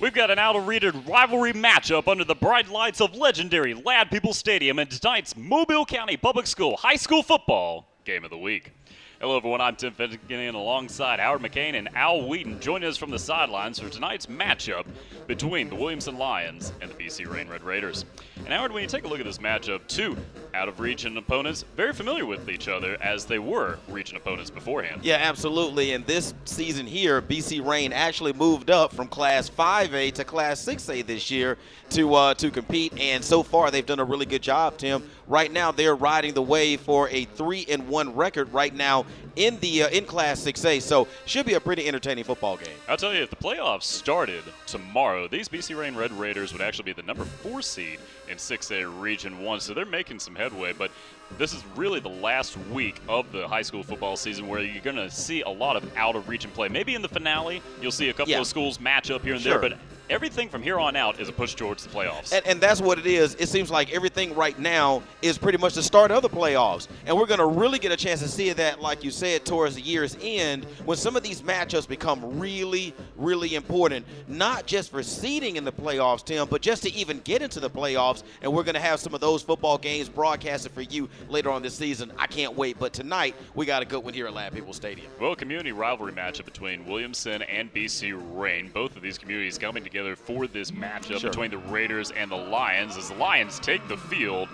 We've got an out-of-rated rivalry matchup under the bright lights of legendary Lad People Stadium in tonight's Mobile County Public School High School Football Game of the Week. Hello, everyone. I'm Tim Finnegan alongside Howard McCain and Al Wheaton joining us from the sidelines for tonight's matchup between the Williamson Lions and the BC Rain Red Raiders. And Howard, when you take a look at this matchup, two out-of-region opponents, very familiar with each other as they were region opponents beforehand. Yeah, absolutely. And this season here, BC Rain actually moved up from Class 5A to Class 6A this year to compete. And so far, they've done a really good job, Tim. Right now, they're riding the wave for a 3-1 record right now in Class 6A. So should be a pretty entertaining football game. I'll tell you, if the playoffs started tomorrow, these BC Rain Red Raiders would actually be the number 4 seed in 6A Region 1. So they're making some headway, but this is really the last week of the high school football season where you're going to see a lot of out-of-region play. Maybe in the finale, you'll see a couple of schools match up here and there, but everything from here on out is a push towards the playoffs. And that's what it is. It seems like everything right now is pretty much the start of the playoffs. And we're going to really get a chance to see that, like you said, towards the year's end when some of these matchups become really, really important, not just for seeding in the playoffs, Tim, but just to even get into the playoffs. And we're going to have some of those football games broadcasted for you later on this season. I can't wait. But tonight, we got a good one here at Lad People Stadium. Well, a community rivalry matchup between Williamson and BC Rain. Both of these communities coming together for this matchup between the Raiders and the Lions as the Lions take the field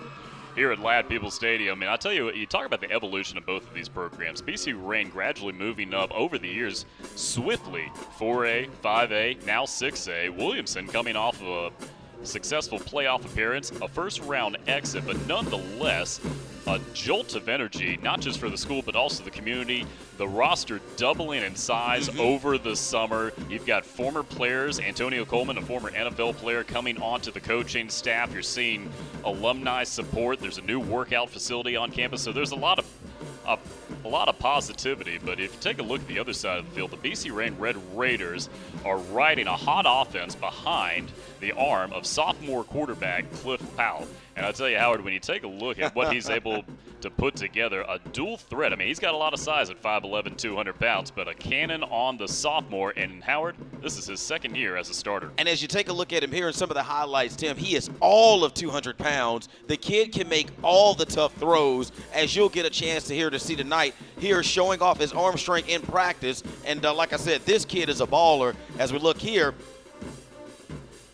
here at Lad People Stadium. And I'll tell you, you talk about the evolution of both of these programs. BC Rain gradually moving up over the years swiftly. 4A, 5A, now 6A. Williamson coming off of a successful playoff appearance, a first-round exit, but nonetheless a jolt of energy, not just for the school but also the community. The roster doubling in size over the summer. You've got former players, Antonio Coleman, a former NFL player, coming onto the coaching staff. You're seeing alumni support. There's a new workout facility on campus, so there's a lot of positivity. But if you take a look at the other side of the field, the BC Rain Red Raiders are riding a hot offense behind the arm of sophomore quarterback Cliff Powell. And I'll tell you, Howard, when you take a look at what he's able to put together, a dual threat. I mean, he's got a lot of size at 5'11", 200 pounds, but a cannon on the sophomore. And, Howard, this is his second year as a starter. And as you take a look at him here in some of the highlights, Tim, he is all of 200 pounds. The kid can make all the tough throws, as you'll get a chance to see tonight. Here showing off his arm strength in practice. And like I said, this kid is a baller. As we look here,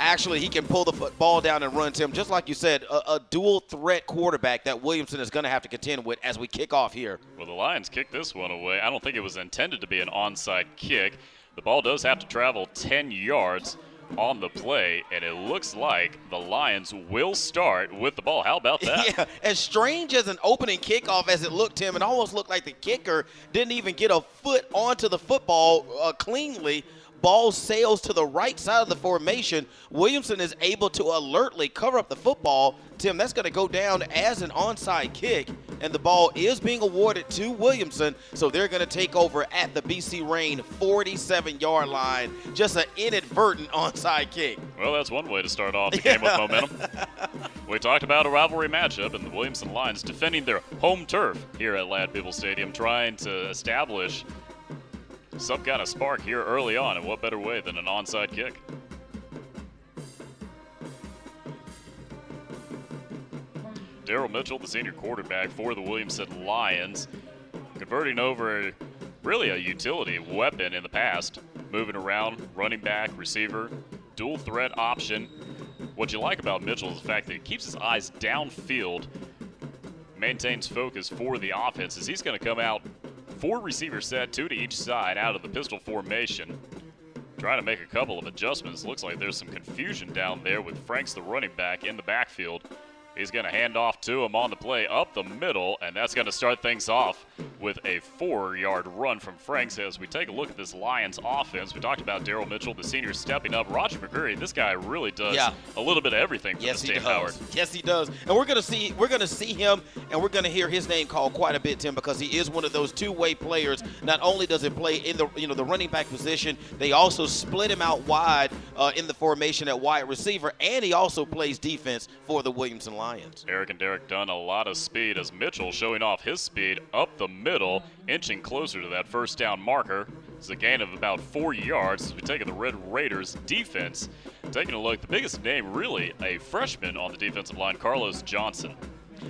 actually, he can pull the ball down and run, Tim. Just like you said, a dual threat quarterback that Williamson is going to have to contend with as we kick off here. Well, the Lions kicked this one away. I don't think it was intended to be an onside kick. The ball does have to travel 10 yards on the play, and it looks like the Lions will start with the ball. How about that? Yeah, as strange as an opening kickoff as it looked, Tim, it almost looked like the kicker didn't even get a foot onto the football cleanly. Ball sails to the right side of the formation. Williamson is able to alertly cover up the football. Tim, that's going to go down as an onside kick, and the ball is being awarded to Williamson, so they're going to take over at the BC Rain 47-yard line. Just an inadvertent onside kick. Well, that's one way to start off the game with momentum. We talked about a rivalry matchup, and the Williamson Lions defending their home turf here at Lad People Stadium, trying to establish some kind of spark here early on, and what better way than an onside kick? Daryl Mitchell, the senior quarterback for the Williamson Lions, converting over really a utility weapon in the past, moving around, running back, receiver, dual threat option. What you like about Mitchell is the fact that he keeps his eyes downfield, maintains focus for the offense as he's going to come out 4 receivers set, 2 to each side out of the pistol formation. Trying to make a couple of adjustments. Looks like there's some confusion down there with Franks, the running back, in the backfield. He's going to hand off to him on the play up the middle, and that's going to start things off with a 4-yard run from Franks. As we take a look at this Lions offense, we talked about Daryl Mitchell, the senior, stepping up. Roger McCurry, this guy really does a little bit of everything for this team, Howard. Yes, he does. And we're going to see him, and we're going to hear his name called quite a bit, Tim, because he is one of those two-way players. Not only does he play in the running back position, they also split him out wide in the formation at wide receiver, and he also plays defense for the Williamson Lions. Eric and Derek Dunn, a lot of speed as Mitchell showing off his speed up the middle, inching closer to that first down marker. It's a gain of about 4 yards as we take the Red Raiders defense. Taking a look, the biggest name really, a freshman on the defensive line, Carlos Johnson.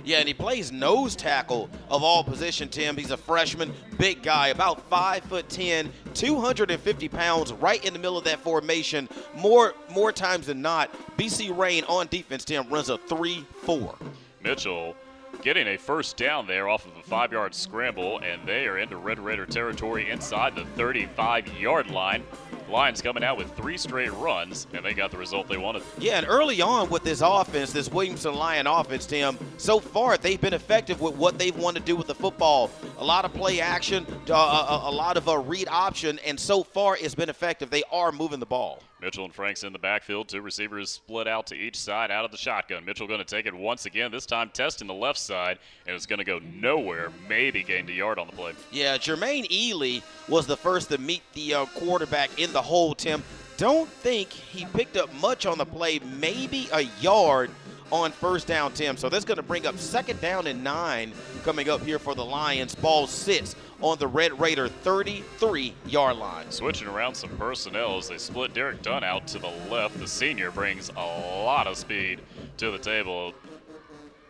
Yeah, and he plays nose tackle of all position, Tim. He's a freshman, big guy, about 5'10", 250 pounds, right in the middle of that formation. More times than not, BC Rain on defense, Tim, runs a 3-4. Mitchell getting a first down there off of a 5-yard scramble, and they are into Red Raider territory inside the 35-yard line. Lions coming out with 3 straight runs, and they got the result they wanted. Yeah, and early on with this offense, this Williamson Lion offense, Tim, so far they've been effective with what they've wanted to do with the football. A lot of play action, a lot of read option, and so far it's been effective. They are moving the ball. Mitchell and Franks in the backfield. 2 receivers split out to each side out of the shotgun. Mitchell going to take it once again, this time testing the left side, and it's going to go nowhere. Maybe gained a yard on the play. Yeah, Jermaine Ely was the first to meet the quarterback in the hole, Tim. Don't think he picked up much on the play, maybe a yard on first down, Tim. So that's going to bring up 2nd down and 9 coming up here for the Lions. Ball sits on the Red Raider 33-yard line. Switching around some personnel as they split Derek Dunn out to the left. The senior brings a lot of speed to the table.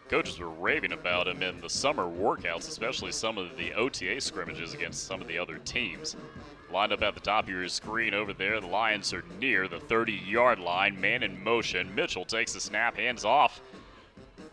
Coaches were raving about him in the summer workouts, especially some of the OTA scrimmages against some of the other teams. Lined up at the top of your screen over there, the Lions are near the 30-yard line, man in motion. Mitchell takes the snap, hands off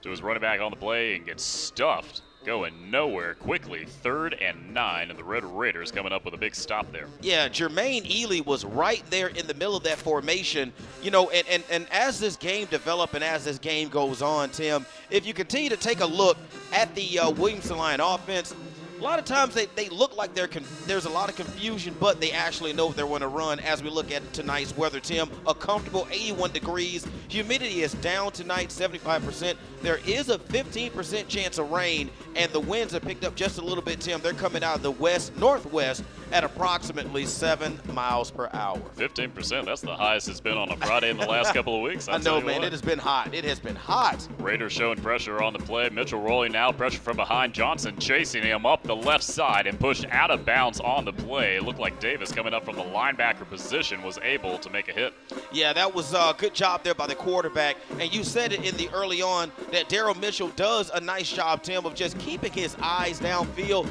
to his running back on the play and gets stuffed. Going nowhere quickly. 3rd and 9, and the Red Raiders coming up with a big stop there. Yeah, Jermaine Ely was right there in the middle of that formation. You know, and as this game develops and as this game goes on, Tim, if you continue to take a look at the Williamson Lion offense, a lot of times they look like there's a lot of confusion, but they actually know what they're going to run. As we look at tonight's weather, Tim, a comfortable 81 degrees. Humidity is down tonight, 75%. There is a 15% chance of rain, and the winds have picked up just a little bit, Tim. They're coming out of the west-northwest at approximately 7 miles per hour. 15%, that's the highest it's been on a Friday in the last couple of weeks. I know, man, it has been hot. It has been hot. Raiders showing pressure on the play. Mitchell rolling out, pressure from behind. Johnson chasing him up the left side and pushed out of bounds on the play. It looked like Davis, coming up from the linebacker position, was able to make a hit. Yeah, that was a good job there by the quarterback. And you said it in the early on that Daryl Mitchell does a nice job, Tim, of just keeping his eyes downfield.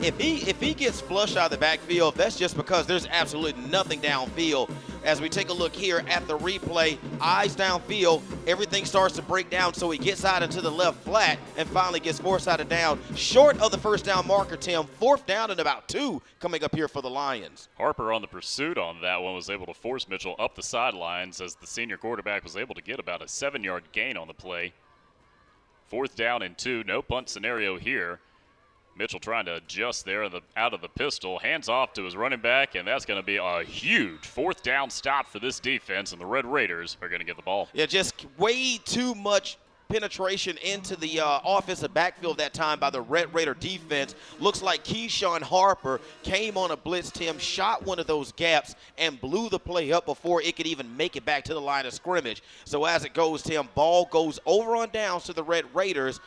If he gets flushed out of the backfield, that's just because there's absolutely nothing downfield. As we take a look here at the replay, eyes downfield, everything starts to break down, so he gets out into the left flat and finally gets forced out of down. Short of the first down marker, Tim. 4th down and about 2 coming up here for the Lions. Harper on the pursuit on that one was able to force Mitchell up the sidelines as the senior quarterback was able to get about a 7-yard gain on the play. 4th down and 2, no punt scenario here. Mitchell trying to adjust there out of the pistol. Hands off to his running back, and that's going to be a huge 4th down stop for this defense, and the Red Raiders are going to get the ball. Yeah, just way too much penetration into the offensive backfield that time by the Red Raider defense. Looks like Keyshawn Harper came on a blitz, Tim, shot one of those gaps, and blew the play up before it could even make it back to the line of scrimmage. So as it goes, Tim, ball goes over on downs to the Red Raiders.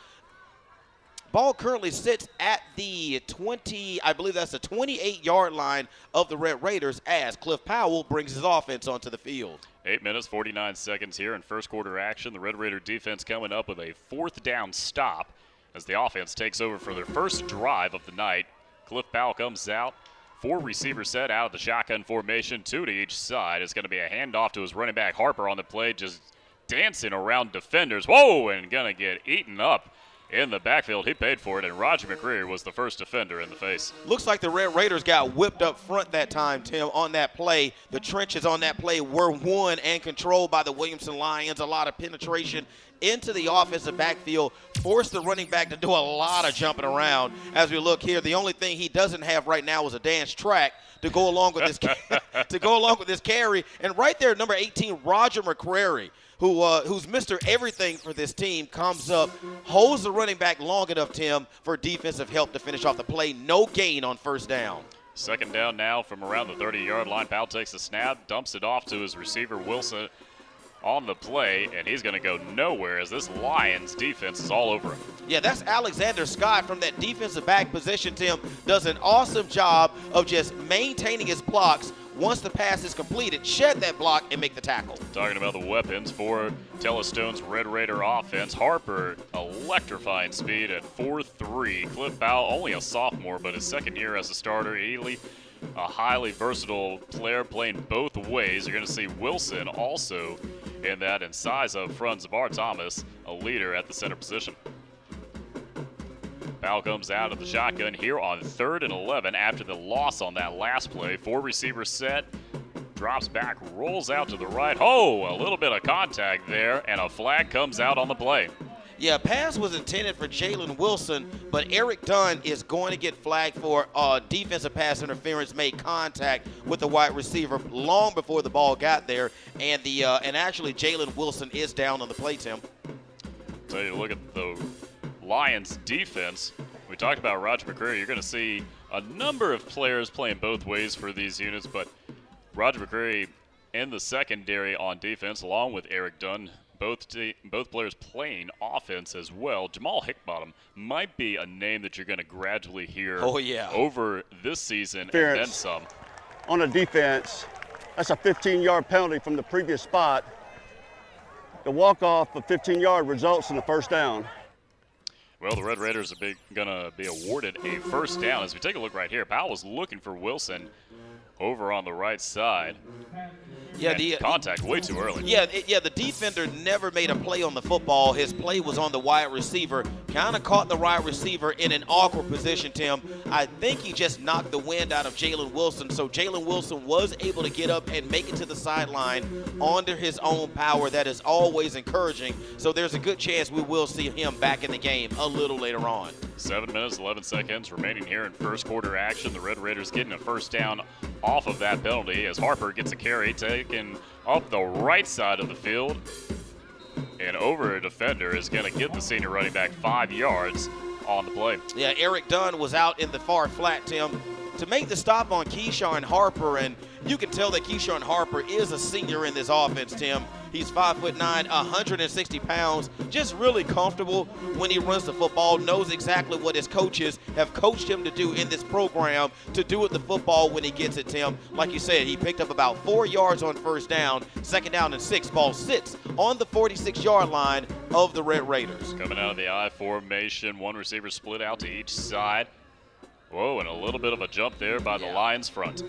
Ball currently sits at the 20, I believe that's the 28-yard line of the Red Raiders as Cliff Powell brings his offense onto the field. 8 minutes, 49 seconds here in first quarter action. The Red Raider defense coming up with a 4th down stop as the offense takes over for their first drive of the night. Cliff Powell comes out. 4 receivers set out of the shotgun formation, 2 to each side. It's going to be a handoff to his running back Harper on the play, just dancing around defenders. Whoa, and going to get eaten up in the backfield. He paid for it, and Roger McCreary was the first defender in the face. Looks like the Red Raiders got whipped up front that time, Tim, on that play. The trenches on that play were won and controlled by the Williamson Lions. A lot of penetration into the offensive backfield, forced the running back to do a lot of jumping around. As we look here, the only thing he doesn't have right now is a dance track to go along with this this carry. And right there, number 18, Roger McCreary, who's Mr. Everything for this team, comes up, holds the running back long enough, Tim, for defensive help to finish off the play. No gain on first down. 2nd down now from around the 30-yard line. Powell takes the snap, dumps it off to his receiver, Wilson. on the play, and he's going to go nowhere as this Lions defense is all over him. Yeah, that's Alexander Scott from that defensive back position, Tim. Does an awesome job of just maintaining his blocks. Once the pass is completed, shed that block and make the tackle. Talking about the weapons for Telestone's Red Raider offense, Harper, electrifying speed at 4'3". Cliff Bow, only a sophomore, but his second year as a starter. Ely, a highly versatile player playing both ways. You're going to see Wilson also in that, and size up front. Zavar Thomas, a leader at the center position. Bow comes out of the shotgun here on 3rd and 11 after the loss on that last play. 4 receivers set, drops back, rolls out to the right. Oh, a little bit of contact there, and a flag comes out on the play. Yeah, pass was intended for Jalen Wilson, but Eric Dunn is going to get flagged for defensive pass interference, made contact with the wide receiver long before the ball got there, and actually Jalen Wilson is down on the play, Tim. So you look at the Lions defense. We talked about Roger McCreary. You're going to see a number of players playing both ways for these units, but Roger McCreary in the secondary on defense, along with Eric Dunn, both players playing offense as well. Jamal Hickbottom might be a name that you're going to gradually hear over this season and then some. On a defense, that's a 15-yard penalty from the previous spot. The walk-off of 15-yard results in a first down. Well, the Red Raiders are going to be awarded a first down. As we take a look right here, Powell was looking for Wilson over on the right side. Yeah, contact way too early. Yeah, the defender never made a play on the football. His play was on the wide receiver. Kind of caught the wide receiver in an awkward position, Tim. I think he just knocked the wind out of Jalen Wilson. So Jalen Wilson was able to get up and make it to the sideline under his own power. That is always encouraging. So there's a good chance we will see him back in the game a little later on. 7 minutes, 11 seconds remaining here in first quarter action. The Red Raiders getting a first down off of that penalty as Harper gets a carry taken up the right side of the field. And over a defender is going to get the senior running back 5 yards on the play. Yeah, Eric Dunn was out in the far flat, Tim, to make the stop on Keyshawn Harper, and you can tell that Keyshawn Harper is a senior in this offense, Tim. He's 5'9", 160 pounds, just really comfortable when he runs the football, knows exactly what his coaches have coached him to do in this program, to do with the football when he gets it, Tim. Like you said, he picked up about 4 yards on first down, 2nd down and 6. Ball sits on the 46-yard line of the Red Raiders. Coming out of the I formation, 1 receiver split out to each side. Whoa, and a little bit of a jump there by the Lions front.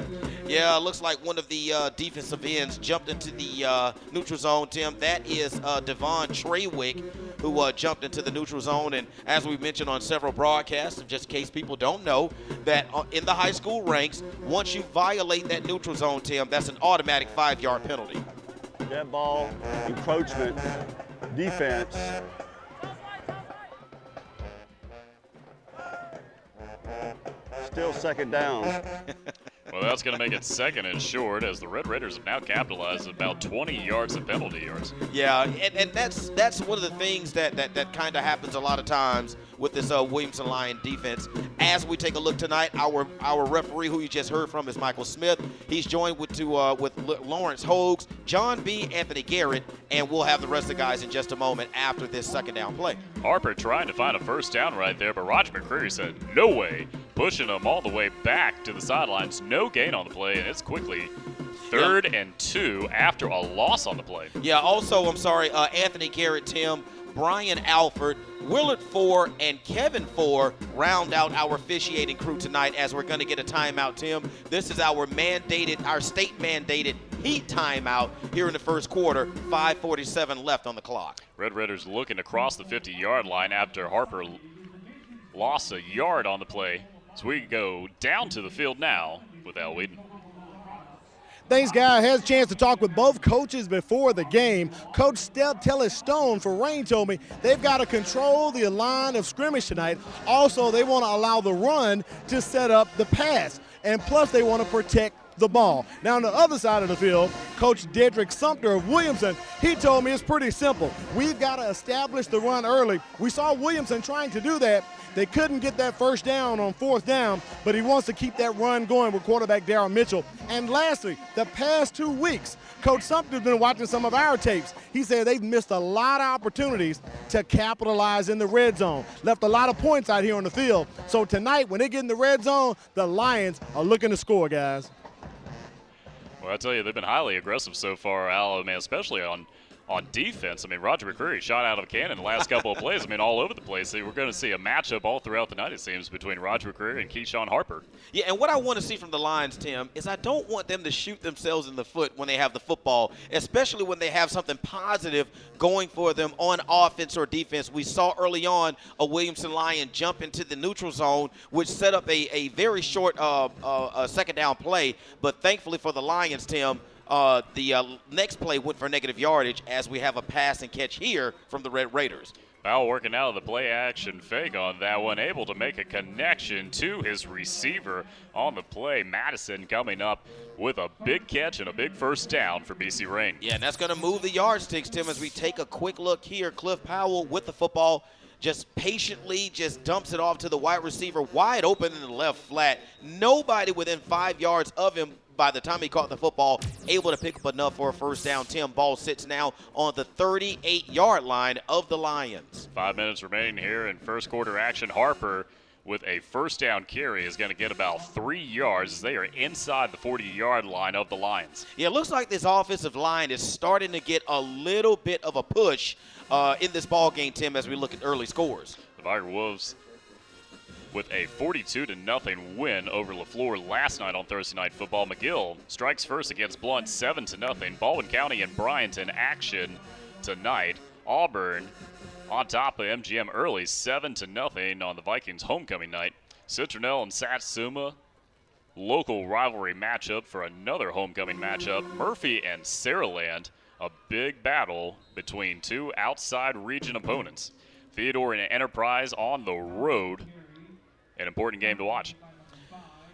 Yeah, looks like one of the defensive ends jumped into the neutral zone, Tim. That is Devon Treywick, who jumped into the neutral zone. And as we mentioned on several broadcasts, just in case people don't know, that in the high school ranks, once you violate that neutral zone, Tim, that's an automatic 5-yard penalty. Dead ball, encroachment, defense. Still 2nd down. Well, that's going to make it 2nd and short as the Red Raiders have now capitalized about 20 yards of penalty yards. Yeah, and that's one of the things that kind of happens a lot of times with this Williamson Lion defense. As we take a look tonight, our referee, who you just heard from, is Michael Smith. He's joined with Lawrence Hogues, John B., Anthony Garrett, and we'll have the rest of the guys in just a moment after this 2nd down play. Harper trying to find a first down right there, but Roger McCreary said, no way, pushing him all the way back to the sidelines. No gain on the play, and it's quickly 3rd and 2 after a loss on the play. Yeah, also, I'm sorry, Anthony Garrett, Tim, Brian Alford, Willard Four, and Kevin Four round out our officiating crew tonight as we're going to get a timeout, Tim. This is our state-mandated heat timeout here in the first quarter, 5:47 left on the clock. Red Raiders looking to cross the 50-yard line after Harper lost a yard on the play. So we go down to the field now with Al Whedon. Thanks, Guy. I had a chance to talk with both coaches before the game. Coach Steph Tellis-Stone for Rain told me they've got to control the line of scrimmage tonight. Also, they want to allow the run to set up the pass. And plus, they want to protect the ball. Now, on the other side of the field, Coach Dedrick Sumter of Williamson, he told me it's pretty simple. We've got to establish the run early. We saw Williamson trying to do that, They couldn't get that first down on fourth down, but he wants to keep that run going with quarterback Darryl Mitchell. And lastly, the past 2 weeks, Coach Sumter's been watching some of our tapes. He said they've missed a lot of opportunities to capitalize in the red zone. Left a lot of points out here on the field. So tonight, when they get in the red zone, the Lions are looking to score, guys. Well, I tell you, they've been highly aggressive so far, Al, man, especially on defense. I mean, Roger McCreary shot out of a cannon the last couple of plays. I mean, all over the place. We're going to see a matchup all throughout the night, it seems, between Roger McCreary and Keyshawn Harper. Yeah, and what I want to see from the Lions, Tim, is I don't want them to shoot themselves in the foot when they have the football, especially when they have something positive going for them on offense or defense. We saw early on a Williamson Lion jump into the neutral zone, which set up a very short second down play. But thankfully for the Lions, Tim, the next play went for negative yardage as we have a pass and catch here from the Red Raiders. Powell working out of the play action fake on that one, able to make a connection to his receiver on the play. Madison coming up with a big catch and a big first down for BC Rain. Yeah, and that's going to move the yardsticks, Tim, as we take a quick look here. Cliff Powell with the football, just patiently just dumps it off to the wide receiver, wide open in the left flat. Nobody within 5 yards of him by the time he caught the football, able to pick up enough for a first down. Tim, ball sits now on the 38-yard line of the Lions. 5 minutes remaining here in first quarter action. Harper with a first down carry is going to get about 3 yards as they are inside the 40-yard line of the Lions. Yeah, it looks like this offensive line is starting to get a little bit of a push in this ball game, Tim, as we look at early scores. The Viger Wolves with a 42-0 win over LaFleur last night on Thursday Night Football. McGill strikes first against Blount 7-0. Baldwin County and Bryanton action tonight. Auburn on top of MGM early 7-0 on the Vikings homecoming night. Citronelle and Satsuma, local rivalry matchup for another homecoming matchup. Murphy and Saraland, a big battle between two outside region opponents. Theodore and Enterprise on the road. An important game to watch.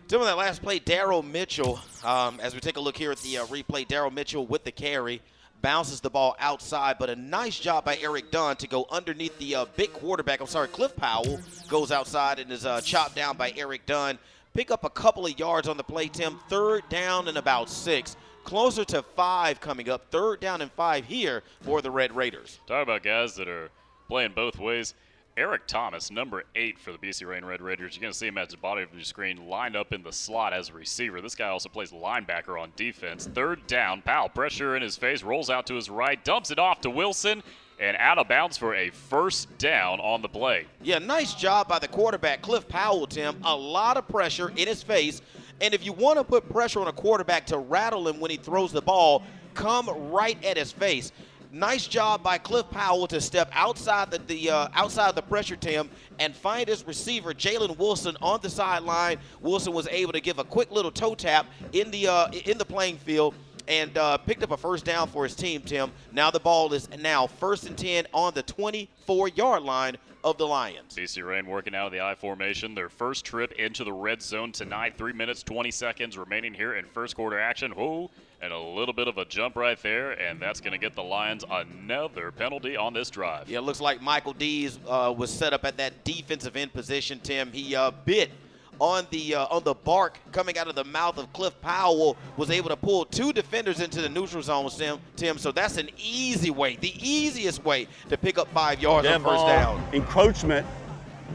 Tim, on that last play, Darryl Mitchell, as we take a look here at the replay, Darryl Mitchell with the carry, bounces the ball outside, but a nice job by Eric Dunn to go underneath the big quarterback. Cliff Powell goes outside and is chopped down by Eric Dunn. Pick up a couple of yards on the play, Tim. 3rd down and about 6. Closer to 5 coming up. 3rd down and 5 here for the Red Raiders. Talk about guys that are playing both ways. Eric Thomas, number 8 for the BC Rain Red Raiders. You're going to see him at the bottom of your screen, lined up in the slot as a receiver. This guy also plays linebacker on defense. 3rd down, Powell, pressure in his face, rolls out to his right, dumps it off to Wilson, and out of bounds for a first down on the play. Yeah, nice job by the quarterback, Cliff Powell, Tim. A lot of pressure in his face. And if you want to put pressure on a quarterback to rattle him when he throws the ball, come right at his face. Nice job by Cliff Powell to step outside the pressure, Tim, and find his receiver, Jalen Wilson, on the sideline. Wilson was able to give a quick little toe tap in the playing field and picked up a first down for his team, Tim. Now the ball is now 1st and 10 on the 24-yard line of the Lions. BC Rain working out of the I formation. Their first trip into the red zone tonight. 3 minutes, 20 seconds remaining here in first quarter action. Oh, and a little bit of a jump right there, and that's going to get the Lions another penalty on this drive. Yeah, it looks like Michael Dees was set up at that defensive end position, Tim. He bit on the bark coming out of the mouth of Cliff Powell, was able to pull 2 defenders into the neutral zone, Tim. So that's an easy way, the easiest way to pick up 5 yards on first down. Encroachment,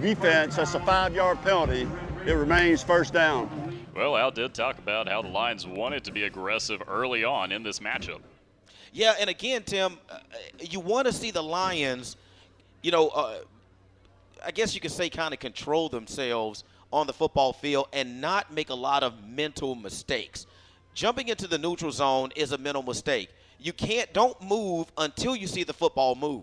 defense, that's a 5-yard penalty. It remains first down. Well, Al did talk about how the Lions wanted to be aggressive early on in this matchup. Yeah, and again, Tim, you want to see the Lions, I guess you could say kind of control themselves on the football field and not make a lot of mental mistakes. Jumping into the neutral zone is a mental mistake. Don't move until you see the football move.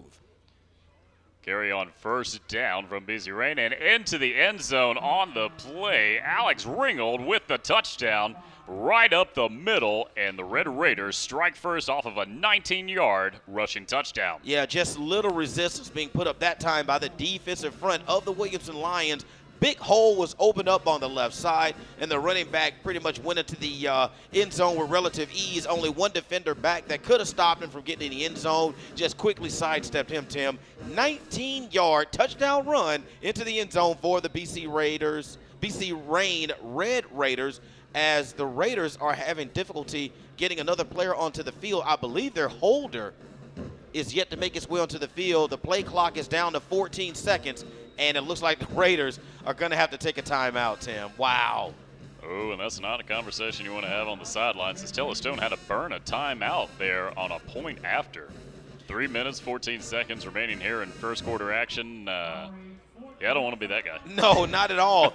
Carry on first down from BC Rain and into the end zone on the play. Alex Ringgold with the touchdown right up the middle, and the Red Raiders strike first off of a 19-yard rushing touchdown. Yeah, just little resistance being put up that time by the defensive front of the Williamson Lions. big hole was opened up on the left side, and the running back pretty much went into the end zone with relative ease. Only one defender back that could have stopped him from getting in the end zone, just quickly sidestepped him, Tim. 19-yard touchdown run into the end zone for the BC Rain Red Raiders, as the Raiders are having difficulty getting another player onto the field. I believe their holder is yet to make its way onto the field. The play clock is down to 14 seconds, and it looks like the Raiders are going to have to take a timeout, Tim. Wow. Oh, and that's not a conversation you want to have on the sidelines, as Taylor Stone had to burn a timeout there on a point after. 3 minutes, 14 seconds remaining here in first quarter action. Yeah, I don't want to be that guy. No, not at all.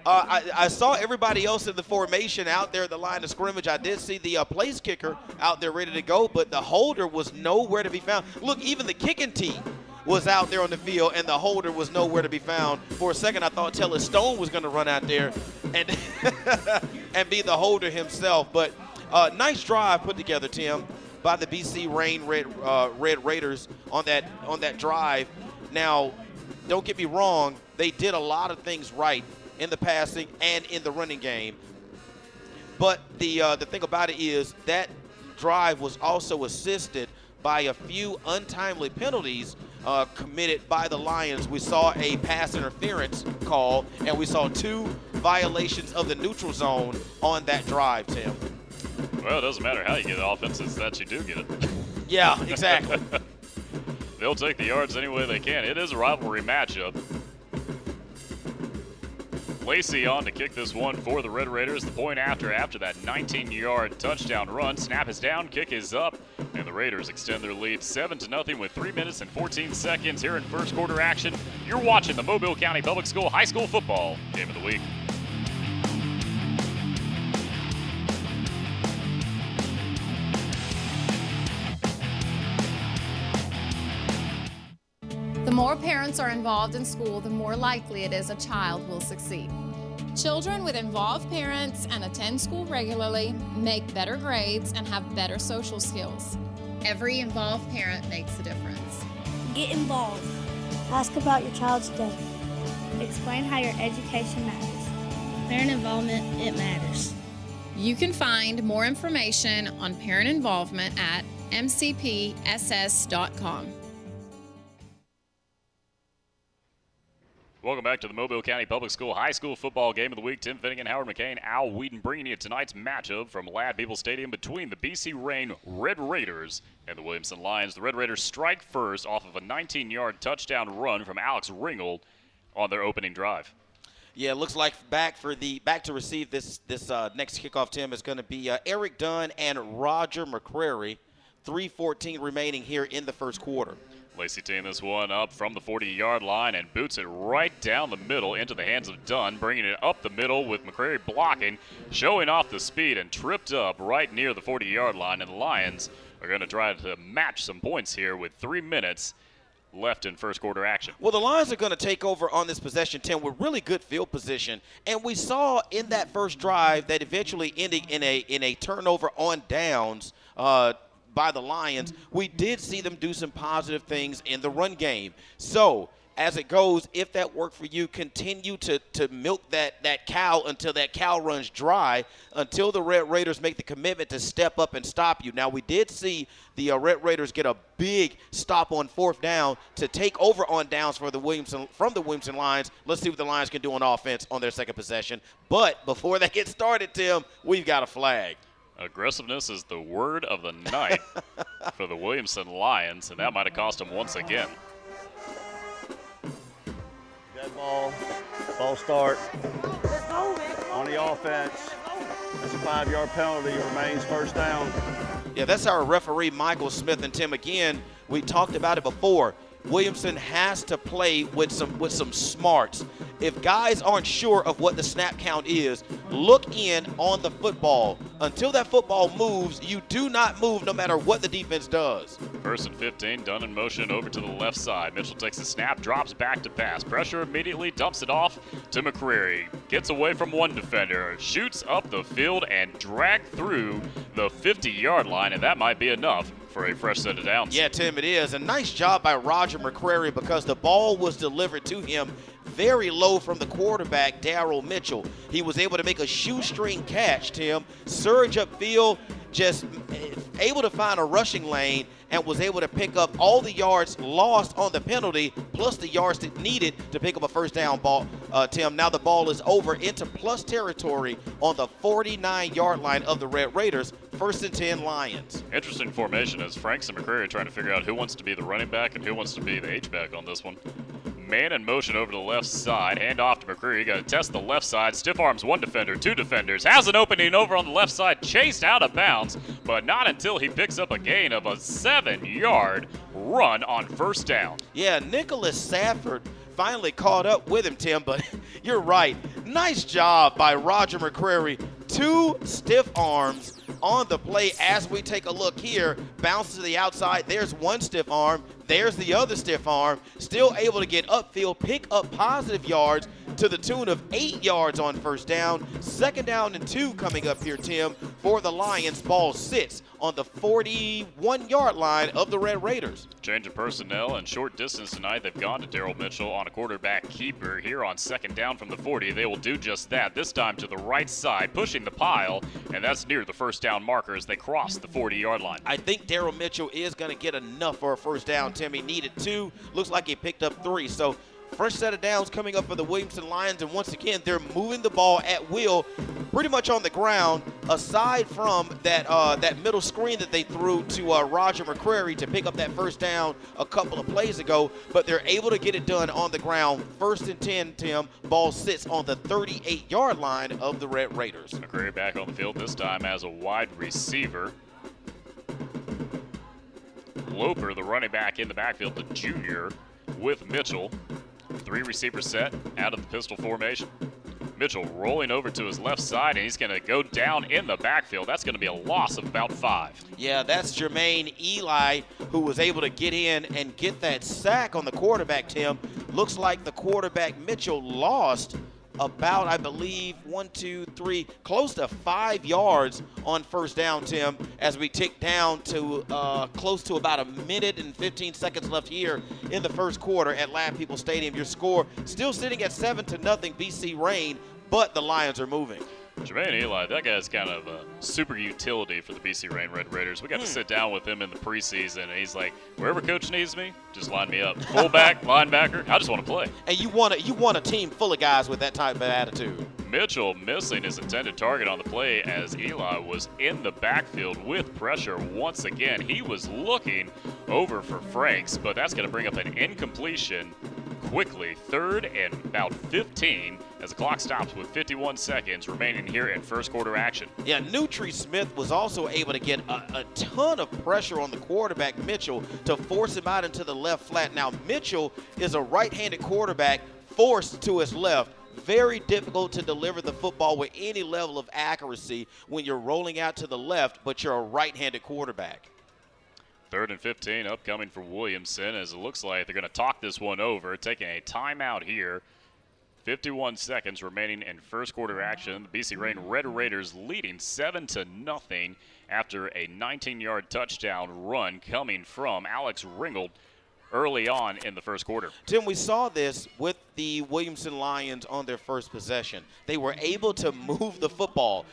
I saw everybody else in the formation out there at the line of scrimmage. I did see the place kicker out there ready to go, but the holder was nowhere to be found. Look, even the kicking team was out there on the field, and the holder was nowhere to be found. For a second, I thought Taylor Stone was going to run out there and and be the holder himself. But nice drive put together, Tim, by the BC Rain Red Raiders on that drive. Now, don't get me wrong, they did a lot of things right in the passing and in the running game. But the thing about it is that drive was also assisted by a few untimely penalties committed by the Lions. We saw a pass interference call, and we saw 2 violations of the neutral zone on that drive, Tim. Well, it doesn't matter how you get offense, it's that you do get it. Yeah, exactly. They'll take the yards any way they can. It is a rivalry matchup. Lacey on to kick this one for the Red Raiders. The point after that 19-yard touchdown run. Snap is down, kick is up, and the Raiders extend their lead 7-0 with 3 minutes and 14 seconds here in first quarter action. You're watching the Mobile County Public School High School Football Game of the Week. The more parents are involved in school, the more likely it is a child will succeed. Children with involved parents and attend school regularly make better grades and have better social skills. Every involved parent makes a difference. Get involved. Ask about your child's day. Explain how your education matters. Parent involvement, it matters. You can find more information on parent involvement at mcpss.com. Welcome back to the Mobile County Public School High School Football Game of the Week. Tim Finnegan, Howard McCain, Al Whedon bringing you tonight's matchup from Ladd Peoples Stadium between the BC Rain Red Raiders and the Williamson Lions. The Red Raiders strike first off of a 19-yard touchdown run from Alex Ringgold on their opening drive. Yeah, it looks like back to receive this next kickoff, Tim, is going to be Eric Dunn and Roger McCrary. 3:14 remaining here in the first quarter. Lacey teeing this one up from the 40-yard line and boots it right down the middle into the hands of Dunn, bringing it up the middle with McCrary blocking, showing off the speed, and tripped up right near the 40-yard line. And the Lions are going to try to match some points here with 3 minutes left in first quarter action. Well, the Lions are going to take over on this possession, Tim, with really good field position. And we saw in that first drive that eventually ending in a turnover on downs by the Lions, we did see them do some positive things in the run game. So as it goes, if that worked for you, continue to milk that cow until that cow runs dry, until the Red Raiders make the commitment to step up and stop you. Now, we did see the Red Raiders get a big stop on 4th down to take over on downs from the Williamson Lions. Let's see what the Lions can do on offense on their second possession. But before that gets started, Tim, we've got a flag. Aggressiveness is the word of the night for the Williamson Lions, and that might have cost them once again. Dead ball start on the offense. That's a 5-yard penalty, remains first down. Yeah, that's our referee, Michael Smith. And Tim, again, we talked about it before. Williamson has to play with some smarts. If guys aren't sure of what the snap count is, look in on the football. Until that football moves, you do not move no matter what the defense does. First and 15, Dunn in motion over to the left side. Mitchell takes the snap, drops back to pass. Pressure immediately, dumps it off to McCreary. Gets away from one defender, shoots up the field, and dragged through the 50-yard line, and that might be enough for a fresh set of downs. Yeah, Tim, it is. A nice job by Roger McCrary because the ball was delivered to him very low from the quarterback, Darryl Mitchell. He was able to make a shoestring catch, Tim, surge upfield, just able to find a rushing lane, and was able to pick up all the yards lost on the penalty, plus the yards that needed to pick up a first down ball, Tim. Now the ball is over into plus territory on the 49-yard line of the Red Raiders. 1st and 10 Lions. Interesting formation as Franks and McCreary are trying to figure out who wants to be the running back and who wants to be the H-back on this one. Man in motion over to the left side. Hand off to McCreary. Got to test the left side. Stiff arms one defender, two defenders. Has an opening over on the left side. Chased out of bounds, but not until he picks up a gain of a 7-yard run on first down. Yeah, Nicholas Safford finally caught up with him, Tim, but you're right. Nice job by Roger McCreary. 2 stiff arms on the play. As we take a look here, bounce to the outside. There's one stiff arm. There's the other stiff arm. Still able to get upfield, pick up positive yards to the tune of 8 yards on first down. 2nd down and 2 coming up here, Tim, for the Lions. Ball sits on the 41-yard line of the Red Raiders. Change of personnel and short distance tonight. They've gone to Darryl Mitchell on a quarterback keeper here on 2nd down from the 40. They will do just that, this time to the right side, pushing the pile, and that's near the first down marker as they cross the 40-yard line. I think Darryl Mitchell is going to get enough for a first down, Tim. He needed 2. Looks like he picked up 3. So fresh set of downs coming up for the Williamson Lions, and once again, they're moving the ball at will, pretty much on the ground, aside from that middle screen that they threw to Roger McCreary to pick up that first down a couple of plays ago, but they're able to get it done on the ground. 1st and 10, Tim. Ball sits on the 38-yard line of the Red Raiders. McCreary back on the field this time as a wide receiver. Loper, the running back in the backfield, the junior, with Mitchell. 3 receiver set out of the pistol formation. Mitchell rolling over to his left side, and he's going to go down in the backfield. That's going to be a loss of about 5. Yeah, that's Jermaine Eli, who was able to get in and get that sack on the quarterback, Tim. Looks like the quarterback, Mitchell, lost about, I believe, 1, 2, 3, close to 5 yards on first down, Tim, as we tick down to close to about 1 minute and 15 seconds left here in the first quarter at Ladd Peoples Stadium. Your score still sitting at 7-0 BC Rain, but the Lions are moving. Jermaine Eli, that guy's kind of a super utility for the BC Rain Red Raiders. We got to sit down with him in the preseason, and he's like, wherever coach needs me, just line me up. Fullback, linebacker, I just want to play. And you want a team full of guys with that type of attitude. Mitchell missing his intended target on the play as Eli was in the backfield with pressure once again. He was looking over for Franks, but that's going to bring up an incompletion quickly. 3rd and about 15 as the clock stops with 51 seconds remaining here in first quarter action. Yeah, Nutri Smith was also able to get a ton of pressure on the quarterback, Mitchell, to force him out into the left flat. Now, Mitchell is a right-handed quarterback forced to his left. Very difficult to deliver the football with any level of accuracy when you're rolling out to the left, but you're a right-handed quarterback. 3rd and 15 upcoming for Williamson, as it looks like they're going to talk this one over, taking a timeout here. 51 seconds remaining in first quarter action. The BC Rain Red Raiders leading 7-0 after a 19-yard touchdown run coming from Alex Ringgold early on in the first quarter. Tim, we saw this with the Williamson Lions on their first possession. They were able to move the football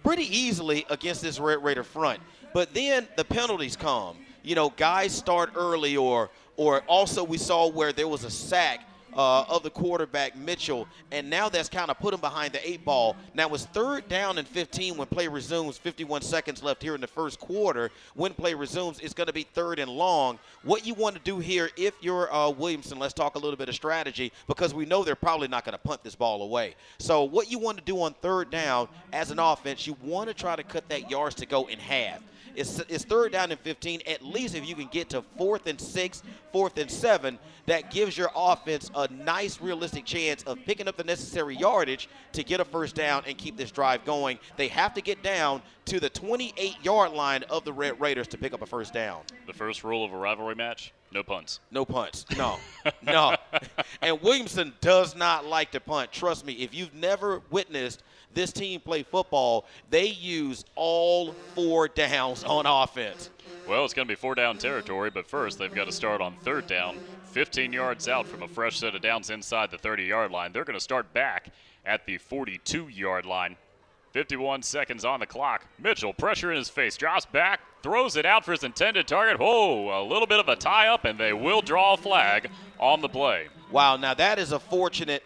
pretty easily against this Red Raider front. But then the penalties come. You know, guys start early, or also we saw where there was a sack of the quarterback, Mitchell, and now that's kind of put him behind the 8 ball. Now it's 3rd down and 15 when play resumes. 51 seconds left here in the first quarter. When play resumes, it's going to be 3rd and long. What you want to do here, if you're Williamson, let's talk a little bit of strategy, because we know they're probably not going to punt this ball away. So what you want to do on 3rd down as an offense, you want to try to cut that yards to go in half. It's 3rd down and 15. At least if you can get to 4th and 6, 4th and 7, that gives your offense a nice, realistic chance of picking up the necessary yardage to get a first down and keep this drive going. They have to get down to the 28-yard line of the Red Raiders to pick up a first down. The first rule of a rivalry match, no punts. No punts. No. No. And Williamson does not like to punt. Trust me, if you've never witnessed this team play football, they use all 4 downs on offense. Well, it's going to be 4 down territory, but first they've got to start on 3rd down 15 yards out from a fresh set of downs inside the 30-yard line. They're going to start back at the 42-yard line. 51 seconds on the clock. Mitchell, pressure in his face, drops back, throws it out for his intended target. Whoa, a little bit of a tie-up, and they will draw a flag on the play. Wow, now that is a fortunate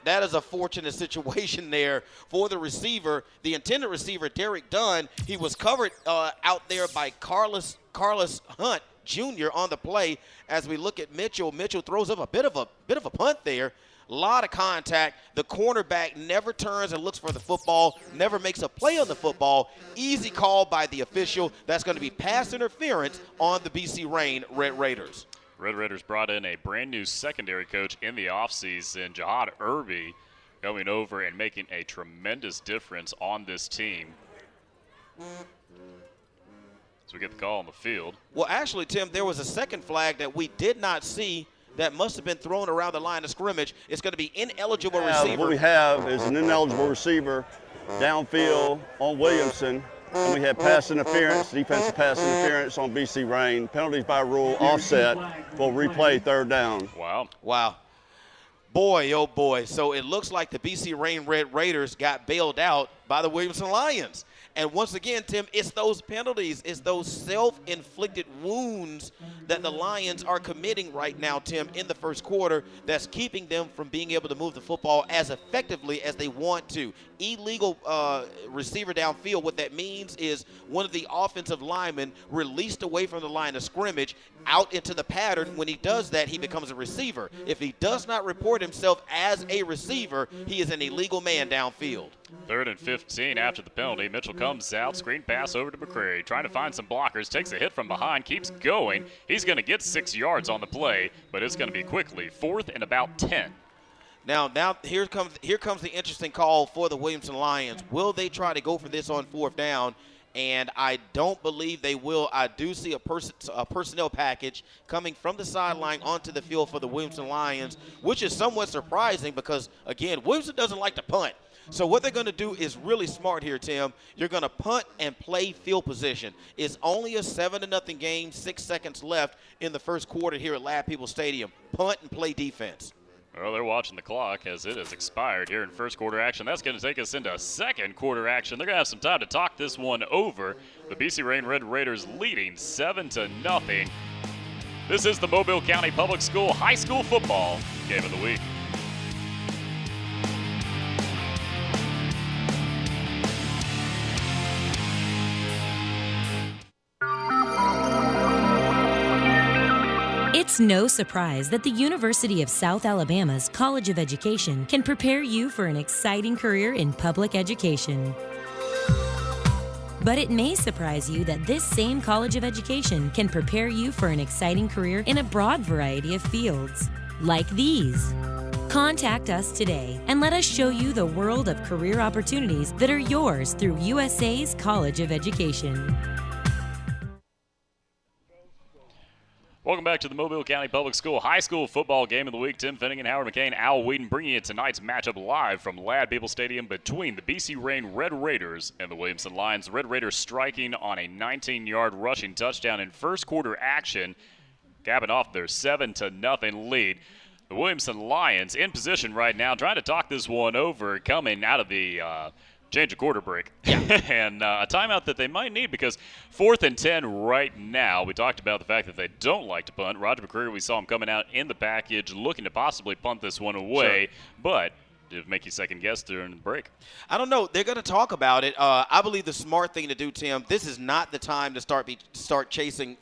situation there for the receiver, the intended receiver, Derek Dunn. He was covered out there by Carlos Hunt Jr. on the play. As we look at Mitchell, Mitchell throws up a bit of a punt there. A lot of contact. The cornerback never turns and looks for the football, never makes a play on the football. Easy call by the official. That's going to be pass interference on the BC Rain Red Raiders. Red Raiders brought in a brand new secondary coach in the offseason, Jihad Irby, going over and making a tremendous difference on this team. So we get the call on the field. Well, actually, Tim, there was a second flag that we did not see that must have been thrown around the line of scrimmage. It's going to be ineligible receiver. What we have is an ineligible receiver downfield on Williamson, and we had pass interference, defensive pass interference on BC Rain. Penalties by rule, offset, for replay, third down. Wow. Boy, oh boy. So it looks like the BC Rain Red Raiders got bailed out by the Williamson Lions. And once again, Tim, it's those penalties, it's those self-inflicted wounds that the Lions are committing right now, Tim, in the first quarter that's keeping them from being able to move the football as effectively as they want to. Illegal receiver downfield, what that means is one of the offensive linemen released away from the line of scrimmage out into the pattern. When he does that, he becomes a receiver. If he does not report himself as a receiver, he is an illegal man downfield. 3rd and 15 after the penalty. Mitchell comes out, screen pass over to McCrary, trying to find some blockers, takes a hit from behind, keeps going. He's going to get 6 yards on the play, but it's going to be quickly 4th and about 10. Now here comes the interesting call for the Williamson Lions. Will they try to go for this on 4th down? And I don't believe they will. I do see a personnel package coming from the sideline onto the field for the Williamson Lions, which is somewhat surprising because, again, Williamson doesn't like to punt. So what they're going to do is really smart here, Tim. You're going to punt and play field position. It's only a 7-0 game, 6 seconds left in the first quarter here at Lad People Stadium. Punt and play defense. Well, they're watching the clock as it has expired here in first quarter action. That's going to take us into second quarter action. They're going to have some time to talk this one over. The BC Rain Red Raiders leading 7-0. This is the Mobile County Public School High School Football Game of the Week. It's no surprise that the University of South Alabama's College of Education can prepare you for an exciting career in public education. But it may surprise you that this same College of Education can prepare you for an exciting career in a broad variety of fields, like these. Contact us today and let us show you the world of career opportunities that are yours through USA's College of Education. Welcome back to the Mobile County Public School High School Football Game of the Week. Tim Finnegan, Howard McCain, Al Whedon bringing you tonight's matchup live from Lad People Stadium between the BC Rain Red Raiders and the Williamson Lions. The Red Raiders striking on a 19-yard rushing touchdown in first quarter action, capping off their 7-0 lead. The Williamson Lions in position right now, trying to talk this one over, coming out of the change of quarter break. And a timeout that they might need because 4th and 10 right now. We talked about the fact that they don't like to punt. Roger McCreary, we saw him coming out in the package looking to possibly punt this one away. Sure. But did it make you second guess during the break? I don't know. They're going to talk about it. I believe the smart thing to do, Tim, this is not the time to start chasing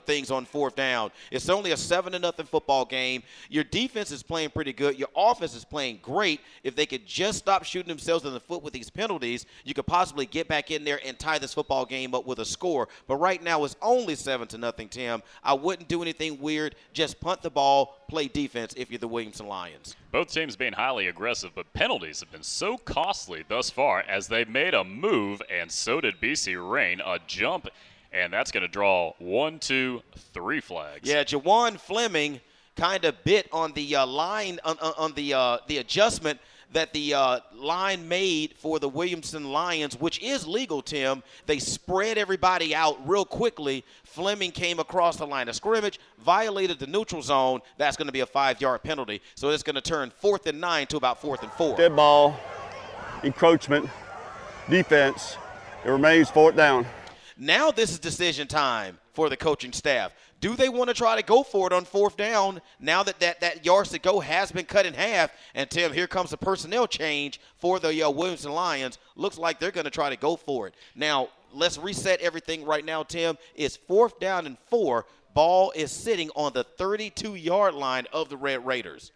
things on 4th down. It's only a 7-0 football game. Your defense is playing pretty good. Your offense is playing great. If they could just stop shooting themselves in the foot with these penalties, you could possibly get back in there and tie this football game up with a score. But right now it's only 7-0, Tim. I wouldn't do anything weird. Just punt the ball, play defense if you're the Williamson Lions. Both teams being highly aggressive, but penalties have been so costly thus far as they made a move, and so did BC Rain, a jump, and that's going to draw 1, 2, 3 flags. Yeah, Jawan Fleming kind of bit on the line on the adjustment. that the line made for the Williamson Lions, which is legal, Tim. They spread everybody out real quickly. Fleming came across the line of scrimmage, violated the neutral zone. That's going to be a 5-yard penalty. So it's going to turn 4th and 9 to about 4th and 4. Dead ball, encroachment, defense. It remains 4th down. Now this is decision time for the coaching staff. Do they want to try to go for it on 4th down now that yards to go has been cut in half? And, Tim, here comes the personnel change for the Williamson Lions. Looks like they're going to try to go for it. Now, let's reset everything right now, Tim. It's 4th down and 4. Ball is sitting on the 32-yard line of the Red Raiders.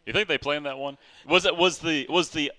You think they planned that one? Was the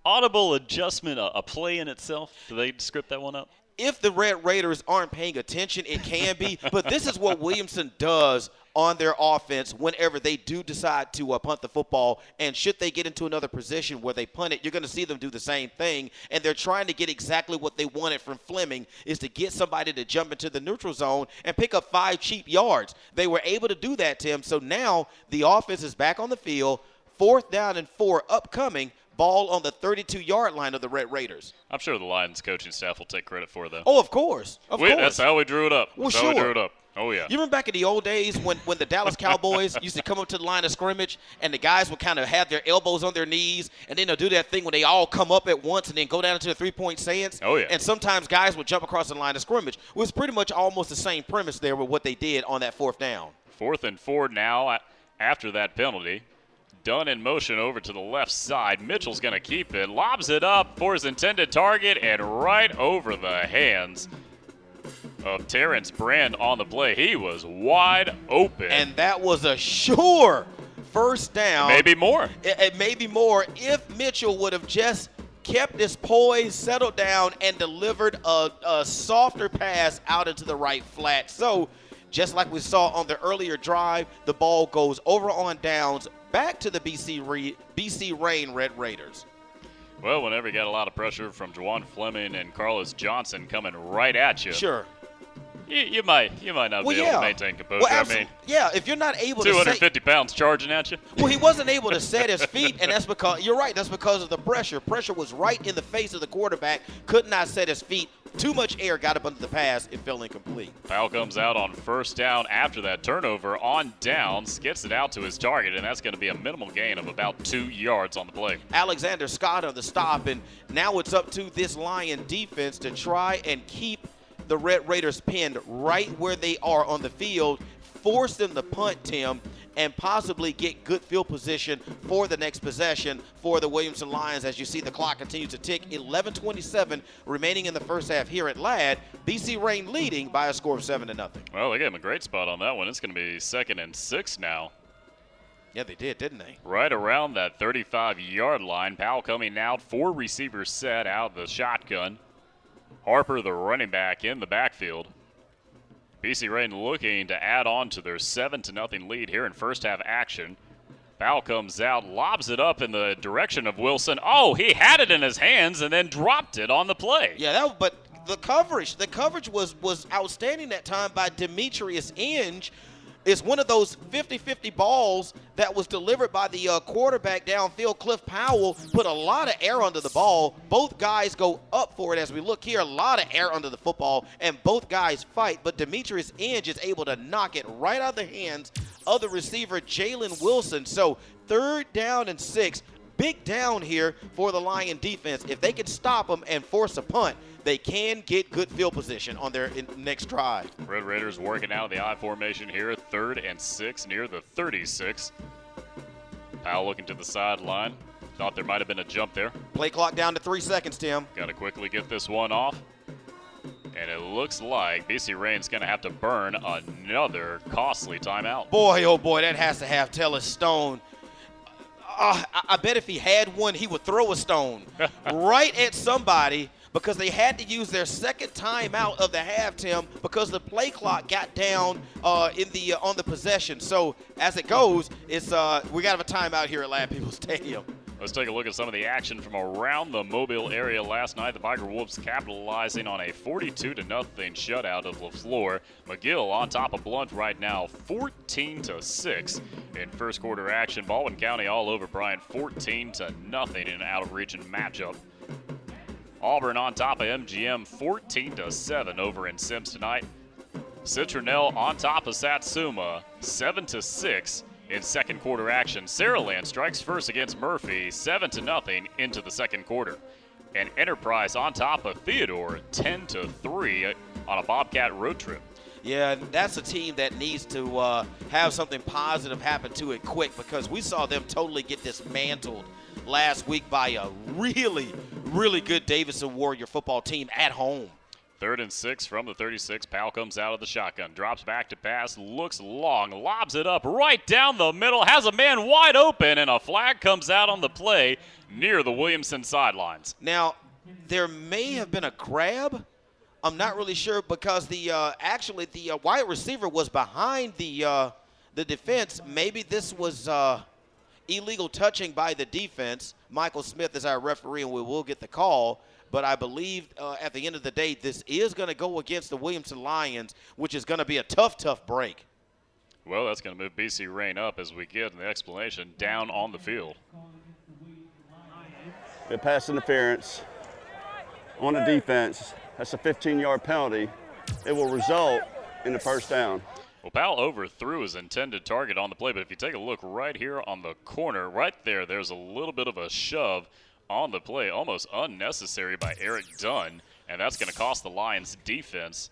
audible adjustment a play in itself? Did they script that one up? If the Red Raiders aren't paying attention, it can be. But this is what Williamson does on their offense whenever they do decide to punt the football. And should they get into another position where they punt it, you're going to see them do the same thing. And they're trying to get exactly what they wanted from Fleming, is to get somebody to jump into the neutral zone and pick up 5 cheap yards. They were able to do that, Tim. So now the offense is back on the field. 4th down and 4 upcoming. Ball on the 32-yard line of the Red Raiders. I'm sure the Lions coaching staff will take credit for it, though. Oh, of course. Of course. That's how we drew it up. Well, That's how we sure. drew it up. Oh, yeah. You remember back in the old days when the Dallas Cowboys used to come up to the line of scrimmage and the guys would kind of have their elbows on their knees, and then they'll do that thing when they all come up at once and then go down into the three-point stance? Oh, yeah. And sometimes guys would jump across the line of scrimmage. It was pretty much almost the same premise there with what they did on that 4th down. 4th and 4 now after that penalty. Dunn in motion over to the left side. Mitchell's going to keep it. Lobs it up for his intended target and right over the hands of Terrence Brand on the play. He was wide open. And that was a sure first down. Maybe more. It may be more if Mitchell would have just kept his poise, settled down, and delivered a softer pass out into the right flat. So just like we saw on the earlier drive, the ball goes over on downs, back to the BC Rain Red Raiders. Well, whenever you got a lot of pressure from Juwan Fleming and Carlos Johnson coming right at you, sure, you might not be able to maintain composure. Well, I mean, if you're not able 250 pounds charging at you. Well, he wasn't able to set his feet, and that's because you're right. That's because of the pressure. Pressure was right in the face of the quarterback. Could not set his feet. Too much air got up under the pass. It fell incomplete. Foul comes out on 1st down after that turnover on downs. Gets it out to his target, and that's going to be a minimal gain of about 2 yards on the play. Alexander Scott on the stop, and now it's up to this Lion defense to try and keep the Red Raiders pinned right where they are on the field, force them to punt, Tim, and possibly get good field position for the next possession for the Williamson Lions. As you see, the clock continues to tick. 11:27 remaining in the first half here at Ladd. BC Rain leading by a score of 7-0. Well, they gave him a great spot on that one. It's going to be 2nd and 6 now. Yeah, they did, didn't they? Right around that 35-yard line. Powell coming out, 4 receivers set out of the shotgun. Harper, the running back, in the backfield. BC Rain looking to add on to their 7-0 lead here in first half action. Powell comes out, lobs it up in the direction of Wilson. Oh, he had it in his hands and then dropped it on the play. Yeah, but the coverage was outstanding that time by Demetrius Inge. It's one of those 50-50 balls that was delivered by the quarterback downfield. Cliff Powell put a lot of air under the ball. Both guys go up for it as we look here. A lot of air under the football, and both guys fight. But Demetrius Inge is able to knock it right out of the hands of the receiver, Jalen Wilson. So 3rd down and 6. Big down here for the Lion defense. If they can stop them and force a punt, they can get good field position on their next drive. Red Raiders working out of the I formation here, 3rd and 6 near the 36. Powell looking to the sideline. Thought there might have been a jump there. Play clock down to 3 seconds, Tim. Got to quickly get this one off. And it looks like BC Rain's going to have to burn another costly timeout. Boy, oh boy, that has to have Tellus Stone. I bet if he had one, he would throw a stone right at somebody, because they had to use their 2nd timeout of the half, Tim, because the play clock got down on the possession. So as it goes, it's we got to have a timeout here at Ladd People Stadium. Let's take a look at some of the action from around the Mobile area last night. The Biker Wolves capitalizing on a 42-0 shutout of LaFleur. McGill on top of Blunt right now, 14-6 in first quarter action. Baldwin County all over Bryant, 14-0 in an out-of-region matchup. Auburn on top of MGM, 14-7 over in Sims tonight. Citronelle on top of Satsuma, 7-6 in second quarter action. Saraland strikes first against Murphy, 7-0 into the second quarter. And Enterprise on top of Theodore, 10-3 on a Bobcat road trip. Yeah, that's a team that needs to have something positive happen to it quick, because we saw them totally get dismantled last week by a really, really good Davidson Warrior football team at home. 3rd and 6 from the 36. Powell comes out of the shotgun, drops back to pass, looks long, lobs it up right down the middle, has a man wide open, and a flag comes out on the play near the Williamson sidelines. Now, there may have been a grab. I'm not really sure, because the wide receiver was behind the defense. Maybe this was illegal touching by the defense. Michael Smith is our referee, and we will get the call. But I believe at the end of the day, this is going to go against the Williamson Lions, which is going to be a tough break. Well, that's going to move BC Rain up as we get the explanation down on the field. The pass interference on the defense. That's a 15-yard penalty. It will result in a first down. Well, Powell overthrew his intended target on the play, but if you take a look right here on the corner, right there, there's a little bit of a shove on the play, almost unnecessary by Eric Dunn, and that's going to cost the Lions defense.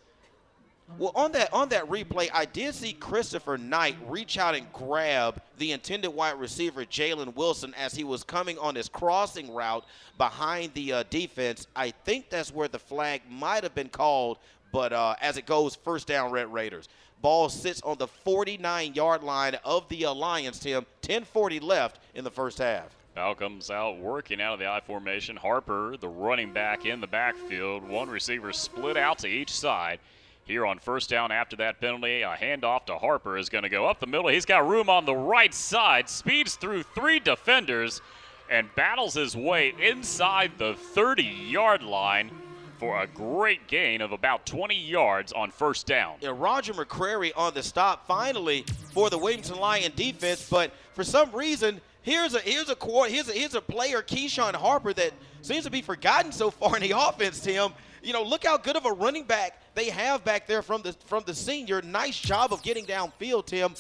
Well, on that replay, I did see Christopher Knight reach out and grab the intended wide receiver, Jalen Wilson, as he was coming on his crossing route behind the defense. I think that's where the flag might have been called, but as it goes, first down, Red Raiders. Ball sits on the 49-yard line of the Lions, Tim. 10:40 left in the first half. Powell comes out working out of the I formation. Harper, the running back, in the backfield. One receiver split out to each side. Here on first down after that penalty, a handoff to Harper is going to go up the middle. He's got room on the right side, speeds through 3 defenders, and battles his way inside the 30-yard line for a great gain of about 20 yards on first down. Yeah, Roger McCrary on the stop finally for the Williamson Lion defense, but for some reason, here's a player, Keyshawn Harper, that seems to be forgotten so far in the offense, Tim. You know, look how good of a running back they have back there from the senior. Nice job of getting downfield, Tim.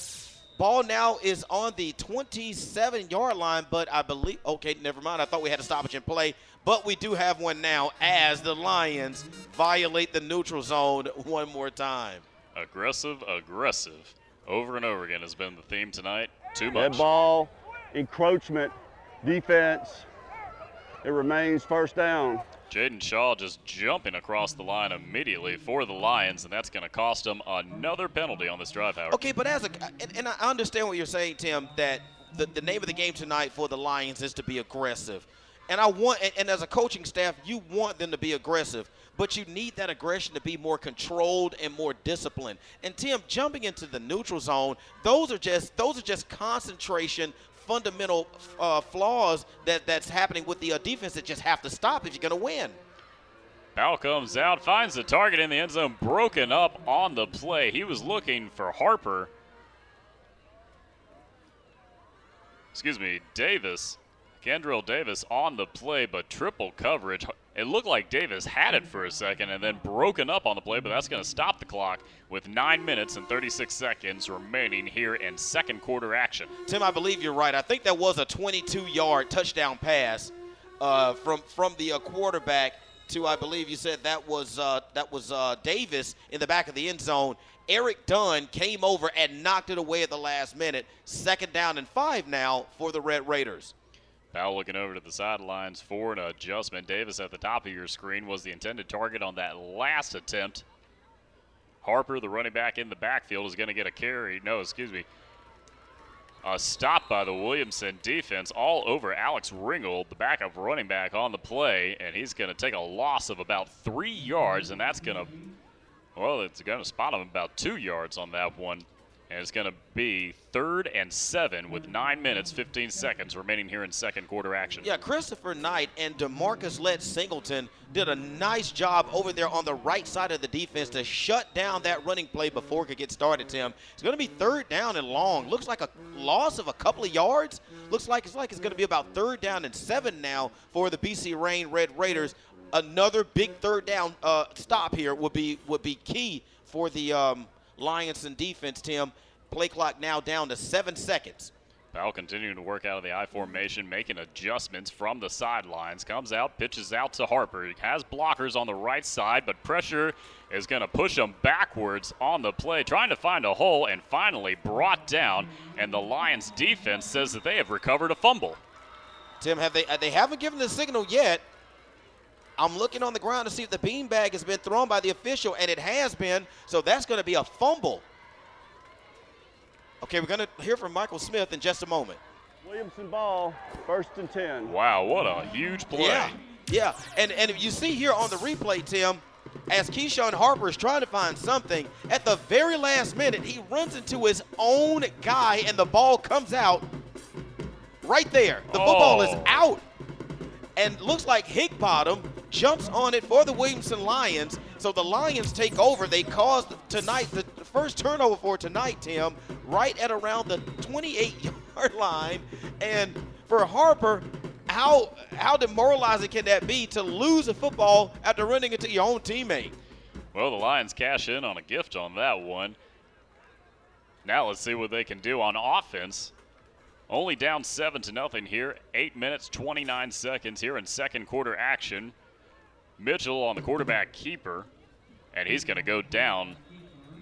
Ball now is on the 27-yard line, but I believe, okay, never mind. I thought we had a stoppage in play, but we do have one now as the Lions violate the neutral zone one more time. Aggressive, over and over again has been the theme tonight. Too much. Red ball, encroachment, defense. It remains first down. Jaden Shaw just jumping across the line immediately for the Lions, and that's going to cost them another penalty on this drive, Howard. Okay, but and I understand what you're saying, Tim, that the name of the game tonight for the Lions is to be aggressive. And and as a coaching staff, you want them to be aggressive, but you need that aggression to be more controlled and more disciplined. And Tim, jumping into the neutral zone, those are just concentration, fundamental flaws that's happening with the defense that just have to stop if you're going to win. Powell comes out, finds the target in the end zone, broken up on the play. He was looking for Harper. Davis. Kendrell Davis on the play, but triple coverage. It looked like Davis had it for a second and then broken up on the play, but that's going to stop the clock with 9 minutes and 36 seconds remaining here in second quarter action. Tim, I believe you're right. I think that was a 22-yard touchdown pass from the quarterback to, I believe you said that was Davis in the back of the end zone. Eric Dunn came over and knocked it away at the last minute. 2nd down and 5 now for the Red Raiders. Powell looking over to the sidelines for an adjustment. Davis at the top of your screen was the intended target on that last attempt. Harper, the running back in the backfield, is going to get a carry. A stop by the Williamson defense all over Alex Ringgold, the backup running back on the play, and he's going to take a loss of about 3 yards, and that's going to, it's going to spot him about 2 yards on that one. And it's going to be 3rd and 7 with 9 minutes, 15 seconds remaining here in second quarter action. Yeah, Christopher Knight and DeMarcus Singleton did a nice job over there on the right side of the defense to shut down that running play before it could get started, Tim. It's going to be 3rd down and long. Looks like a loss of a couple of yards. Looks like it's going to be about 3rd down and 7 now for the BC Rain Red Raiders. Another big 3rd down stop here would be key for the Lions and defense, Tim. Play clock now down to 7 seconds. Powell continuing to work out of the I formation, making adjustments from the sidelines. Comes out, pitches out to Harper. He has blockers on the right side, but pressure is going to push him backwards on the play, trying to find a hole, and finally brought down. And the Lions defense says that they have recovered a fumble. Tim, they haven't given the signal yet. I'm looking on the ground to see if the beanbag has been thrown by the official, and it has been, so that's going to be a fumble. Okay, we're going to hear from Michael Smith in just a moment. Williamson ball, 1st and 10. Wow, what a huge play. Yeah. And you see here on the replay, Tim, as Keyshawn Harper is trying to find something, at the very last minute, he runs into his own guy, and the ball comes out right there. The football is out. And looks like Higbottom jumps on it for the Williamson Lions. So the Lions take over. They caused tonight the first turnover for tonight, Tim, right at around the 28-yard line. And for Harper, how demoralizing can that be to lose a football after running into your own teammate? Well, the Lions cash in on a gift on that one. Now let's see what they can do on offense. Only down 7-0 here. 8 minutes, 29 seconds here in second quarter action. Mitchell on the quarterback keeper, and he's going to go down,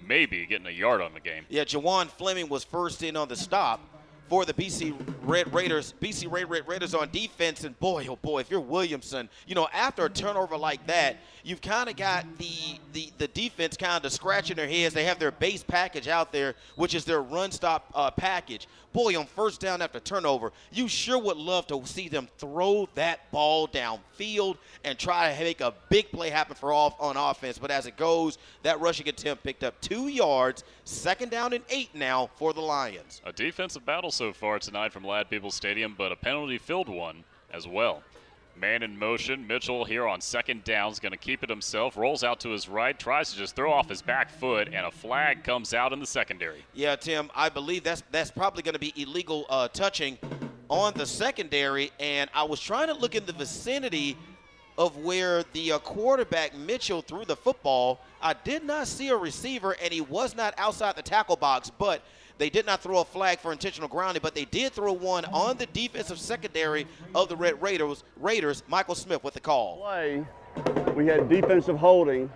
maybe getting a yard on the game. Yeah, Jawan Fleming was first in on the stop for the BC Red Raiders on defense. And boy, oh boy, if you're Williamson, after a turnover like that, you've kind of got the defense kind of scratching their heads. They have their base package out there, which is their run-stop package. Boy, on first down after turnover, you sure would love to see them throw that ball downfield and try to make a big play happen on offense. But as it goes, that rushing attempt picked up 2 yards. 2nd down and 8 now for the Lions. A defensive battle so far tonight from Lad Peoples Stadium, but a penalty-filled one as well. Man in motion. Mitchell here on 2nd down is going to keep it himself. Rolls out to his right, tries to just throw off his back foot, and a flag comes out in the secondary. Yeah, Tim, I believe that's probably going to be illegal touching on the secondary. And I was trying to look in the vicinity of where the quarterback Mitchell threw the football. I did not see a receiver, and he was not outside the tackle box, but they did not throw a flag for intentional grounding, but they did throw one on the defensive secondary of the Red Raiders. Michael Smith with the call. Play, we had defensive holding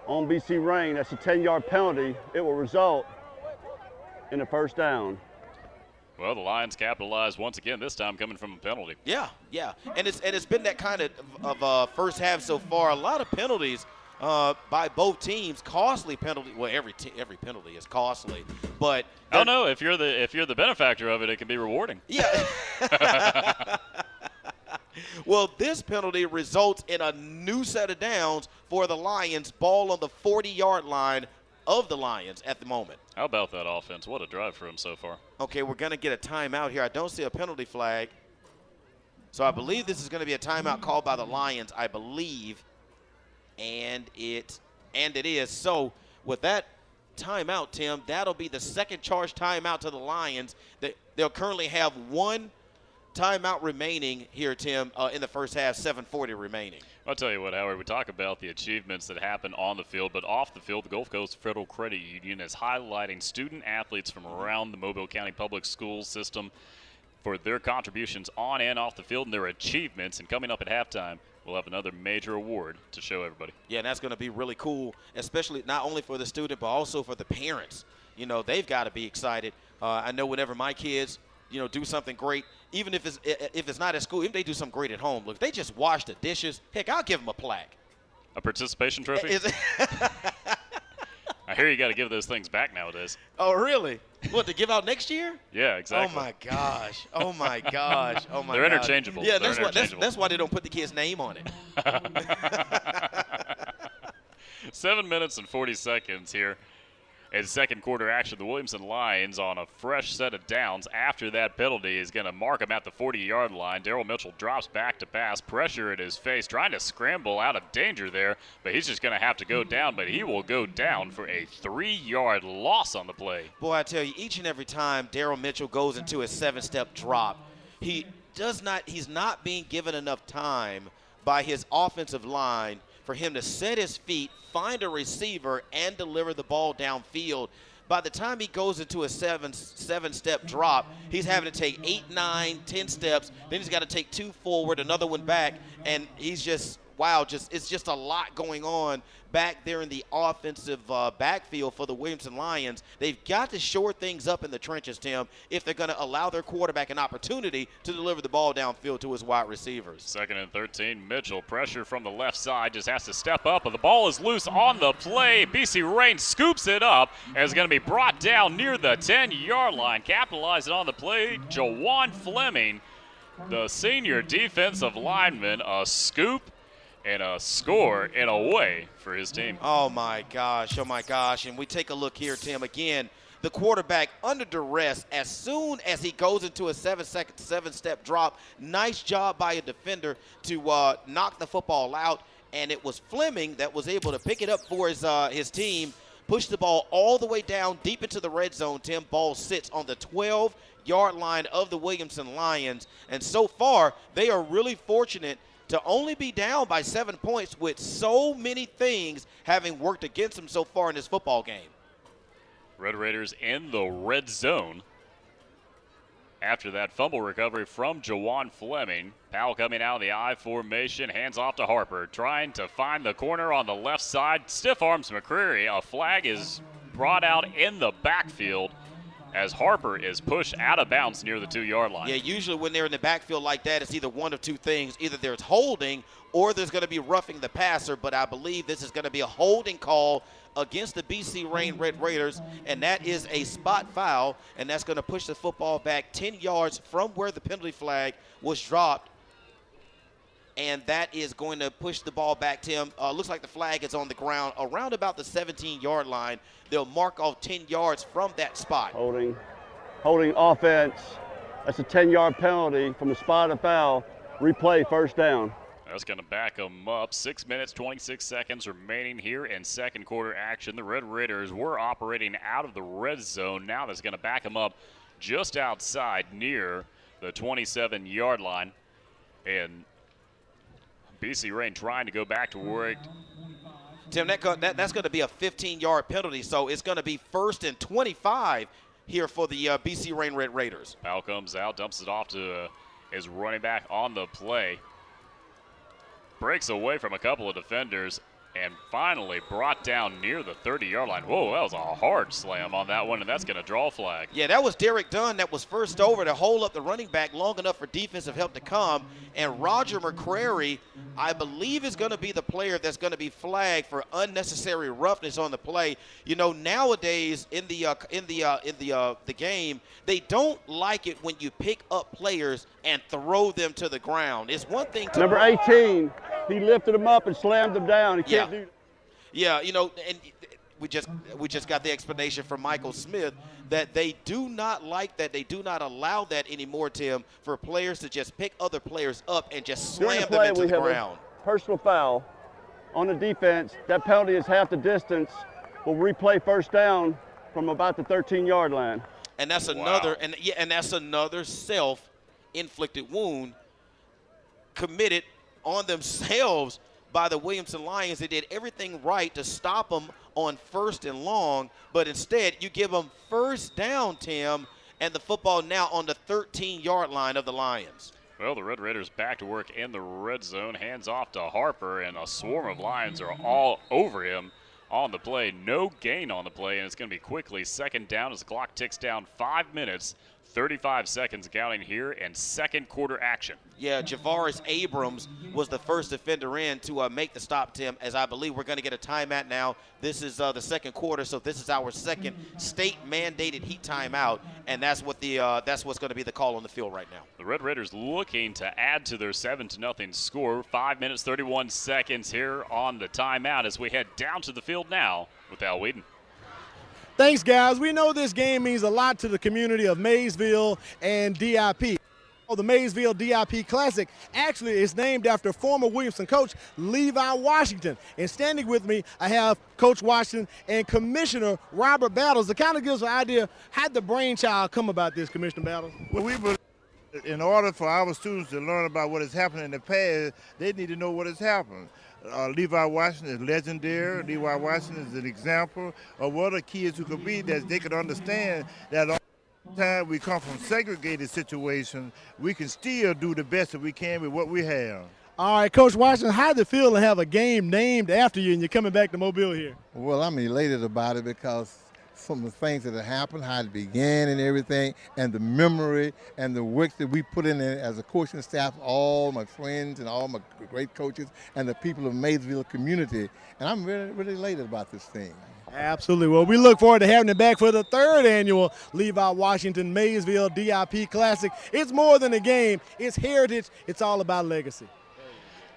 on BC Rain. That's a 10-yard penalty. It will result in a 1st down. Well, the Lions capitalized once again, this time coming from a penalty. Yeah. And it's been that kind of first half so far. A lot of penalties by both teams, costly penalty. Well, every penalty is costly, but I don't know if you're the benefactor of it, it can be rewarding. Yeah. Well, this penalty results in a new set of downs for the Lions. Ball on the 40-yard line of the Lions at the moment. How about that offense? What a drive for him so far. Okay, we're going to get a timeout here. I don't see a penalty flag. So I believe this is going to be a timeout called by the Lions, I believe. And it is. So with that timeout, Tim, that'll be the second charge timeout to the Lions. They'll currently have 1 timeout remaining here, Tim, in the first half, 7:40 remaining. I'll tell you what, Howard, we talk about the achievements that happen on the field, but off the field, the Gulf Coast Federal Credit Union is highlighting student-athletes from around the Mobile County Public Schools system for their contributions on and off the field and their achievements. And coming up at halftime, we'll have another major award to show everybody. Yeah, and that's going to be really cool, especially not only for the student but also for the parents. They've got to be excited. I know whenever my kids do something great, even if it's not at school, if they do something great at home, look, they just wash the dishes, heck, I'll give them a plaque. A participation trophy? I hear you got to give those things back nowadays. Oh, really? What, to give out next year? Yeah, exactly. Oh, my gosh. Oh, my gosh. Oh, my They're gosh. interchangeable. Yeah, They're interchangeable. That's why they don't put the kid's name on it. 7 minutes and 40 seconds here In second quarter action, the Williamson Lions on a fresh set of downs after that penalty is going to mark him at the 40-yard line. Darrell Mitchell drops back to pass, pressure in his face, trying to scramble out of danger there, but he's just going to have to go down, but he will go down for a 3-yard loss on the play. Boy, I tell you, each and every time Darrell Mitchell goes into a 7-step drop, he's not being given enough time by his offensive line for him to set his feet, find a receiver, and deliver the ball downfield. By the time he goes into a seven-step drop, he's having to take 8, 9, 10 steps. Then he's got to take 2 forward, another one back, and he's just, wow, it's just a lot going on back there in the offensive backfield for the Williamson Lions. They've got to shore things up in the trenches, Tim, if they're going to allow their quarterback an opportunity to deliver the ball downfield to his wide receivers. 2nd and 13, Mitchell, pressure from the left side, just has to step up, but the ball is loose on the play. BC Rain scoops it up and is going to be brought down near the 10-yard line. Capitalizing on the play, Jawan Fleming, the senior defensive lineman, a scoop and a score and away for his team. Oh, my gosh. And we take a look here, Tim. Again, the quarterback under duress as soon as he goes into a 7-step drop. Nice job by a defender to knock the football out. And it was Fleming that was able to pick it up for his team, push the ball all the way down deep into the red zone. Tim, ball sits on the 12-yard line of the Williamson Lions. And so far, they are really fortunate to only be down by 7 points with so many things having worked against them so far in this football game. Red Raiders in the red zone. After that fumble recovery from Jawan Fleming, Powell coming out of the I formation, hands off to Harper, trying to find the corner on the left side. Stiff arms McCreary. A flag is brought out in the backfield as Harper is pushed out of bounds near the 2-yard line. Yeah, usually when they're in the backfield like that, it's either one of two things. Either there's holding or there's going to be roughing the passer, but I believe this is going to be a holding call against the BC Rain Red Raiders, and that is a spot foul, and that's going to push the football back 10 yards from where the penalty flag was dropped. And that is going to push the ball back, Tim. Looks like the flag is on the ground around about the 17-yard line. They'll mark off 10 yards from that spot. Holding offense. That's a 10-yard penalty from the spot of foul. Replay, first down. That's going to back them up. 6 minutes, 26 seconds remaining here in second quarter action. The Red Raiders were operating out of the red zone. Now that's going to back them up just outside near the 27-yard line. And BC Rain trying to go back to work. Tim, that's going to be a 15-yard penalty, so it's going to be 1st and 25 here for the BC Rain Red Raiders. Powell comes out, dumps it off to his running back on the play. Breaks away from a couple of defenders and finally brought down near the 30-yard line. Whoa, that was a hard slam on that one, and that's going to draw a flag. Yeah, that was Derek Dunn that was first over to hold up the running back long enough for defensive help to come. And Roger McCrary, I believe, is going to be the player that's going to be flagged for unnecessary roughness on the play. You know, nowadays in the game, they don't like it when you pick up players and throw them to the ground. It's one thing to Number 18, he lifted him up and slammed him down. He can't do that. Yeah, you know, and we just got the explanation from Michael Smith that they do not like that. They do not allow that anymore, Tim, for players to just pick other players up and just slam them into the ground. Personal foul on the defense. That penalty is half the distance. We'll replay first down from about the 13-yard line. And that's another, and that's another self-inflicted wound committed on themselves by the Williamson Lions. They did everything right to stop them on 1st and long, but instead you give them first down, Tim, and the football now on the 13-yard line of the Lions. Well, the Red Raiders back to work in the red zone. Hands off to Harper, and a swarm of Lions are all over him on the play. No gain on the play, and it's going to be quickly second down as the clock ticks down 5 minutes. 35 seconds counting here in second quarter action. Yeah, Javaris Abrams was the first defender in to make the stop, Tim, as I believe we're going to get a timeout now. This is the second quarter, so this is our second state-mandated heat timeout, and that's what's going to be the call on the field right now. The Red Raiders looking to add to their 7-0 score. 5 minutes, 31 seconds here on the timeout as we head down to the field now with Al Whedon. Thanks, guys. We know this game means a lot to the community of Maysville and DIP. The Maysville DIP Classic actually is named after former Williamson coach Levi Washington. And standing with me, I have Coach Washington and Commissioner Robert Battles. To kind of give us an idea, how did the brainchild come about this, Commissioner Battles? Well, in order for our students to learn about what has happened in the past, they need to know what has happened. Levi Washington is legendary. Levi Washington is an example of what the kids who could be, that they could understand that all the time we come from segregated situations, we can still do the best that we can with what we have. All right, Coach Washington, how did it feel to have a game named after you and you're coming back to Mobile here? Well, I'm elated about it because some of the things that have happened, how it began and everything, and the memory and the work that we put in there as a coaching staff, all my friends and all my great coaches and the people of Maysville community. And I'm really, really elated about this thing. Absolutely. Well, we look forward to having it back for the 3rd annual Levi Washington Maysville DIP Classic. It's more than a game. It's heritage. It's all about legacy.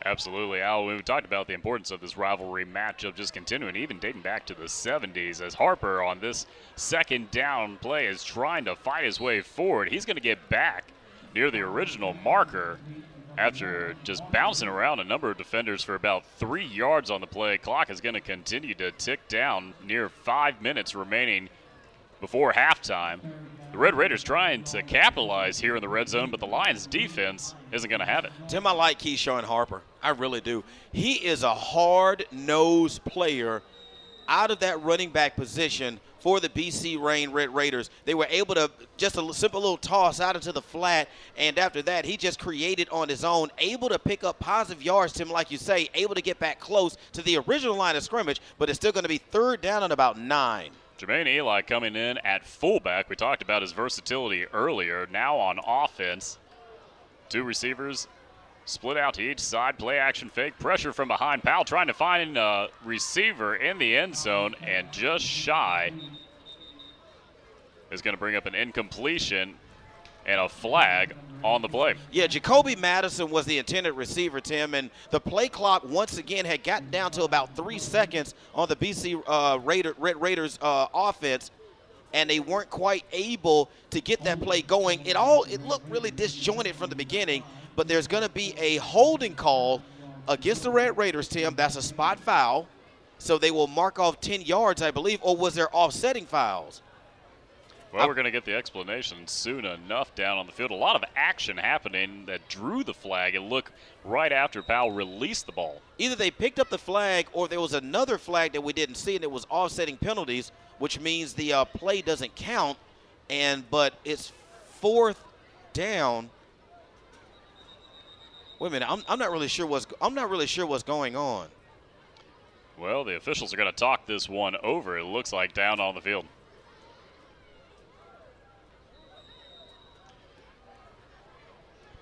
Absolutely, Al. We talked about the importance of this rivalry matchup just continuing, even dating back to the 70s, as Harper on this second down play is trying to fight his way forward. He's going to get back near the original marker after just bouncing around a number of defenders for about 3 yards on the play. Clock is going to continue to tick down, near 5 minutes remaining before halftime. The Red Raiders trying to capitalize here in the red zone, but the Lions defense isn't going to have it. Tim, I like Keyshawn Harper. I really do. He is a hard-nosed player out of that running back position for the BC Rain Red Raiders. They were able to just a simple little toss out into the flat, and after that, he just created on his own, able to pick up positive yards, Tim, like you say, able to get back close to the original line of scrimmage, but it's still going to be 3rd down and about 9. Jermaine Eli coming in at fullback. We talked about his versatility earlier. Now on offense, 2 receivers split out to each side. Play action fake. Pressure from behind. Powell trying to find a receiver in the end zone, and just shy is going to bring up an incompletion and a flag on the play. Yeah, Jacoby Madison was the intended receiver, Tim, and the play clock once again had gotten down to about 3 seconds on the BC Red Raiders offense, and they weren't quite able to get that play going. It looked really disjointed from the beginning, but there's going to be a holding call against the Red Raiders, Tim. That's a spot foul, so they will mark off 10 yards, I believe, or was there offsetting fouls? Well, we're going to get the explanation soon enough down on the field. A lot of action happening that drew the flag. It looked right after Powell released the ball. Either they picked up the flag or there was another flag that we didn't see, and it was offsetting penalties, which means the play doesn't count. But it's 4th down. Wait a minute. I'm not really sure what's going on. Well, the officials are going to talk this one over. It looks like down on the field.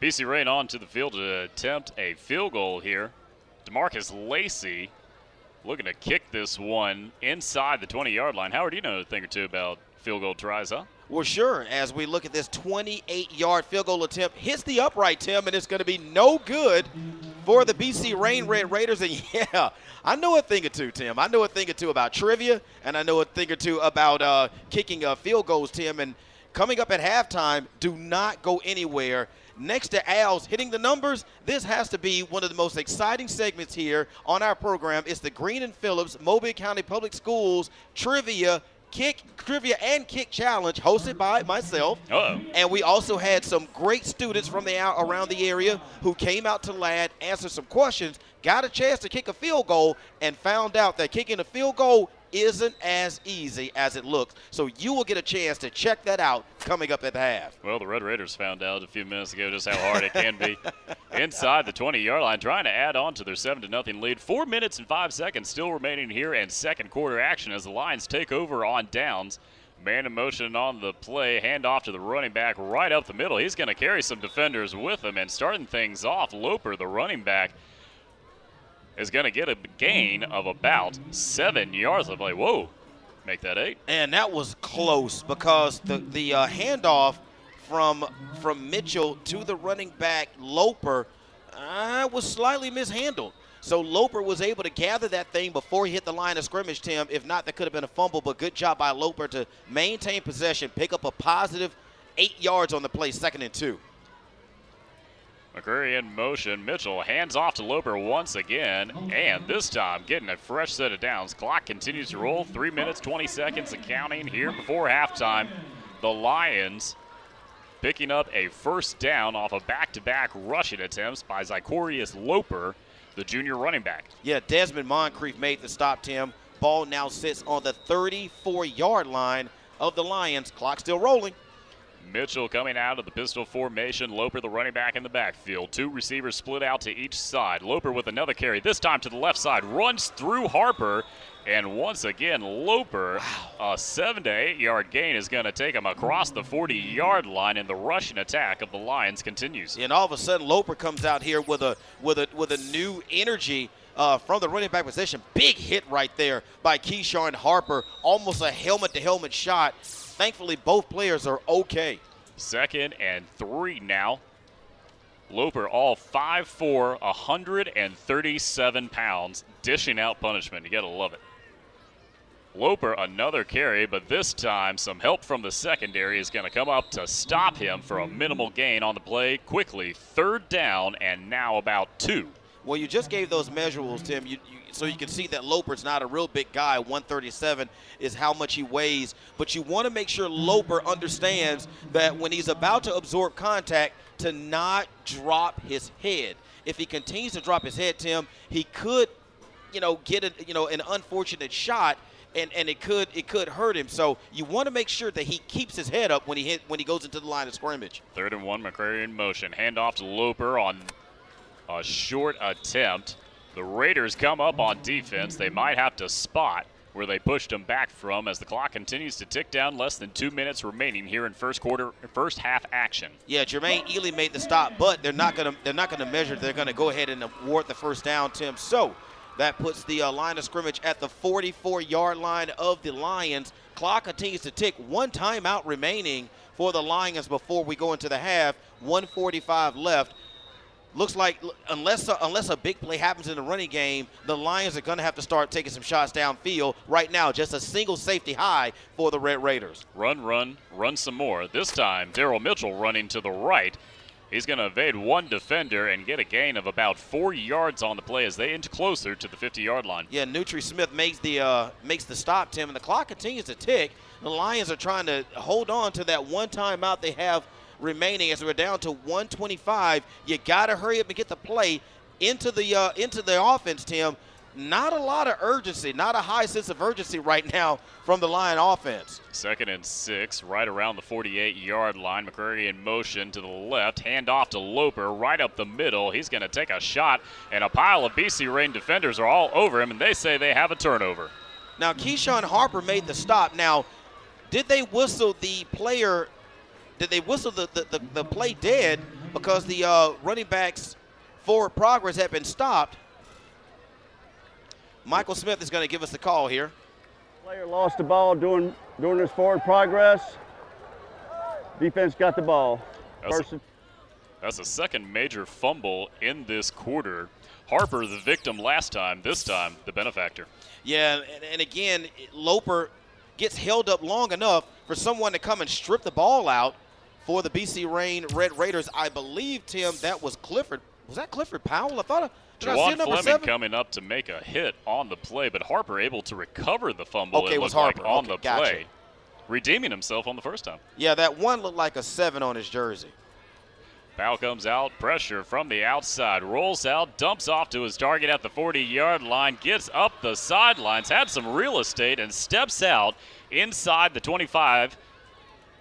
BC Rain on to the field to attempt a field goal here. DeMarcus Lacey looking to kick this one inside the 20-yard line. Howard, you know a thing or two about field goal tries, huh? Well, sure. As we look at this 28-yard field goal attempt, hits the upright, Tim, and it's going to be no good for the BC Rain Red Raiders. And, yeah, I know a thing or two, Tim. I know a thing or two about trivia, and I know a thing or two about kicking field goals, Tim. And coming up at halftime, do not go anywhere. Next to Al's hitting the numbers, this has to be one of the most exciting segments here on our program. It's the Green and Phillips Mobile County Public Schools Trivia and Kick Challenge, hosted by myself. Uh-oh. And we also had some great students from around the area who came out to LAD, answered some questions, got a chance to kick a field goal, and found out that kicking a field goal isn't as easy as it looks. So you will get a chance to check that out coming up at the half. Well, the Red Raiders found out a few minutes ago just how hard it can be inside the 20-yard line, trying to add on to their 7-0 lead. 4 minutes and 5 seconds still remaining here in second quarter action as the Lions take over on downs. Man in motion on the play, handoff to the running back right up the middle. He's going to carry some defenders with him, and starting things off, Loper, the running back, is going to get a gain of about 7 yards of play. Whoa, make that 8. And that was close because the handoff from Mitchell to the running back Loper was slightly mishandled. So Loper was able to gather that thing before he hit the line of scrimmage, Tim. If not, that could have been a fumble, but good job by Loper to maintain possession, pick up a positive 8 yards on the play, 2nd and 2. McCreary in motion. Mitchell hands off to Loper once again, and this time getting a fresh set of downs. Clock continues to roll. 3 minutes, 20 seconds and counting here before halftime. The Lions picking up a first down off of back-to-back rushing attempts by Zacharias Loper, the junior running back. Yeah, Desmond Moncrief made the stop, Tim. Ball now sits on the 34-yard line of the Lions. Clock still rolling. Mitchell coming out of the pistol formation. Loper, the running back, in the backfield. 2 receivers split out to each side. Loper with another carry, this time to the left side. Runs through Harper. And once again, Loper, a 7 to 8 yard gain is going to take him across the 40-yard line, and the rushing attack of the Lions continues. And all of a sudden, Loper comes out here with a new energy from the running back position. Big hit right there by Keyshawn Harper, almost a helmet-to-helmet shot. Thankfully, both players are okay. 2nd and 3 now. Loper, all 5'4", 137 pounds, dishing out punishment. You got to love it. Loper, another carry, but this time some help from the secondary is going to come up to stop him for a minimal gain on the play. Quickly, 3rd down, and now about 2. Well, you just gave those measurables, Tim, so you can see that Loper's not a real big guy. 137 is how much he weighs. But you want to make sure Loper understands that when he's about to absorb contact, to not drop his head. If he continues to drop his head, Tim, he could, get an unfortunate shot, and it could hurt him. So you want to make sure that he keeps his head up when he goes into the line of scrimmage. 3rd and 1, McCreary in motion. Handoff to Loper on a short attempt. The Raiders come up on defense. They might have to spot where they pushed them back from as the clock continues to tick down. Less than 2 minutes remaining here in first half action. Yeah, Jermaine Ely made the stop, but they're not gonna measure. They're gonna go ahead and award the first down, Tim. So that puts the line of scrimmage at the 44-yard line of the Lions. Clock continues to tick. 1 timeout remaining for the Lions before we go into the half. 1:45 left. Looks like unless a big play happens in the running game, the Lions are going to have to start taking some shots downfield. Right now, just a single safety high for the Red Raiders. Run some more. This time, Darryl Mitchell running to the right. He's going to evade 1 defender and get a gain of about 4 yards on the play as they inch closer to the 50-yard line. Yeah, Nutri Smith makes the stop, Tim, and the clock continues to tick. The Lions are trying to hold on to that 1 timeout they have remaining as we're down to 1:25. You got to hurry up and get the play into the offense, Tim. Not a lot of urgency, not a high sense of urgency right now from the Lion offense. 2nd and 6, right around the 48-yard line. McCreary in motion to the left. Hand off to Loper right up the middle. He's going to take a shot, and a pile of BC Rain defenders are all over him, and they say they have a turnover. Now, Keyshawn Harper made the stop. Now, did they whistle the player? Did they whistle the play dead because the running back's forward progress had been stopped? Michael Smith is going to give us the call here. Player lost the ball during his forward progress. Defense got the ball. That's the 2nd major fumble in this quarter. Harper, the victim last time, this time the benefactor. Yeah, and again, Loper gets held up long enough for someone to come and strip the ball out for the BC Rain Red Raiders. I believe, Tim, that was Clifford. Was that Clifford Powell? I thought Juwan Fleming coming up to make a hit on the play, but Harper able to recover the fumble. Okay, it was Harper like on the gotcha. play, redeeming himself on the first time. Yeah, that one looked like a 7 on his jersey. Powell comes out, pressure from the outside, rolls out, dumps off to his target at the 40-yard line, gets up the sidelines, had some real estate, and steps out inside the 25,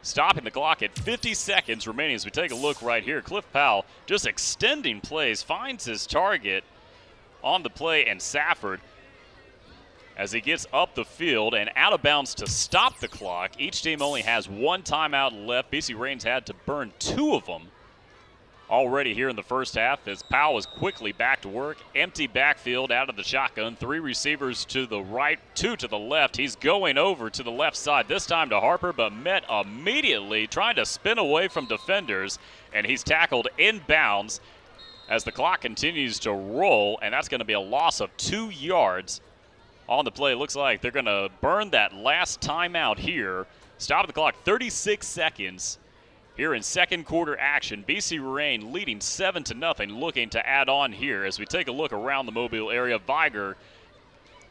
stopping the clock at 50 seconds remaining as we take a look right here. Cliff Powell just extending plays, finds his target on the play, and Safford, as he gets up the field and out of bounds to stop the clock. Each team only has 1 timeout left. BC Rain's had to burn 2 of them already here in the first half as Powell is quickly back to work. Empty backfield out of the shotgun. 3 receivers to the right, 2 to the left. He's going over to the left side, this time to Harper, but met immediately trying to spin away from defenders, and he's tackled inbounds as the clock continues to roll, and that's going to be a loss of 2 yards on the play. Looks like they're going to burn that last timeout here. Stop the clock, 36 seconds here in second quarter action. BC Rain leading 7-0, looking to add on here as we take a look around the Mobile area. Viger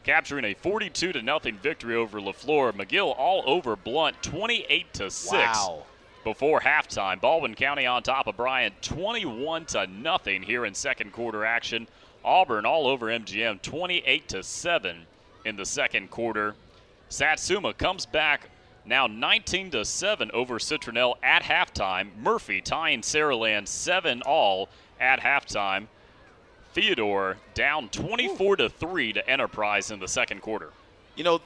capturing a 42-0 victory over LaFleur. McGill all over Blunt, 28-6. Wow. Before halftime. Baldwin County on top of Bryant, 21-0 here in second quarter action. Auburn all over MGM, 28-7 in the second quarter. Satsuma comes back now 19-7 over Citronelle at halftime. Murphy tying Saraland 7-all at halftime. Theodore down 24-3 to Enterprise in the second quarter. You know,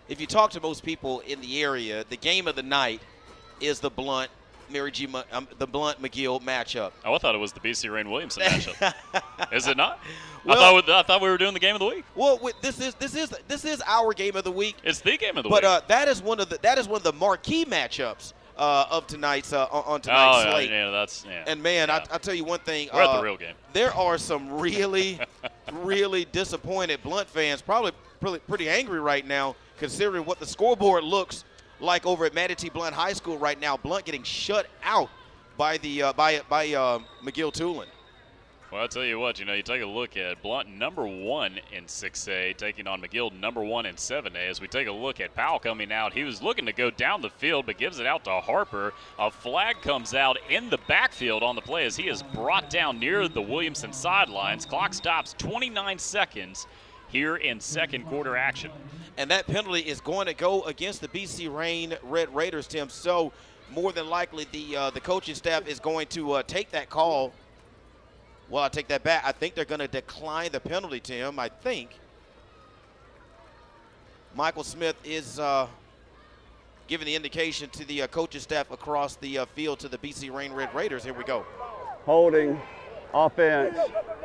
if you talk to most people in the area, the game of the night is the Blunt McGill matchup. Oh, I thought it was the BC Rain Williamson matchup. Is it not? Well, I thought we were doing the game of the week. Well, this is our game of the week. It's the game of the week. But that is one of the marquee matchups of tonight's on tonight's slate. Yeah. And man, I tell you one thing. We're at the real game. There are some really, really disappointed Blunt fans, probably pretty angry right now, considering what the scoreboard looks like over at Manatee Blunt High School right now. Blunt getting shut out by McGill Tulane. Well, I'll tell you what, you take a look at Blunt number 1 in 6A, taking on McGill number 1 in 7A. As we take a look at Powell coming out, he was looking to go down the field, but gives it out to Harper. A flag comes out in the backfield on the play as he is brought down near the Williamson sidelines. Clock stops 29 seconds here in second quarter action. And that penalty is going to go against the BC Rain Red Raiders, Tim. So more than likely the coaching staff is going to take that call. Well, I take that back. I think they're going to decline the penalty, Tim. I think Michael Smith is giving the indication to the coaching staff across the field to the BC Rain Red Raiders. Here we go. Holding, offense,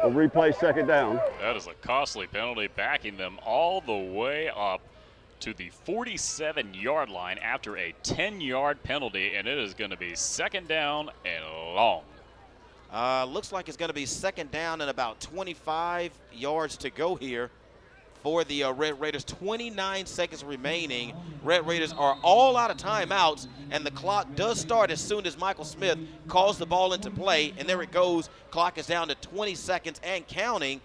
a replay second down. That is a costly penalty, backing them all the way up to the 47-yard line after a 10-yard penalty, and it is going to be second down and long. Looks like it's going to be second down and about 25 yards to go here for the Red Raiders. 29 seconds remaining. Red Raiders are all out of timeouts, and the clock does start as soon as Michael Smith calls the ball into play. And there it goes. Clock is down to 20 seconds and counting.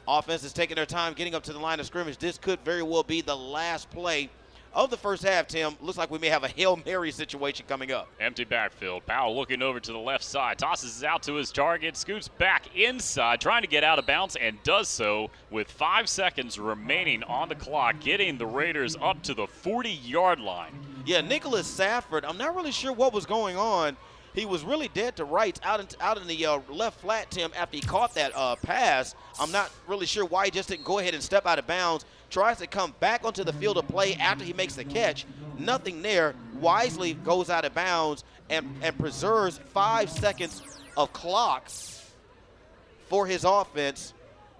Offense is taking their time getting up to the line of scrimmage. This could very well be the last play of the first half, Tim. Looks like we may have a Hail Mary situation coming up. Empty backfield. Powell looking over to the left side. Tosses it out to his target. Scoots back inside, trying to get out of bounds, and does so with 5 seconds remaining on the clock, getting the Raiders up to the 40-yard line. Yeah, Nicholas Safford, I'm not really sure what was going on. He was really dead to rights out in the left flat, Tim, after he caught that pass. I'm not really sure why he just didn't go ahead and step out of bounds. Tries to come back onto the field of play after he makes the catch. Nothing there. Wisely goes out of bounds and preserves 5 seconds of clock for his offense.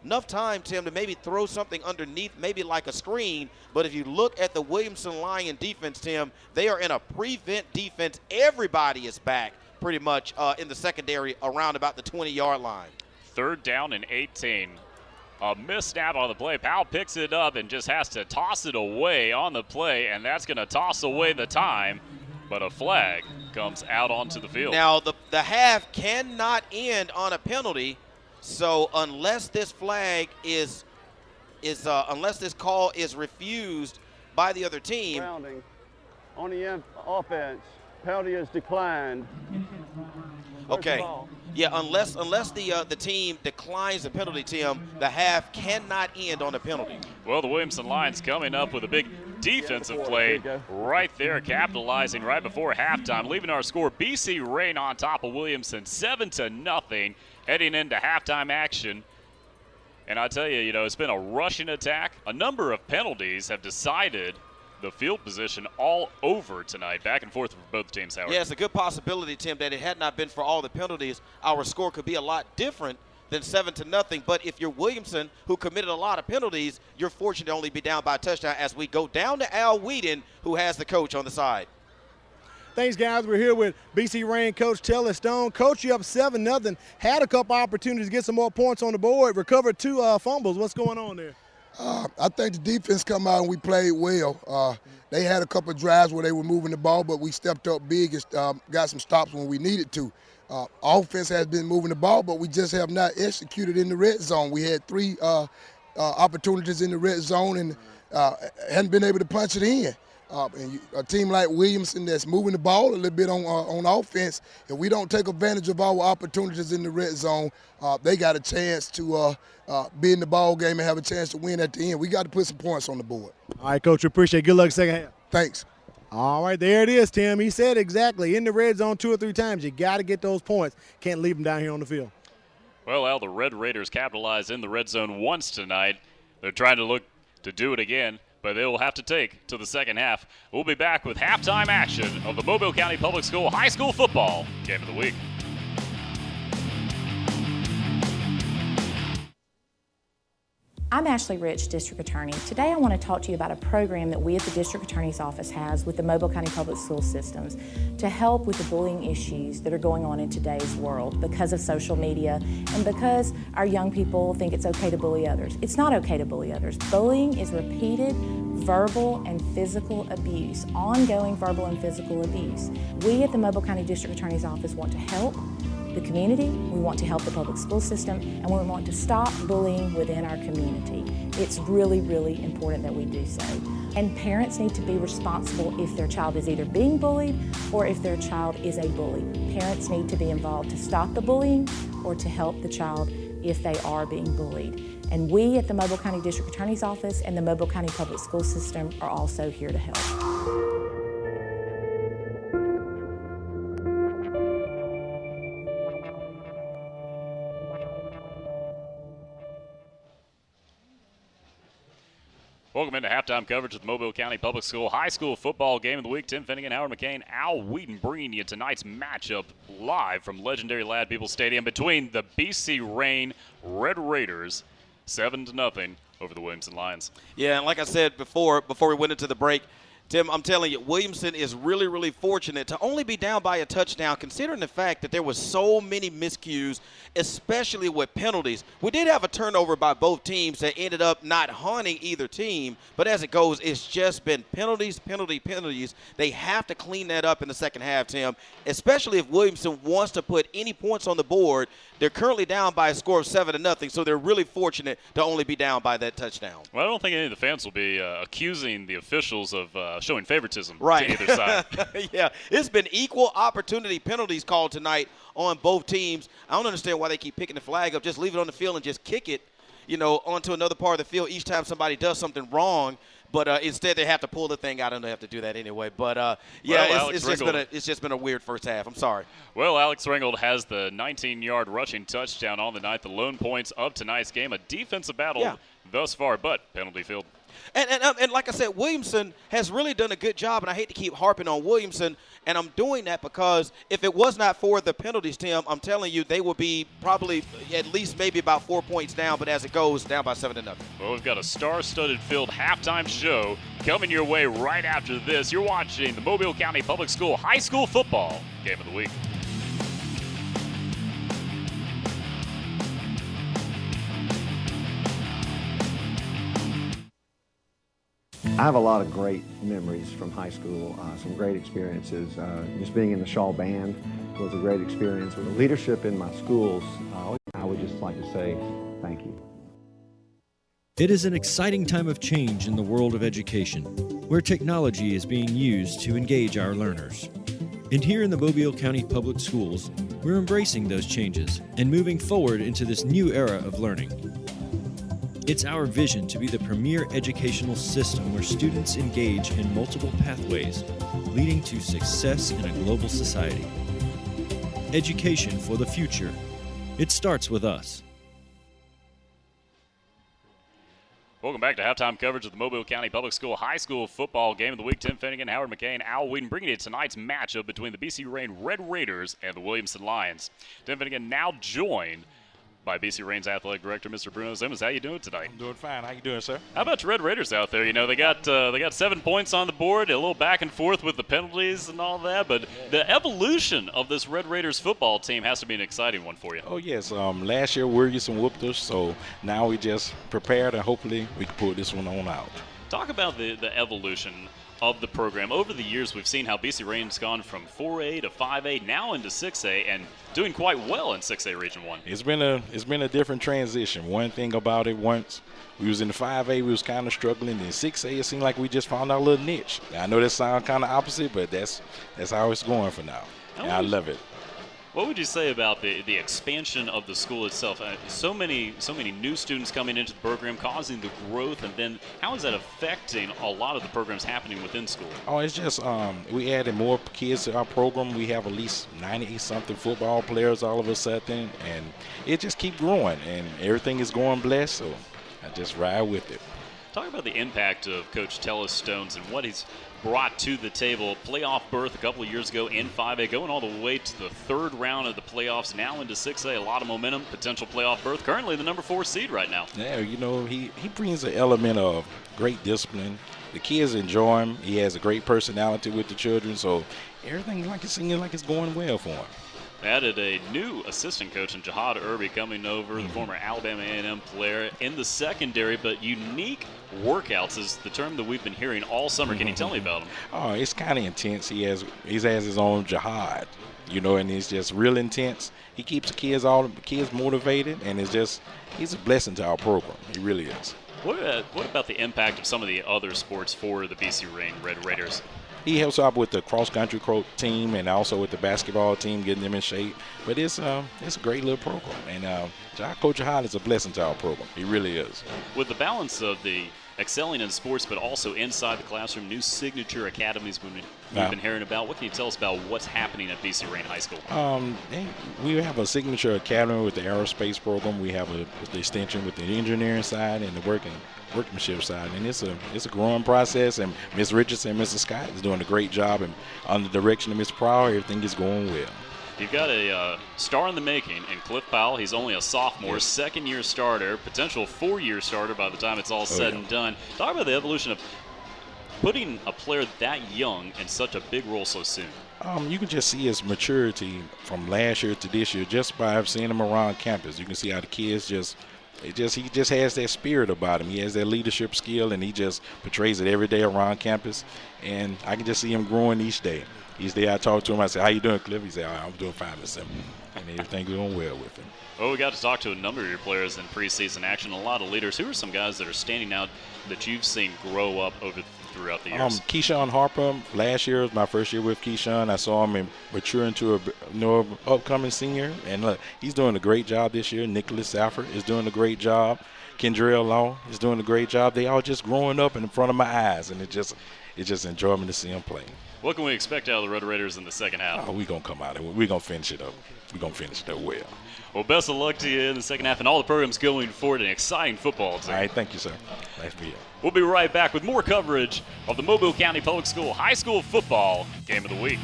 Enough time, Tim, to maybe throw something underneath, maybe like a screen. But if you look at the Williamson Lion defense, Tim, they are in a prevent defense. Everybody is back pretty much in the secondary around about the 20-yard line. Third down and 18. A missnap on the play. Powell picks it up and just has to toss it away on the play, and that's going to toss away the time. But a flag comes out onto the field. Now, the half cannot end on a penalty. So unless this flag unless this call is refused by the other team. Grounding on the offense, penalty is declined. Okay. Yeah, unless the team declines the penalty, Tim, the half cannot end on a penalty. Well, the Williamson Lions coming up with a big defensive play right there, capitalizing right before halftime, leaving our score BC Rain on top of Williamson 7-0, heading into halftime action. And I tell you, it's been a rushing attack. A number of penalties have decided the field position all over tonight, back and forth for both teams, Howard. Yeah, it's a good possibility, Tim, that it had not been for all the penalties, our score could be a lot different than 7-0. But if you're Williamson, who committed a lot of penalties, you're fortunate to only be down by a touchdown as we go down to Al Whedon, who has the coach on the side. Thanks, guys. We're here with BC Rain coach Taylor Stone. Coach, you up 7-0. Had a couple opportunities to get some more points on the board. Recovered 2 fumbles. What's going on there? I think the defense come out and we played well. They had a couple of drives where they were moving the ball, but we stepped up big and got some stops when we needed to. Offense has been moving the ball, but we just have not executed in the red zone. We had 3 opportunities in the red zone and hadn't been able to punch it in. And a team like Williamson that's moving the ball a little bit on offense, if we don't take advantage of our opportunities in the red zone, they got a chance to be in the ball game and have a chance to win at the end. We got to put some points on the board. All right, Coach, we appreciate it. Good luck second half. Thanks. All right, there it is, Tim. He said exactly. In the red zone 2 or 3 times, you got to get those points. Can't leave them down here on the field. Well, Al, the Red Raiders capitalized in the red zone once tonight. They're trying to look to do it again, but they will have to take to the second half. We'll be back with halftime action of the Mobile County Public School High School Football Game of the Week. I'm Ashley Rich, District Attorney. Today I want to talk to you about a program that we at the District Attorney's Office has with the Mobile County Public School Systems to help with the bullying issues that are going on in today's world because of social media and because our young people think it's okay to bully others. It's not okay to bully others. Bullying is repeated verbal and physical abuse, ongoing verbal and physical abuse. We at the Mobile County District Attorney's Office want to help the community, we want to help the public school system, and we want to stop bullying within our community. It's really, really important that we do so. And parents need to be responsible if their child is either being bullied or if their child is a bully. Parents need to be involved to stop the bullying or to help the child if they are being bullied. And we at the Mobile County District Attorney's Office and the Mobile County Public School System are also here to help. Welcome into halftime coverage of the Mobile County Public School High School Football Game of the Week. Tim Finnegan, Howard McCain, Al Wheaton bringing you tonight's matchup live from legendary Ladd Peoples Stadium between the BC Rain Red Raiders, 7-0 over the Williamson Lions. Yeah, and like I said before we went into the break, Tim, I'm telling you, Williamson is really, really fortunate to only be down by a touchdown, considering the fact that there was so many miscues, especially with penalties. We did have a turnover by both teams that ended up not haunting either team, but as it goes, it's just been penalties. They have to clean that up in the second half, Tim, especially if Williamson wants to put any points on the board. They're currently down by a score of 7-0, so they're really fortunate to only be down by that touchdown. Well, I don't think any of the fans will be accusing the officials of showing favoritism to either side. Yeah, it's been equal opportunity penalties called tonight on both teams. I don't understand why they keep picking the flag up. Just leave it on the field and just kick it, onto another part of the field each time somebody does something wrong. But instead, they have to pull the thing out, and they have to do that anyway. But, it's just been a weird first half. I'm sorry. Well, Alex Ringgold has the 19-yard rushing touchdown on the night, the lone points of tonight's game. A defensive battle thus far, but penalty field. And like I said, Williamson has really done a good job, and I hate to keep harping on Williamson, and I'm doing that because if it was not for the penalties, Tim, I'm telling you, they would be probably at least maybe about 4 points down, but as it goes, down by 7-0. Well, we've got a star-studded filled halftime show coming your way right after this. You're watching the Mobile County Public School High School Football Game of the Week. I have a lot of great memories from high school, some great experiences. Just being in the Shaw Band was a great experience. With the leadership in my schools, I would just like to say thank you. It is an exciting time of change in the world of education, where technology is being used to engage our learners. And here in the Mobile County Public Schools, we're embracing those changes and moving forward into this new era of learning. It's our vision to be the premier educational system where students engage in multiple pathways, leading to success in a global society. Education for the future. It starts with us. Welcome back to halftime coverage of the Mobile County Public School High School Football Game of the Week. Tim Finnegan, Howard McCain, Al Wheaton bringing you tonight's matchup between the BC Rain Red Raiders and the Williamson Lions. Tim Finnegan now joined by BC Rain's athletic director, Mr. Bruno Simmons. How you doing tonight? I'm doing fine. How you doing, sir? How about your Red Raiders out there? You know, they got 7 points on the board, a little back and forth with the penalties and all that, but the evolution of this Red Raiders football team has to be an exciting one for you. Oh, yes. Last year, Williamson whooped us, so now we just prepared, and hopefully we can pull this one on out. Talk about the evolution of the program. Over the years, we've seen how BC Rain's gone from 4A to 5A, now into 6A, and doing quite well in 6A Region 1. It's been a different transition. One thing about it, once we was in the 5A, we was kind of struggling. In 6A, it seemed like we just found our little niche. I know that sounds kind of opposite, but that's how it's going for now. And I love it. What would you say about the expansion of the school itself? So many new students coming into the program, causing the growth, and then how is that affecting a lot of the programs happening within school? Oh, it's just we added more kids to our program. We have at least 90-something football players all of a sudden, and it just keep growing, and everything is going blessed, so I just ride with it. Talk about the impact of Coach Tellis Stones and what he's brought to the table. Playoff berth a couple of years ago in 5A, going all the way to the 3rd round of the playoffs, now into 6A. A lot of momentum, potential playoff berth. Currently the number 4 seed right now. Yeah, you know, he brings an element of great discipline. The kids enjoy him. He has a great personality with the children, so everything like it's seeming like it's going well for him. Added a new assistant coach in Jihad Irby coming over, the former Alabama A&M player in the secondary, but unique workouts is the term that we've been hearing all summer. Can you tell me about them? Oh, it's kind of intense. He has his own Jihad, you know, and it's just real intense. He keeps the kids motivated, and he's a blessing to our program. He really is. What about the impact of some of the other sports for the BC Rain Red Raiders? He helps out with the cross-country team and also with the basketball team, getting them in shape. But it's a great little program. And Coach Jihad is a blessing to our program. He really is. With the balance of the excelling in sports, but also inside the classroom, new signature academies we've been hearing about. What can you tell us about what's happening at BC Rain High School? We have a signature academy with the aerospace program. We have the extension with the engineering side and the workmanship side, and it's a growing process. And Ms. Richardson and Mr. Scott is doing a great job, and under the direction of Ms. Prower, everything is going well. You've got a star in the making in Cliff Powell. He's only a sophomore, second-year starter, potential 4-year starter by the time it's all said and done. Talk about the evolution of putting a player that young in such a big role so soon. You can just see his maturity from last year to this year just by seeing him around campus. You can see how the kids he just has that spirit about him. He has that leadership skill, and he just portrays it every day around campus. And I can just see him growing each day. Each day I talk to him, I say, "How you doing, Cliff?" He said, "I'm doing fine, Mr. And everything's going well with him." Well, we got to talk to a number of your players in preseason action, a lot of leaders. Who are some guys that are standing out that you've seen grow up throughout the years? Keyshawn Harper, last year was my first year with Keyshawn. I saw him mature into a upcoming senior, and look, he's doing a great job this year. Nicholas Safford is doing a great job. Kendrell Law is doing a great job. They all just growing up in front of my eyes, and it's just enjoyment to see them play. What can we expect out of the Red Raiders in the second half? Oh, we're going to come out and we're going to finish it up. We're going to finish it up well. Well, best of luck to you in the second half and all the programs going forward. An exciting football team. All right, thank you, sir. Nice to be here. We'll be right back with more coverage of the Mobile County Public School High School Football Game of the Week.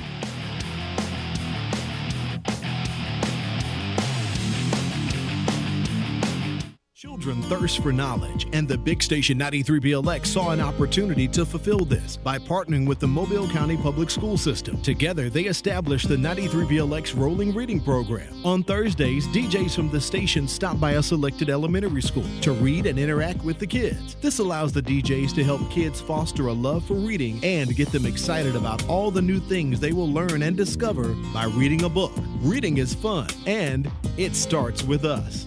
Children thirst for knowledge, and the Big Station 93 BLX saw an opportunity to fulfill this by partnering with the Mobile County Public School System. Together, they established the 93 BLX Rolling Reading Program. On Thursdays, DJs from the station stop by a selected elementary school to read and interact with the kids. This allows the DJs to help kids foster a love for reading and get them excited about all the new things they will learn and discover by reading a book. Reading is fun, and it starts with us.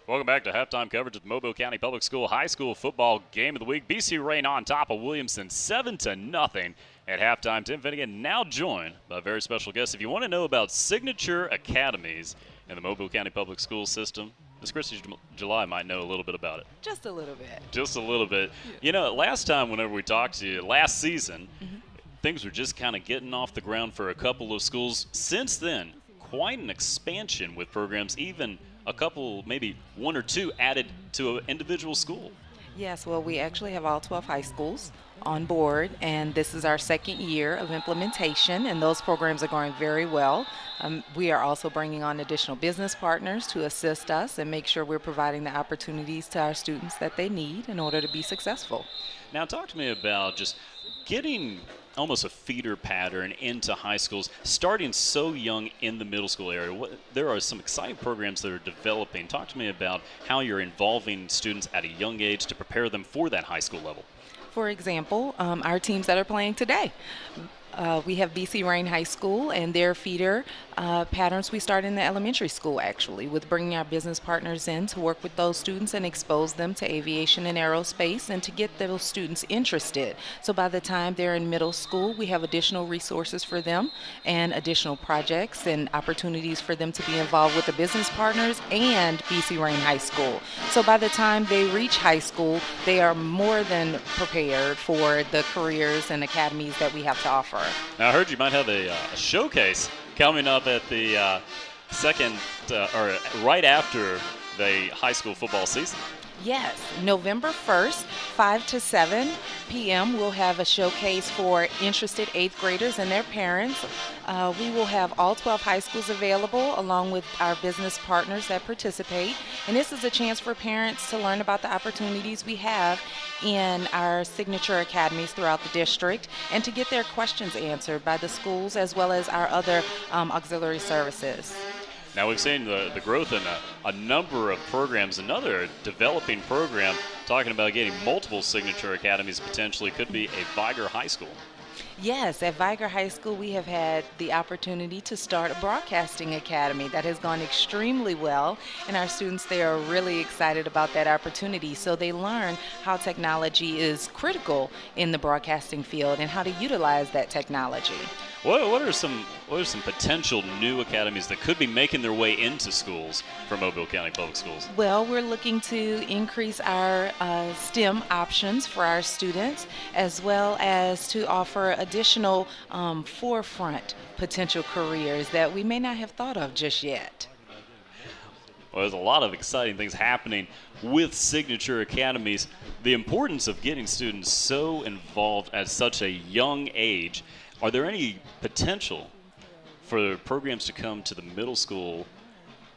Welcome back to halftime coverage of the Mobile County Public School High School Football Game of the Week. BC Rain on top of Williamson 7-0 at halftime. Tim Finnegan now joined by a very special guest. If you want to know about signature academies in the Mobile County Public School System, Ms. Christy July might know a little bit about it. Just a little bit. Just a little bit. Yeah. You know, last time whenever we talked to you, last season, things were just kind of getting off the ground for a couple of schools. Since then, quite an expansion with programs, even a couple, maybe one or two added to an individual school. Yes, well, we actually have all 12 high schools on board, and this is our second year of implementation, and those programs are going very well. We are also bringing on additional business partners to assist us and make sure we're providing the opportunities to our students that they need in order to be successful. Now, talk to me about just getting almost a feeder pattern into high schools, starting so young in the middle school area. There are some exciting programs that are developing. Talk to me about how you're involving students at a young age to prepare them for that high school level. For example, our teams that are playing today. We have BC Rain High School, and their feeder patterns we start in the elementary school, actually, with bringing our business partners in to work with those students and expose them to aviation and aerospace and to get those students interested. So by the time they're in middle school, we have additional resources for them and additional projects and opportunities for them to be involved with the business partners and BC Rain High School. So by the time they reach high school, they are more than prepared for the careers and academies that we have to offer. Now, I heard you might have a showcase coming up at the or right after the high school football season. Yes, November 1st, 5 to 7 p.m. we'll have a showcase for interested 8th graders and their parents. We will have all 12 high schools available along with our business partners that participate. And this is a chance for parents to learn about the opportunities we have in our signature academies throughout the district and to get their questions answered by the schools as well as our other auxiliary services. Now, we've seen the growth in a number of programs. Another developing program talking about getting multiple signature academies potentially could be a Viger High School. Yes, at Viger High School, we have had the opportunity to start a broadcasting academy that has gone extremely well, and our students there are really excited about that opportunity. So they learn how technology is critical in the broadcasting field and how to utilize that technology. What are some potential new academies that could be making their way into schools for Mobile County Public Schools? Well, we're looking to increase our STEM options for our students, as well as to offer additional forefront potential careers that we may not have thought of just yet. Well, there's a lot of exciting things happening with signature academies. The importance of getting students so involved at such a young age. Are there any potential for programs to come to the middle school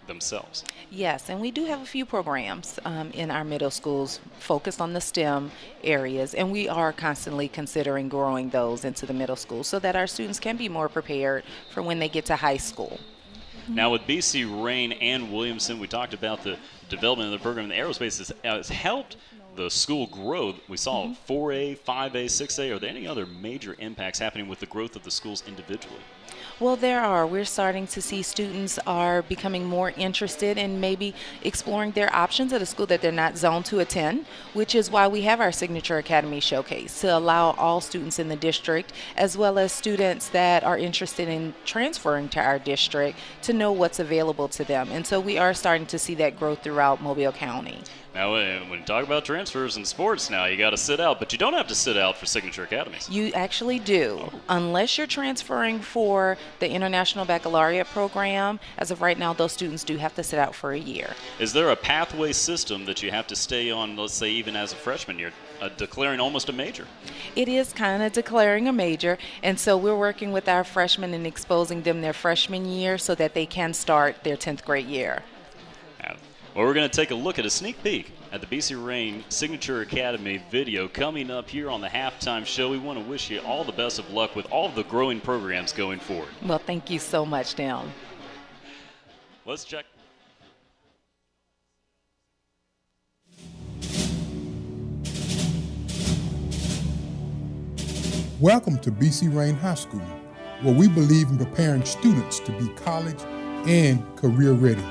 themselves? Yes, and we do have a few programs in our middle schools focused on the STEM areas, and we are constantly considering growing those into the middle school so that our students can be more prepared for when they get to high school. Now, with BC Rain and Williamson, we talked about the development of the program. The aerospace has helped the school grow. We saw 4A, 5A, 6A. Are there any other major impacts happening with the growth of the schools individually? Well, there are. We're starting to see students are becoming more interested in maybe exploring their options at a school that they're not zoned to attend, which is why we have our Signature Academy Showcase to allow all students in the district, as well as students that are interested in transferring to our district, to know what's available to them. And so we are starting to see that growth throughout Mobile County. Now, when you talk about transfers in sports now, you got to sit out, but you don't have to sit out for Signature Academies. You actually do. Unless you're transferring for the International Baccalaureate program, as of right now, those students do have to sit out for a year. Is there a pathway system that you have to stay on, let's say, even as a freshman year, declaring almost a major? It is kind of declaring a major, and so we're working with our freshmen and exposing them their freshman year so that they can start their 10th grade year. Well, we're going to take a look at a sneak peek at the BC Rain Signature Academy video coming up here on the halftime show. We want to wish you all the best of luck with all of the growing programs going forward. Well, thank you so much, Dan. Let's check. Welcome to BC Rain High School, where we believe in preparing students to be college and career ready.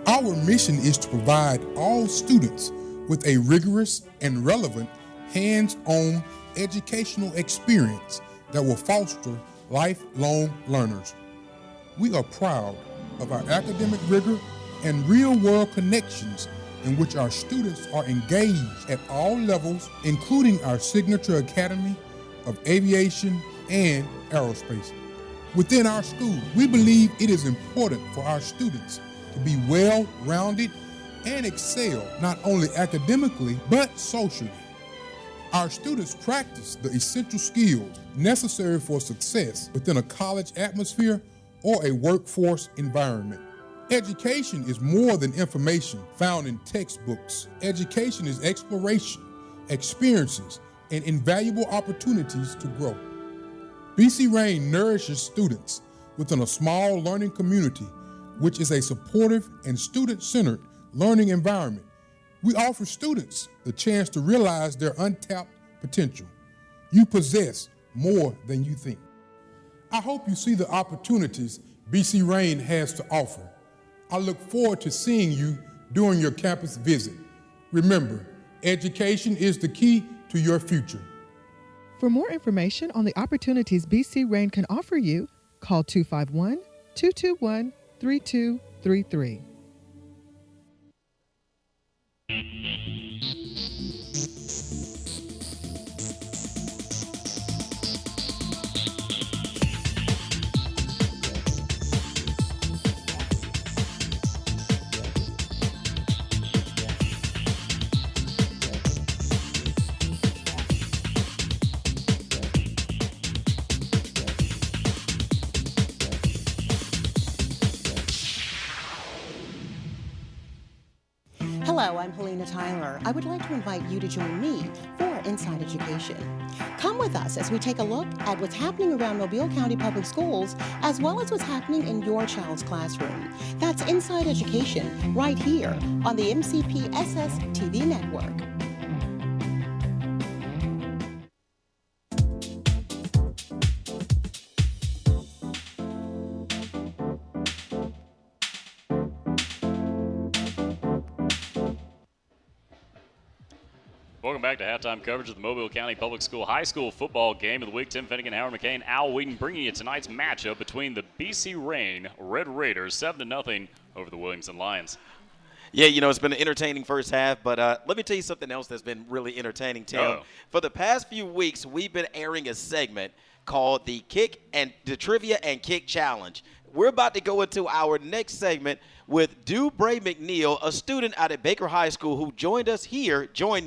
Our mission is to provide all students with a rigorous and relevant hands-on educational experience that will foster lifelong learners. We are proud of our academic rigor and real-world connections in which our students are engaged at all levels, including our Signature Academy of Aviation and Aerospace. Within our school, we believe it is important for our students to be well-rounded and excel not only academically but socially. Our students practice the essential skills necessary for success within a college atmosphere or a workforce environment. Education is more than information found in textbooks. Education is exploration, experiences, and invaluable opportunities to grow. BC Rain nourishes students within a small learning community, which is a supportive and student-centered learning environment. We offer students the chance to realize their untapped potential. You possess more than you think. I hope you see the opportunities BC Rain has to offer. I look forward to seeing you during your campus visit. Remember, education is the key to your future. For more information on the opportunities BC Rain can offer you, call 251-221-3233. Hello, I'm Helena Tyler. I would like to invite you to join me for Inside Education. Come with us as we take a look at what's happening around Mobile County Public Schools, as well as what's happening in your child's classroom. That's Inside Education, right here on the MCPSS TV network. Welcome back to halftime coverage of the Mobile County Public School High School football game of the week. Tim Finnegan, Howard McCain, Al Wheaton bringing you tonight's matchup between the BC Rain Red Raiders, 7-0 over the Williamson Lions. Yeah, you know, it's been an entertaining first half, but let me tell you something else that's been really entertaining, Tim. Uh-oh. For the past few weeks, we've been airing a segment called the Trivia and Kick Challenge. We're about to go into our next segment with Dubray McNeil, a student out at Baker High School who joined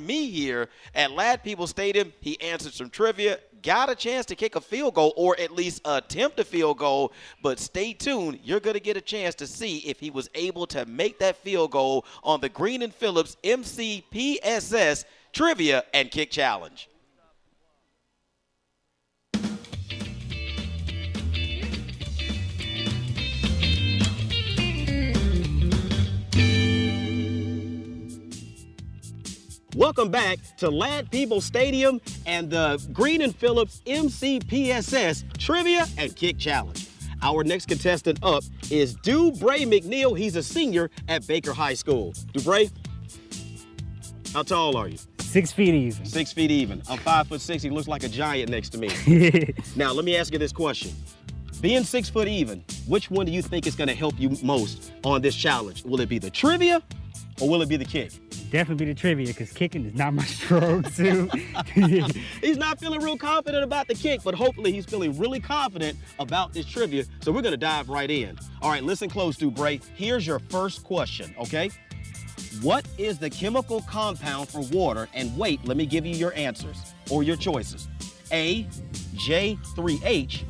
me here at Ladd People Stadium. He answered some trivia, got a chance to kick a field goal or at least attempt a field goal, but stay tuned. You're going to get a chance to see if he was able to make that field goal on the Green and Phillips MCPSS Trivia and Kick Challenge. Welcome back to Ladd People Stadium and the Green and Phillips MCPSS Trivia and Kick Challenge. Our next contestant up is Dubray McNeil. He's a senior at Baker High School. Dubray, how tall are you? 6 feet even. 6 feet even. I'm 5'6". He looks like a giant next to me. Now, let me ask you this question. Being 6 foot even, which one do you think is going to help you most on this challenge? Will it be the trivia or will it be the kick? Definitely be the trivia, because kicking is not my strong suit. He's not feeling real confident about the kick, but hopefully he's feeling really confident about this trivia, so we're going to dive right in. All right, listen close, Dubray. Here's your first question, okay? What is the chemical compound for water? And wait, let me give you your answers or your choices. A, J3H,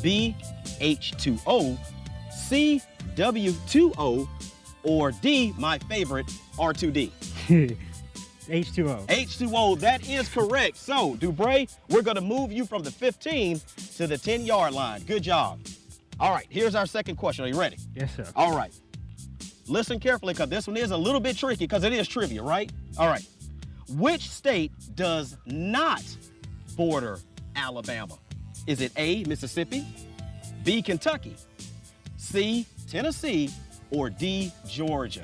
B, H2O, C, W2O, or D, my favorite, R2D. H2O. H2O, that is correct. So, Dubray, we're going to move you from the 15 to the 10-yard line. Good job. All right, here's our second question. Are you ready? Yes, sir. All right. Listen carefully, because this one is a little bit tricky, because it is trivia, right? All right. Which state does not border Alabama? Is it A, Mississippi, B, Kentucky, C, Tennessee, or D, Georgia?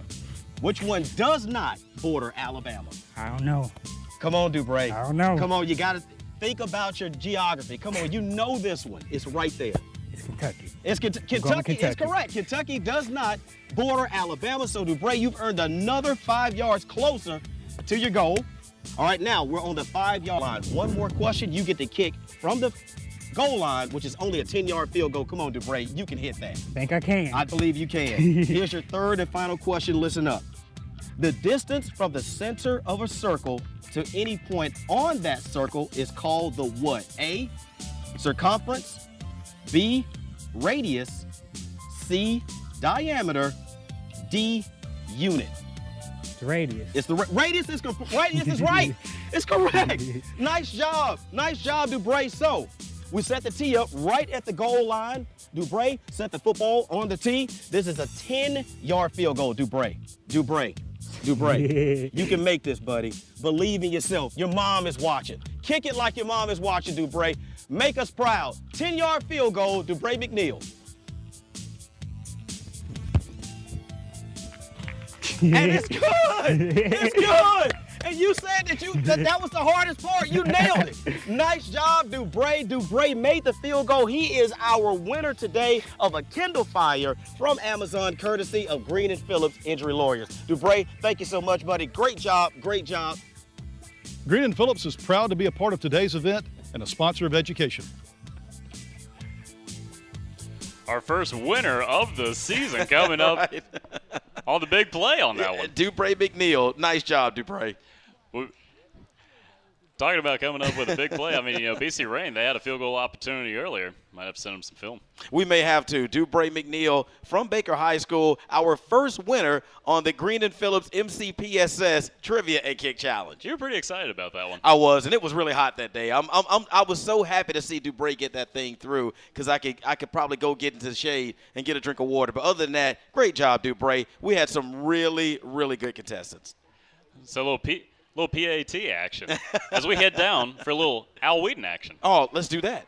Which one does not border Alabama? I don't know. Come on, Dubray. I don't know. Come on, you got to think about your geography. Come on, you know this one. It's right there. It's Kentucky. It's Kentucky is correct. Kentucky does not border Alabama. So, Dubray, you've earned another 5 yards closer to your goal. All right, now we're on the 5-yard line. One more question. You get to kick from the goal line, which is only a 10-yard field goal. Come on, Dubray, you can hit that. Think I can. I believe you can. Here's your third and final question. Listen up. The distance from the center of a circle to any point on that circle is called the what? A, circumference, B, radius, C, diameter, D, unit. The radius. It's the radius is radius is right. It's correct. Nice job, Dubray. So we set the tee up right at the goal line. Dubray set the football on the tee. This is a 10-yard field goal. Dubray. You can make this, buddy. Believe in yourself. Your mom is watching. Kick it like your mom is watching, Dubray. Make us proud. 10-yard field goal, Dubray McNeil. And it's good. It's good. And you said that was the hardest part. You nailed it. Nice job, Dubray. Dubray made the field goal. He is our winner today of a Kindle Fire from Amazon, courtesy of Green and Phillips Injury Lawyers. Dubray, thank you so much, buddy. Great job. Great job. Green and Phillips is proud to be a part of today's event and a sponsor of education. Our first winner of the season coming up on the big play on that one. Dubray McNeil. Nice job, Dubray. Talking about coming up with a big play, I mean, BC Rain, they had a field goal opportunity earlier. Might have to send them some film. We may have to. Dubray McNeil from Baker High School, our first winner on the Green and Phillips MCPSS Trivia and Kick Challenge. You were pretty excited about that one. I was, and it was really hot that day. I was so happy to see Dubray get that thing through because I could probably go get into the shade and get a drink of water. But other than that, great job, Dubray. We had some really, really good contestants. So a little PAT action as we head down for a little Al Wheaton action. Oh, let's do that.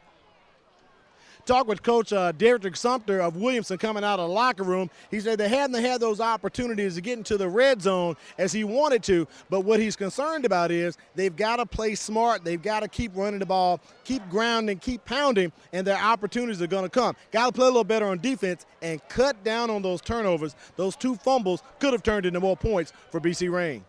Talk with Coach Derrick Sumter of Williamson coming out of the locker room. He said they hadn't had those opportunities to get into the red zone as he wanted to, but what he's concerned about is they've got to play smart. They've got to keep running the ball, keep grounding, keep pounding, and their opportunities are going to come. Got to play a little better on defense and cut down on those turnovers. Those 2 fumbles could have turned into more points for BC Rain.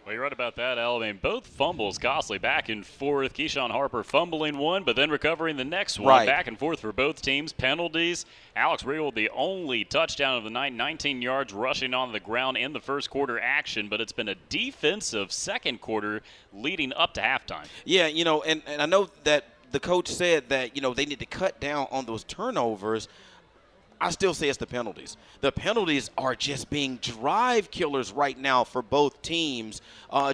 Well, you're right about that, Al. I mean, both fumbles costly, back and forth. Keyshawn Harper fumbling one, but then recovering the next one. Right. Back and forth for both teams. Penalties. Alex Riegel, the only touchdown of the night, 19 yards rushing on the ground in the first quarter action, but it's been a defensive second quarter leading up to halftime. Yeah, and I know that the coach said that, they need to cut down on those turnovers. I still say it's the penalties. The penalties are just being drive killers right now for both teams.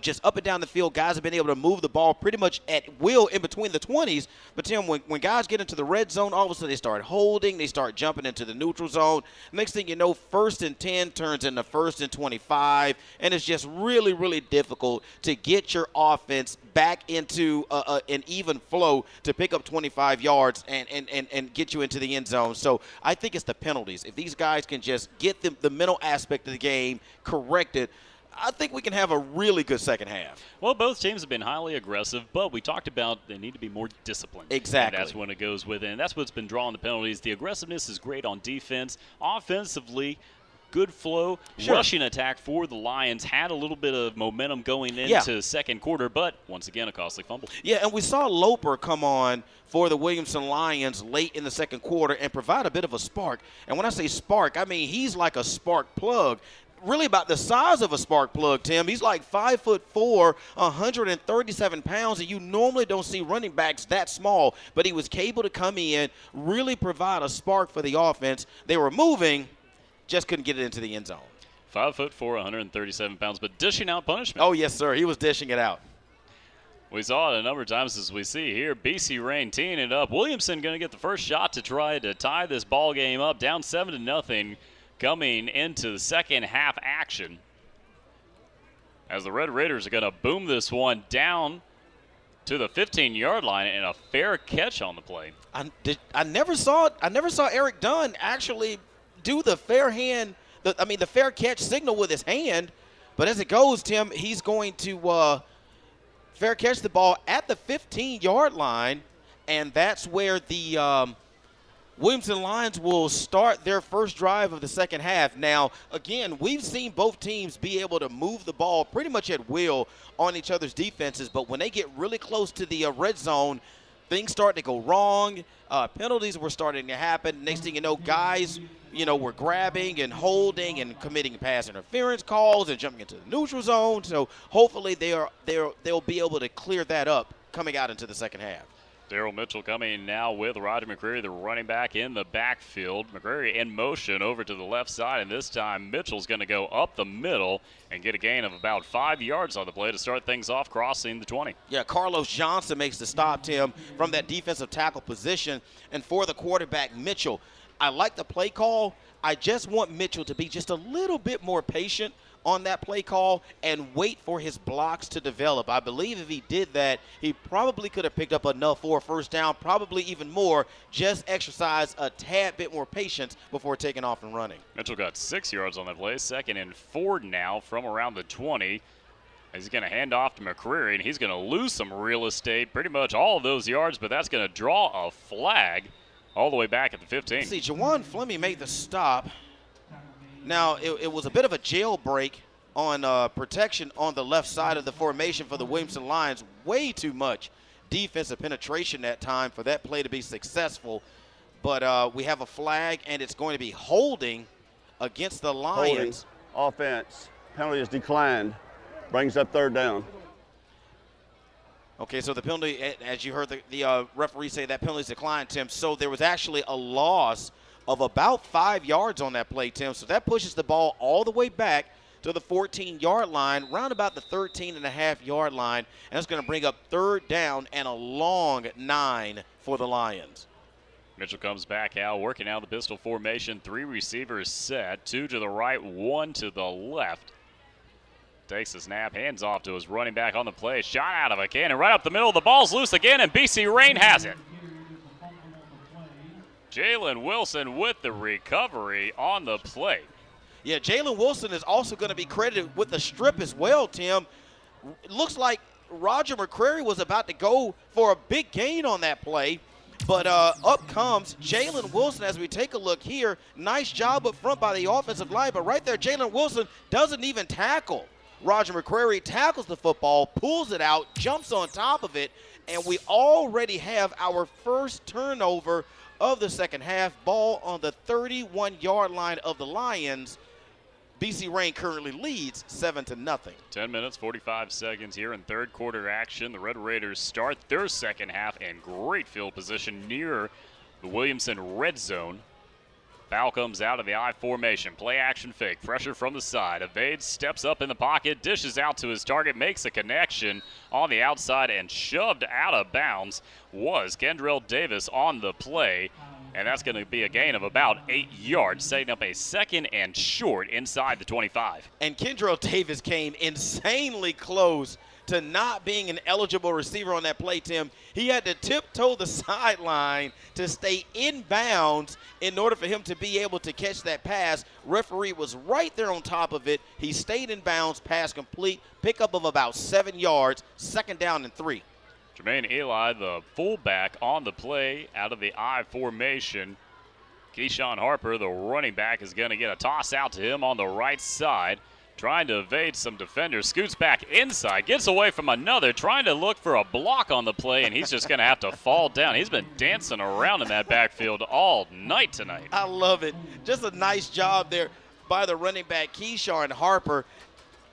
Just up and down the field, guys have been able to move the ball pretty much at will in between the 20s. But, Tim, when guys get into the red zone, all of a sudden they start holding, they start jumping into the neutral zone. Next thing you know, 1st and 10 turns into 1st and 25, and it's just really, really difficult to get your offense back into an even flow to pick up 25 yards and get you into the end zone. So I think it's the penalties. If these guys can just get the mental aspect of the game corrected, I think we can have a really good second half. Well, both teams have been highly aggressive, but we talked about they need to be more disciplined. Exactly. And that's when it goes with it. And that's what's been drawing the penalties. The aggressiveness is great on defense. Offensively, good flow. Sure. Rushing attack for the Lions had a little bit of momentum going into the second quarter, but once again, a costly fumble. Yeah, and we saw Loper come on for the Williamson Lions late in the second quarter and provide a bit of a spark. And when I say spark, I mean he's like a spark plug. Really about the size of a spark plug, Tim. He's like 5'4", 137 pounds, and you normally don't see running backs that small. But he was able to come in, really provide a spark for the offense. They were moving, just couldn't get it into the end zone. 5'4", 137 pounds, but dishing out punishment. Oh, yes, sir. He was dishing it out. We saw it a number of times as we see here. BC Rain teeing it up. Williamson going to get the first shot to try to tie this ball game up, down 7-0. Coming into the second half action as the Red Raiders are going to boom this one down to the 15-yard line and a fair catch on the play. I never saw Eric Dunn actually do the fair catch signal with his hand. But as it goes, Tim, he's going to fair catch the ball at the 15-yard line, and that's where the Williamson Lions will start their first drive of the second half. Now, again, we've seen both teams be able to move the ball pretty much at will on each other's defenses, but when they get really close to the red zone, things started to go wrong. Penalties were starting to happen. Next thing you know, guys, were grabbing and holding and committing pass interference calls and jumping into the neutral zone. So hopefully they'll be able to clear that up coming out into the second half. Daryl Mitchell coming now with Roger McCreary, the running back in the backfield. McCreary in motion over to the left side, and this time Mitchell's going to go up the middle and get a gain of about 5 yards on the play to start things off, crossing the 20. Yeah, Carlos Johnson makes the stop, Tim, from that defensive tackle position. And for the quarterback, Mitchell, I like the play call. I just want Mitchell to be just a little bit more patient on that play call and wait for his blocks to develop. I believe if he did that, he probably could have picked up enough for a first down, probably even more. Just exercise a tad bit more patience before taking off and running. Mitchell got 6 yards on that play, 2nd and 4 now from around the 20. He's going to hand off to McCreary, and he's going to lose some real estate, pretty much all of those yards, but that's going to draw a flag all the way back at the 15. See, Jawan Fleming made the stop. Now, it was a bit of a jailbreak on protection on the left side of the formation for the Williamson Lions. Way too much defensive penetration that time for that play to be successful. But we have a flag, and it's going to be holding against the Lions. Holding. Offense. Penalty is declined. Brings up 3rd down. Okay, so the penalty, as you heard the referee say, that penalty is declined, Tim. So there was actually a loss of about 5 yards on that play, Tim. So that pushes the ball all the way back to the 14-yard line, round about the 13.5-yard line, and that's going to bring up 3rd down and a long 9 for the Lions. Mitchell comes back out, working out the pistol formation. 3 receivers set, 2 to the right, 1 to the left. Takes the snap, hands off to his running back on the play. Shot out of a cannon right up the middle. The ball's loose again, and BC Rain has it. Jalen Wilson with the recovery on the play. Yeah, Jalen Wilson is also going to be credited with the strip as well, Tim. It looks like Roger McCreary was about to go for a big gain on that play, but up comes Jalen Wilson as we take a look here. Nice job up front by the offensive line, but right there, Jalen Wilson doesn't even tackle. Roger McCreary tackles the football, pulls it out, jumps on top of it, and we already have our first turnover of the second half. Ball on the 31-yard line of the Lions. BC Rain currently leads 7-0. 10 minutes, 45 seconds here in third quarter action. The Red Raiders start their second half in great field position near the Williamson red zone. Foul comes out of the I formation. Play action fake. Pressure from the side. Evades, steps up in the pocket, dishes out to his target, makes a connection on the outside, and shoved out of bounds was Kendrell Davis on the play. And that's going to be a gain of about 8 yards, setting up a 2nd and short inside the 25. And Kendrell Davis came insanely close to not being an eligible receiver on that play, Tim. He had to tiptoe the sideline to stay in bounds in order for him to be able to catch that pass. Referee was right there on top of it. He stayed in bounds, pass complete, pickup of about 7 yards, 2nd down and 3. Jermaine Eli, the fullback on the play out of the I formation. Keyshawn Harper, the running back, is going to get a toss out to him on the right side. Trying to evade some defenders, scoots back inside, gets away from another, trying to look for a block on the play, and he's just going to have to fall down. He's been dancing around in that backfield all night tonight. I love it. Just a nice job there by the running back, Keyshawn Harper.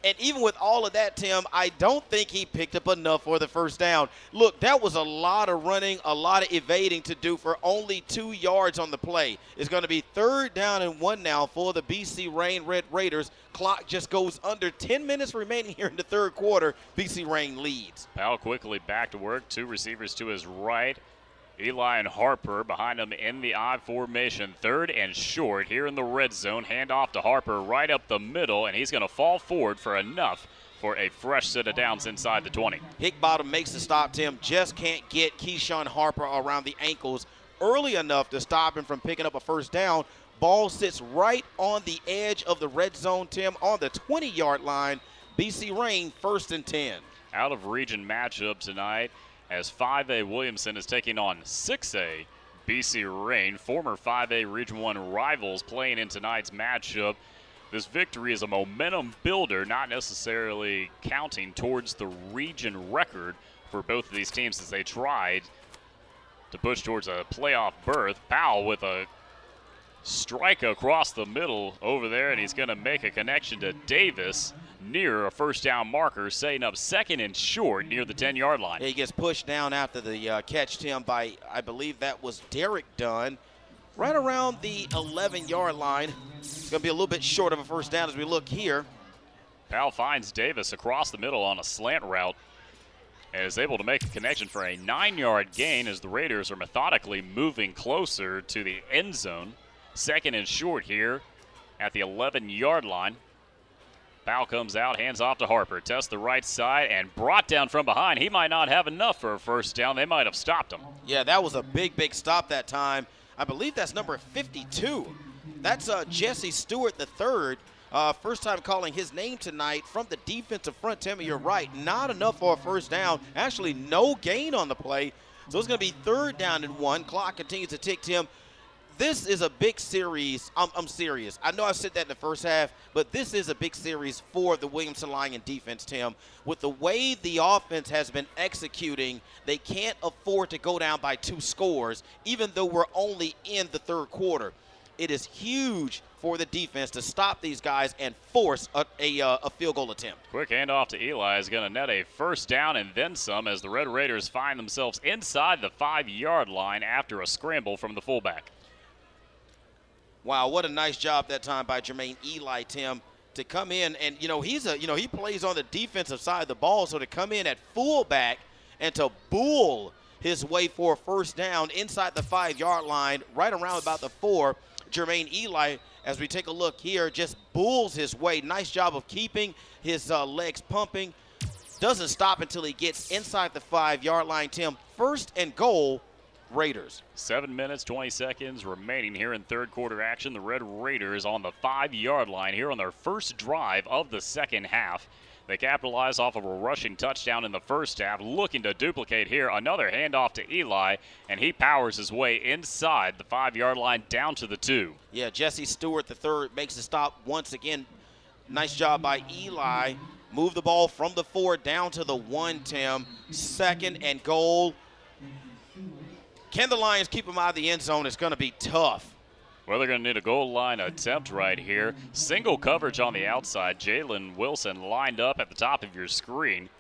And even with all of that, Tim, I don't think he picked up enough for the first down. Look, that was a lot of running, a lot of evading to do for only 2 yards on the play. It's going to be 3rd down and 1 now for the BC Rain Red Raiders. Clock just goes under 10 minutes remaining here in the third quarter. BC Rain leads. Powell quickly back to work. 2 receivers to his right. Eli and Harper behind him in the I formation. 3rd and short here in the red zone. Hand off to Harper right up the middle, and he's going to fall forward for enough for a fresh set of downs inside the 20. Hickbottom makes the stop, Tim. Just can't get Keyshawn Harper around the ankles early enough to stop him from picking up a first down. Ball sits right on the edge of the red zone, Tim, on the 20-yard line. BC Rain 1st and 10. Out of region matchup tonight, as 5A Williamson is taking on 6A BC Rain, former 5A Region 1 rivals playing in tonight's matchup. This victory is a momentum builder, not necessarily counting towards the region record for both of these teams as they tried to push towards a playoff berth. Powell with a strike across the middle over there, and he's going to make a connection to Davis near a first down marker, setting up 2nd and short near the 10-yard line. He gets pushed down after the catch, Tim, by, I believe that was Derek Dunn, right around the 11-yard line. It's going to be a little bit short of a first down as we look here. Powell finds Davis across the middle on a slant route and is able to make a connection for a 9-yard gain as the Raiders are methodically moving closer to the end zone. 2nd and short here at the 11-yard line. Powell comes out, hands off to Harper, tests the right side, and brought down from behind. He might not have enough for a first down. They might have stopped him. Yeah, that was a big, big stop that time. I believe that's number 52. That's Jesse Stewart III. First time calling his name tonight from the defensive front. Timmy, you're right. Not enough for a first down. Actually, no gain on the play. So it's going to be 3rd down and 1. Clock continues to tick, Tim. This is a big series. I'm serious. I know I said that in the first half, but this is a big series for the Williamson Lion defense, Tim. With the way the offense has been executing, they can't afford to go down by 2 scores, even though we're only in the 3rd quarter. It is huge for the defense to stop these guys and force a field goal attempt. Quick handoff to Eli is going to net a first down and then some as the Red Raiders find themselves inside the 5-yard line after a scramble from the fullback. Wow, what a nice job that time by Jermaine Eli, Tim, to come in and he plays on the defensive side of the ball, so to come in at fullback and to bull his way for a first down inside the 5-yard line, right around about the 4. Jermaine Eli, as we take a look here, just bulls his way. Nice job of keeping his legs pumping. Doesn't stop until he gets inside the 5-yard line, Tim. 1st and goal, Raiders. 7 minutes, 20 seconds remaining here in 3rd quarter action. The Red Raiders on the 5-yard line here on their first drive of the second half. They capitalize off of a rushing touchdown in the first half, looking to duplicate here. Another handoff to Eli, and he powers his way inside the 5-yard line down to the 2. Yeah, Jesse Stewart III makes the stop once again. Nice job by Eli. Move the ball from the 4 down to the 1, Tim. 2nd and goal. Can the Lions keep him out of the end zone? It's going to be tough. Well, they're going to need a goal line attempt right here. Single coverage on the outside. Jalen Wilson lined up at the top of your screen.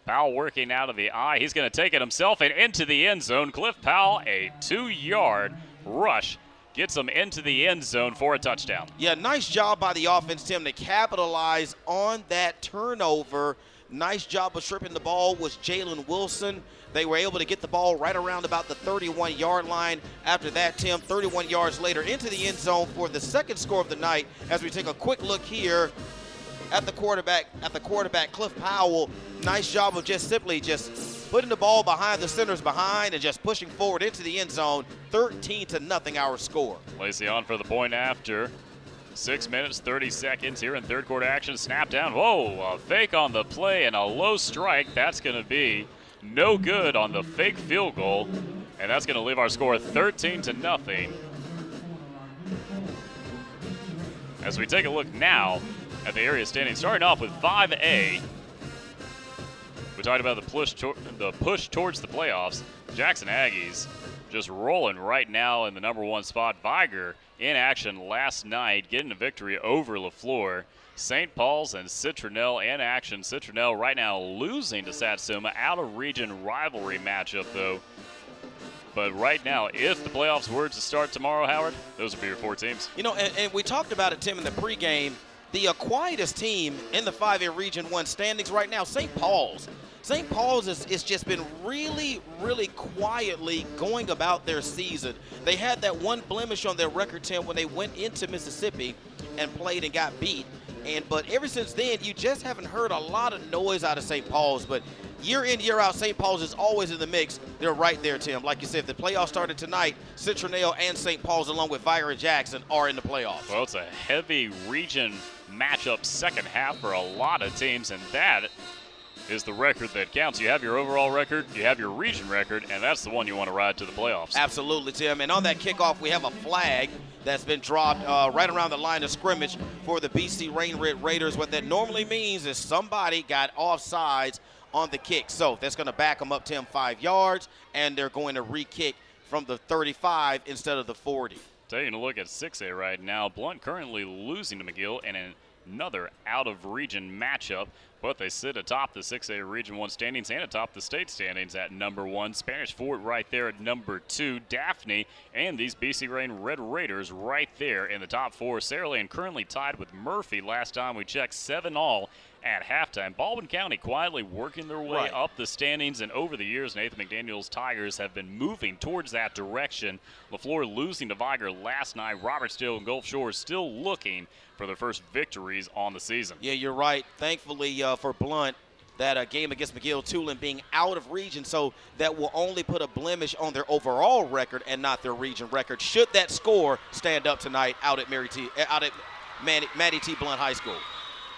Powell working out of the eye. He's going to take it himself and into the end zone. Cliff Powell, a 2-yard rush, gets him into the end zone for a touchdown. Yeah, nice job by the offense, Tim, to capitalize on that turnover. Nice job of stripping the ball was Jalen Wilson. They were able to get the ball right around about the 31-yard line. After that, Tim, 31 yards later into the end zone for the 2nd score of the night. As we take a quick look here at the quarterback, Cliff Powell. Nice job of just simply putting the ball behind the centers behind and just pushing forward into the end zone. 13-0 our score. Lacey on for the point after. 6 minutes, 30 seconds here in 3rd quarter action. Snap down. Whoa, a fake on the play and a low strike. That's going to be no good on the fake field goal, and that's going to leave our score 13-0. As we take a look now at the area standings, starting off with 5A. We talked about the push towards the playoffs. Jackson Aggies just rolling right now in the number 1 spot. Viger in action last night, getting a victory over LaFleur. St. Paul's and Citronelle in action. Citronelle right now losing to Satsuma. Out-of-region rivalry matchup, though. But right now, if the playoffs were to start tomorrow, Howard, those would be your 4 teams. And we talked about it, Tim, in the pregame. The quietest team in the 5A Region 1 standings right now, St. Paul's. St. Paul's has just been really, really quietly going about their season. They had that one blemish on their record, Tim, when they went into Mississippi and played and got beat. But ever since then, you just haven't heard a lot of noise out of St. Paul's. But year in, year out, St. Paul's is always in the mix. They're right there, Tim. Like you said, if the playoffs started tonight, Citronelle and St. Paul's, along with Viger and Jackson, are in the playoffs. Well, it's a heavy region matchup second half for a lot of teams, and that is the record that counts. You have your overall record, you have your region record, and that's the one you want to ride to the playoffs. Absolutely, Tim. And on that kickoff, we have a flag that's been dropped right around the line of scrimmage for the BC Rain Red Raiders. What that normally means is somebody got offsides on the kick. So that's going to back them up, Tim, 5 yards, and they're going to re-kick from the 35 instead of the 40. Taking a look at 6A right now, Blunt currently losing to McGill in another out-of-region matchup, but they sit atop the 6A Region 1 standings and atop the state standings at number 1. Spanish Fort right there at number 2. Daphne and these BC Rain Red Raiders right there in the top 4. Saraland currently tied with Murphy last time we checked, 7-all at halftime. Baldwin County quietly working their way up the standings, and over the years, Nathan McDaniel's Tigers have been moving towards that direction. LaFleur losing to Viger last night. Robertsdale and Gulf Shores still looking for their first victories on the season. Yeah, you're right. Thankfully for Blunt, that game against McGill-Tulane being out of region, so that will only put a blemish on their overall record and not their region record, should that score stand up tonight out at Mattie T. Blunt High School.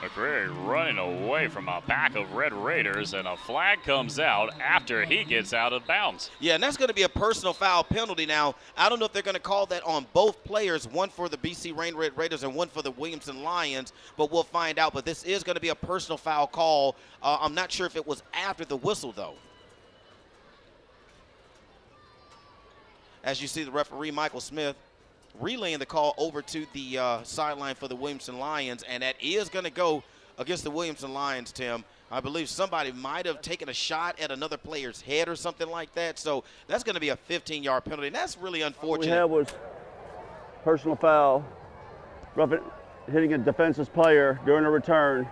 McCreary running away from a pack of Red Raiders, and a flag comes out after he gets out of bounds. Yeah, and that's going to be a personal foul penalty. Now, I don't know if they're going to call that on both players, one for the BC Rain Red Raiders and one for the Williamson Lions, but we'll find out. But this is going to be a personal foul call. I'm not sure if it was after the whistle, though. As you see, the referee, Michael Smith, relaying the call over to the sideline for the Williamson Lions, and that is going to go against the Williamson Lions, Tim. I believe somebody might have taken a shot at another player's head or something like that, so that's going to be a 15-yard penalty, and that's really unfortunate. What we had was personal foul, hitting a defenseless player during a return.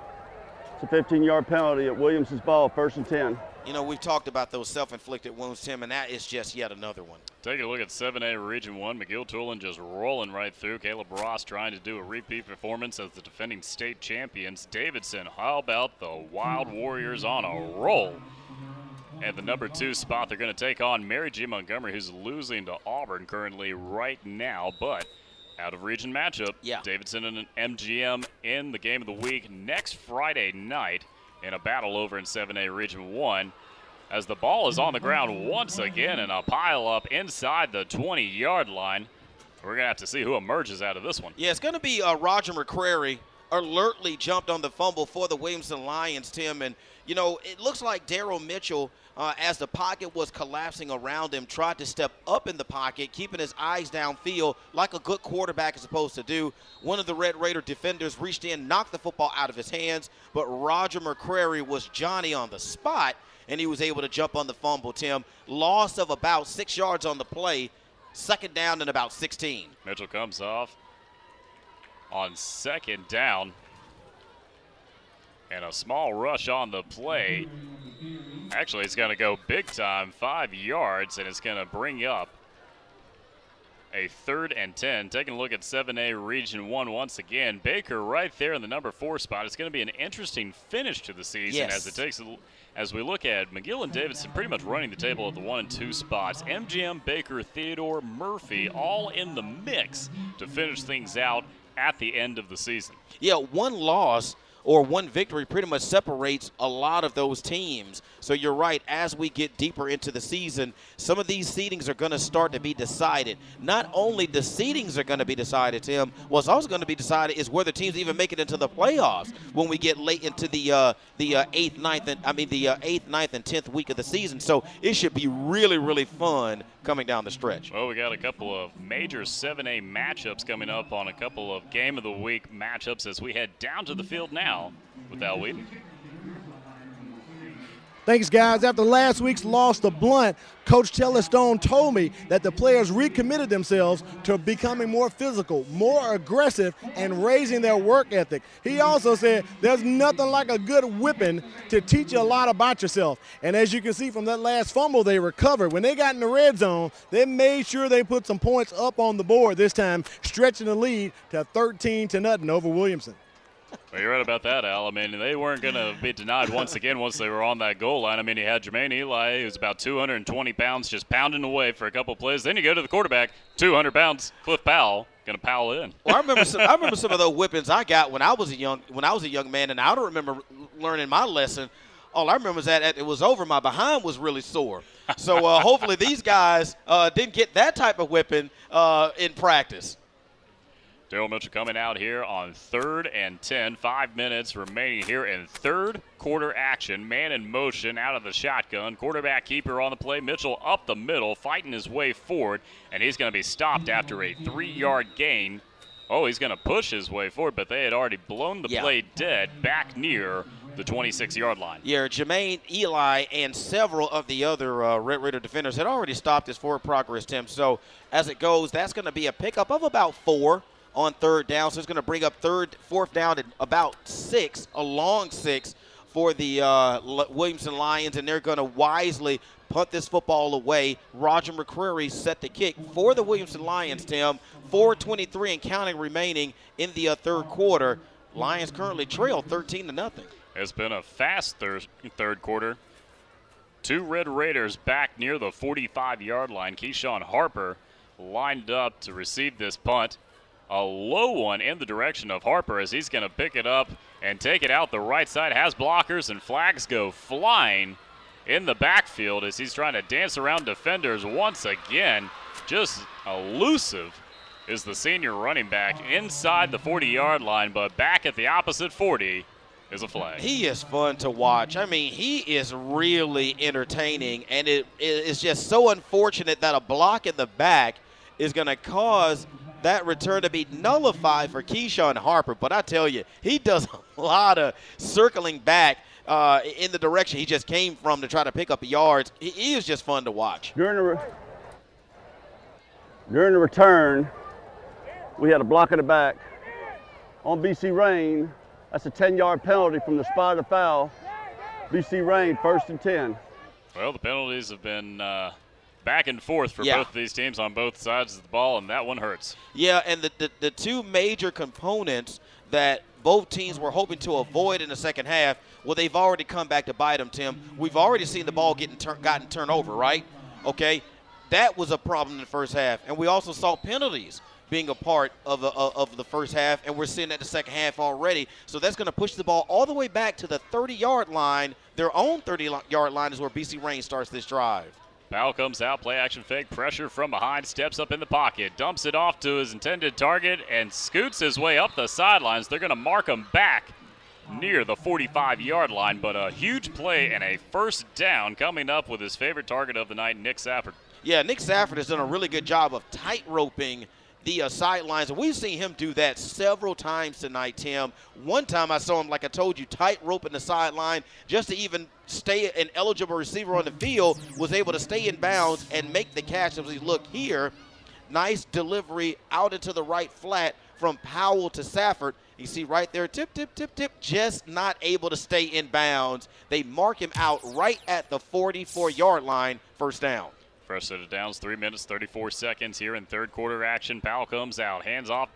It's a 15-yard penalty at Williamson's ball, 1st and 10. You know, we've talked about those self-inflicted wounds, Tim, and that is just yet another one. Taking a look at 7A Region 1, McGill-Tulane just rolling right through. Caleb Ross trying to do a repeat performance as the defending state champions. Davidson, how about the Wild Warriors on a roll? At the number 2 spot, they're going to take on Mary G. Montgomery, who's losing to Auburn currently right now, but out of region matchup. Yeah. Davidson and MGM in the game of the week next Friday night in a battle over in 7A Region 1. As the ball is on the ground once again in a pile-up inside the 20-yard line. We're going to have to see who emerges out of this one. Yeah, it's going to be Roger McCrary alertly jumped on the fumble for the Williamson Lions, Tim. And, you know, it looks like Daryl Mitchell, as the pocket was collapsing around him, tried to step up in the pocket, keeping his eyes downfield like a good quarterback is supposed to do. One of the Red Raider defenders reached in, knocked the football out of his hands, but Roger McCrary was Johnny on the spot, and he was able to jump on the fumble, Tim. Loss of about 6 yards on the play, 2nd down and about 16. Mitchell comes off on 2nd down. And a small rush on the play. Actually, it's going to go big time, 5 yards, and it's going to bring up a 3rd and 10. Taking a look at 7A Region 1 once again. Baker right there in the number 4 spot. It's going to be an interesting finish to the season as we look at McGill and Davidson pretty much running the table at the 1 and 2 spots. MGM, Baker, Theodore, Murphy all in the mix to finish things out at the end of the season. Yeah, one loss or one victory pretty much separates a lot of those teams. So you're right, as we get deeper into the season, some of these seedings are going to start to be decided. Not only the seedings are going to be decided, Tim, what's also going to be decided is whether teams even make it into the playoffs when we get late into the 8th, 9th, and 10th week of the season. So it should be really, really fun coming down the stretch. Well, we got a couple of major 7A matchups coming up on a couple of Game of the Week matchups as we head down to the field now with Al Wheaton. Thanks, guys. After last week's loss to Blunt, Coach Taylor Stone told me that the players recommitted themselves to becoming more physical, more aggressive, and raising their work ethic. He also said there's nothing like a good whipping to teach you a lot about yourself. And as you can see from that last fumble they recovered, when they got in the red zone, they made sure they put some points up on the board this time, stretching the lead to 13-0 over Williamson. Well, you're right about that, Al. I mean, they weren't going to be denied once again once they were on that goal line. I mean, you had Jermaine Eli, who's about 220 pounds, just pounding away for a couple plays. Then you go to the quarterback, 200 pounds, Cliff Powell, going to powell in. Well, I remember some of those whippings I got when I was a young man, and I don't remember learning my lesson. All I remember is that it was over. My behind was really sore. So hopefully these guys didn't get that type of whipping in practice. Daryl Mitchell coming out here on 3rd and 10. 5 minutes remaining here in third quarter action. Man in motion out of the shotgun. Quarterback keeper on the play. Mitchell up the middle, fighting his way forward, and he's going to be stopped after a 3-yard gain. Oh, he's going to push his way forward, but they had already blown the play dead back near the 26-yard line. Yeah, Jermaine, Eli, and several of the other Red Raider defenders had already stopped his forward progress, Tim. So as it goes, that's going to be a pickup of about 4 on 3rd down. So it's going to bring up 4th down at about 6, a long 6 for the Williamson Lions, and they're going to wisely punt this football away. Roger McCreary set the kick for the Williamson Lions, Tim. 4:23 and counting remaining in the third quarter. Lions currently trail 13-0. It's been a fast third quarter. 2 Red Raiders back near the 45-yard line. Keyshawn Harper lined up to receive this punt. A low one in the direction of Harper as he's going to pick it up and take it out the right side. Has blockers, and flags go flying in the backfield as he's trying to dance around defenders once again. Just elusive is the senior running back inside the 40-yard line, but back at the opposite 40 is a flag. He is fun to watch. I mean, he is really entertaining, and it is just so unfortunate that a block in the back is going to cause that return to be nullified for Keyshawn Harper. But I tell you, he does a lot of circling back in the direction he just came from to try to pick up yards. He is just fun to watch. During the return, we had a block in the back. On BC Rain, that's a 10-yard penalty from the spot of the foul. BC Rain, 1st and 10. Well, the penalties have been back and forth for both of these teams on both sides of the ball, and that one hurts. Yeah, and the 2 major components that both teams were hoping to avoid in the second half, well, they've already come back to bite them, Tim. We've already seen the ball gotten turned over, right? Okay, that was a problem in the first half, and we also saw penalties being a part of the first half, and we're seeing that in the second half already. So that's going to push the ball all the way back to the 30-yard line. Their own 30-yard line is where BC Rain starts this drive. Powell comes out, play action fake, pressure from behind, steps up in the pocket, dumps it off to his intended target, and scoots his way up the sidelines. They're going to mark him back near the 45-yard line, but a huge play and a first down coming up with his favorite target of the night, Nick Safford. Yeah, Nick Safford has done a really good job of tight-roping the sidelines, and we've seen him do that several times tonight, Tim. One time I saw him, like I told you, tight roping the sideline just to even stay an eligible receiver on the field, was able to stay in bounds and make the catch. As we look here, nice delivery out into the right flat from Powell to Safford. You see right there, tip, just not able to stay in bounds. They mark him out right at the 44-yard line, first down. First set of downs, 3 minutes, 34 seconds here in third quarter action. Powell comes out, hands off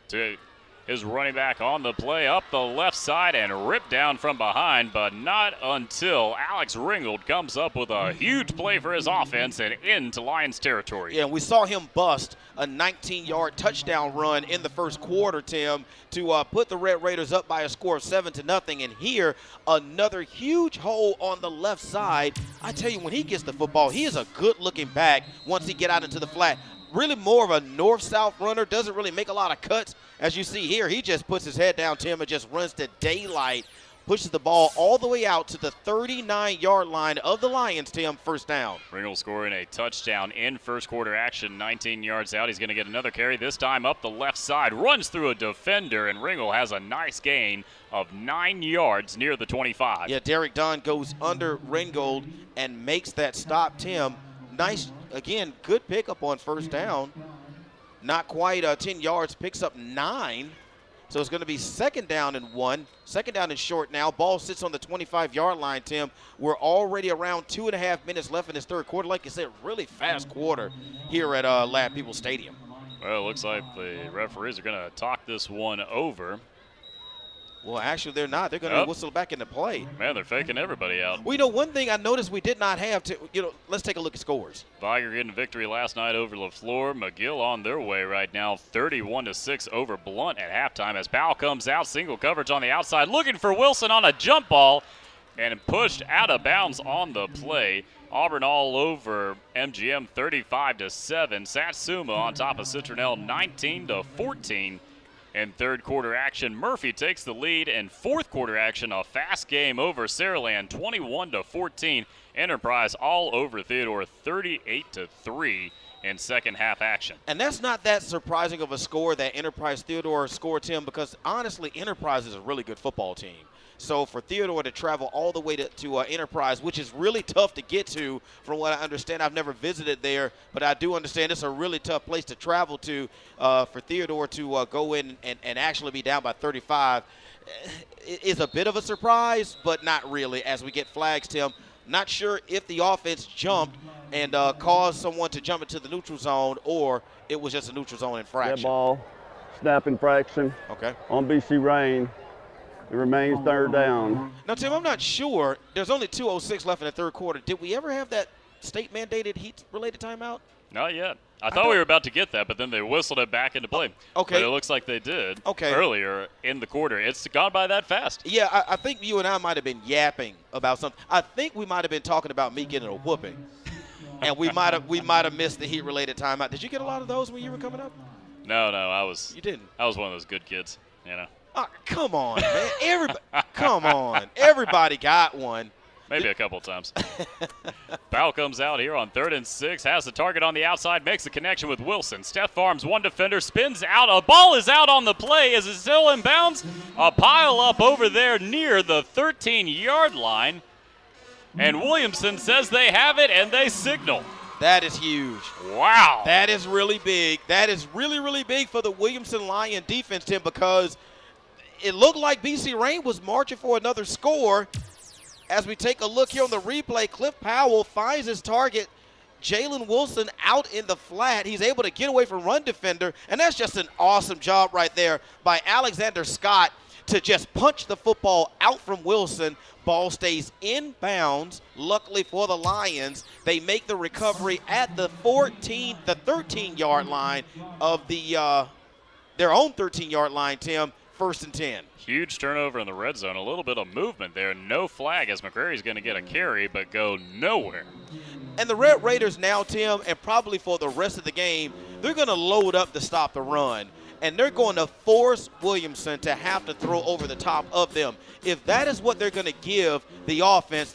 to his running back on the play, up the left side and ripped down from behind, but not until Alex Ringgold comes up with a huge play for his offense and into Lions territory. Yeah, we saw him bust a 19-yard touchdown run in the first quarter, Tim, to put the Red Raiders up by a score of 7-0. And here, another huge hole on the left side. I tell you, when he gets the football, he is a good-looking back once he get out into the flat. Really more of a north-south runner, doesn't really make a lot of cuts. As you see here, he just puts his head down, Tim, and just runs to daylight, pushes the ball all the way out to the 39-yard line of the Lions, Tim, first down. Ringgold scoring a touchdown in first quarter action, 19 yards out. He's going to get another carry, this time up the left side, runs through a defender, and Ringgold has a nice gain of 9 yards near the 25. Yeah, Derek Dunn goes under Ringgold and makes that stop, Tim. Nice, again, good pickup on first down. Not quite 10 yards, picks up 9. So it's going to be second down and 1. Second down and short now. Ball sits on the 25-yard line, Tim. We're already around 2.5 minutes left in this third quarter. Like you said, really fast quarter here at Ladd Peoples Stadium. Well, it looks like the referees are going to talk this one over. Well, actually, they're not. They're going to whistle back into play. Man, they're faking everybody out. Well, you know, one thing I noticed we did not have to, let's take a look at scores. Viger getting victory last night over LaFleur. McGill on their way right now, 31-6 over Blunt at halftime as Powell comes out, single coverage on the outside, looking for Wilson on a jump ball. and pushed out of bounds on the play. Auburn all over MGM 35-7. Satsuma on top of Citronelle 19-14 in third quarter action. Murphy takes the lead in fourth quarter action. A fast game over Saraland 21-14. Enterprise all over Theodore 38-3 in second half action. And that's not that surprising of a score that Enterprise Theodore scored, Tim, because honestly, Enterprise is a really good football team. So for Theodore to travel all the way to Enterprise, which is really tough to get to, from what I understand, I've never visited there, but I do understand it's a really tough place to travel to for Theodore to go in and actually be down by 35 is a bit of a surprise, but not really as we get flags, Tim. Not sure if the offense jumped and caused someone to jump into the neutral zone or it was just a neutral zone infraction. That ball, snap infraction on BC Rain. It remains third down. Now, Tim, I'm not sure. There's only 2:06 left in the third quarter. Did we ever have that state-mandated heat-related timeout? Not yet. I thought we were about to get that, but then they whistled it back into play. Okay. But it looks like they did earlier in the quarter. It's gone by that fast. Yeah, I think you and I might have been yapping about something. I think we might have been talking about me getting a whooping. And we might have missed the heat-related timeout. Did you get a lot of those when you were coming up? No, I was. You didn't. I was one of those good kids, you know. Oh, come on, man. Come on. Everybody got one. Maybe a couple times. Foul comes out here on 3rd and 6. Has the target on the outside. Makes the connection with Wilson. Steph Farms, one defender, spins out. A ball is out on the play. Is it still in bounds? A pile up over there near the 13-yard line. And Williamson says they have it, and they signal. That is huge. Wow. That is really big. That is really, really big for the Williamson Lion defense, Tim, because it looked like BC Rain was marching for another score. As we take a look here on the replay, Cliff Powell finds his target, Jalen Wilson, out in the flat. He's able to get away from run defender, and that's just an awesome job right there by Alexander Scott to just punch the football out from Wilson. Ball stays in bounds. Luckily for the Lions, they make the recovery at the 13-yard line of their own 13-yard line, Tim. 1st and 10. Huge turnover in the red zone. A little bit of movement there. No flag as McCrary's going to get a carry, but go nowhere. And the Red Raiders now, Tim, and probably for the rest of the game, they're going to load up to stop the run. And they're going to force Williamson to have to throw over the top of them. If that is what they're going to give the offense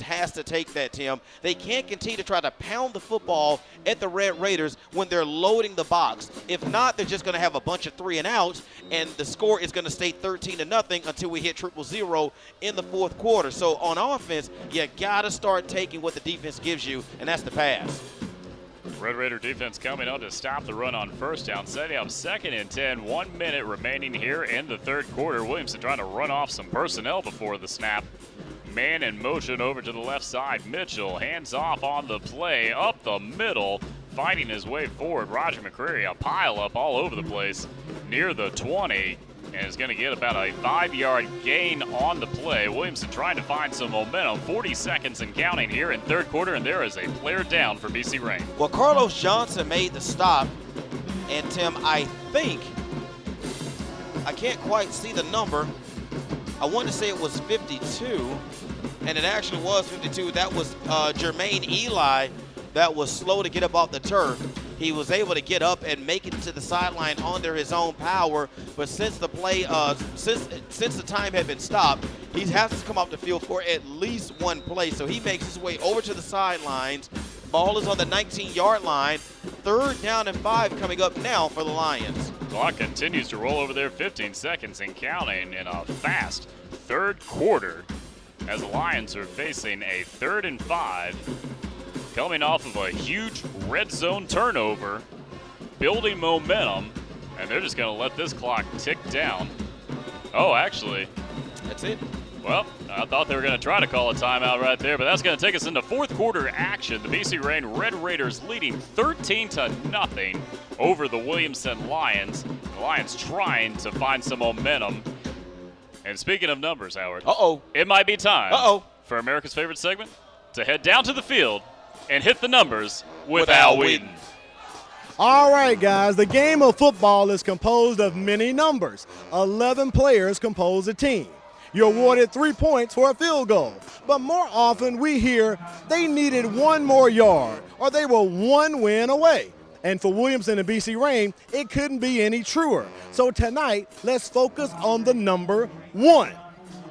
has to take that, Tim. They can't continue to try to pound the football at the Red Raiders when they're loading the box. If not, they're just going to have a bunch of 3-and-outs, and the score is going to stay 13-0 until we hit 0-0 in the fourth quarter. So on offense, you got to start taking what the defense gives you, and that's the pass. Red Raider defense coming out to stop the run on first down, setting up 2nd and 10. 1 minute remaining here in the third quarter. Williamson trying to run off some personnel before the snap. Man in motion over to the left side. Mitchell hands off on the play up the middle, fighting his way forward. Roger McCrary, a pile up all over the place near the 20. And is going to get about a 5-yard gain on the play. Williamson trying to find some momentum. 40 seconds and counting here in third quarter, and there is a player down for BC Rain. Well, Carlos Johnson made the stop, and Tim, I think, I can't quite see the number. I want to say it was 52, and it actually was 52. That was Jermaine Eli that was slow to get up off the turf. He was able to get up and make it to the sideline under his own power, but since the play, since the time had been stopped, he has to come off the field for at least one play. So he makes his way over to the sidelines. Ball is on the 19-yard line. 3rd down and 5 coming up now for the Lions. Clock continues to roll over there. 15 seconds and counting in a fast third quarter as the Lions are facing a 3rd and 5. Coming off of a huge red zone turnover, building momentum, and they're just going to let this clock tick down. Oh, actually. That's it. Well, I thought they were going to try to call a timeout right there, but that's going to take us into fourth quarter action. The BC Rain Red Raiders leading 13-0 over the Williamson Lions. The Lions trying to find some momentum. And speaking of numbers, Howard. It might be time for America's favorite segment to head down to the field and hit the numbers with Al Wheaton. All right, guys, the game of football is composed of many numbers. 11 players compose a team. You're awarded 3 points for a field goal. But more often we hear they needed 1 more yard or they were 1 win away. And for Williamson and BC Rain, it couldn't be any truer. So tonight, let's focus on the number 1.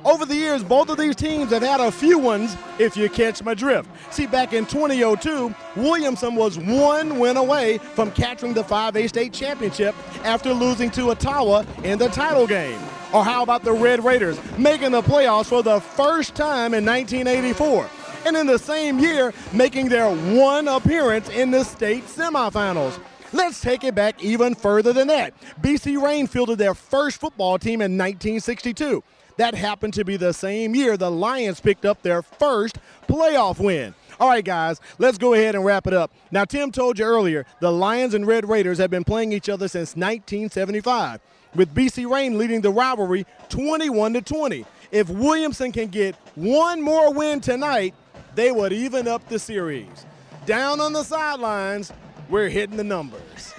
Over the years, both of these teams have had a few ones, if you catch my drift. See, back in 2002, Williamson was 1 win away from capturing the 5A state championship after losing to Ottawa in the title game. Or how about the Red Raiders making the playoffs for the first time in 1984? And in the same year, making their 1 appearance in the state semifinals. Let's take it back even further than that. BC Rain fielded their first football team in 1962. That happened to be the same year the Lions picked up their first playoff win. All right, guys, let's go ahead and wrap it up. Now, Tim told you earlier, the Lions and Red Raiders have been playing each other since 1975, with BC Rain leading the rivalry 21-20. If Williamson can get 1 more win tonight, they would even up the series. Down on the sidelines, we're hitting the numbers.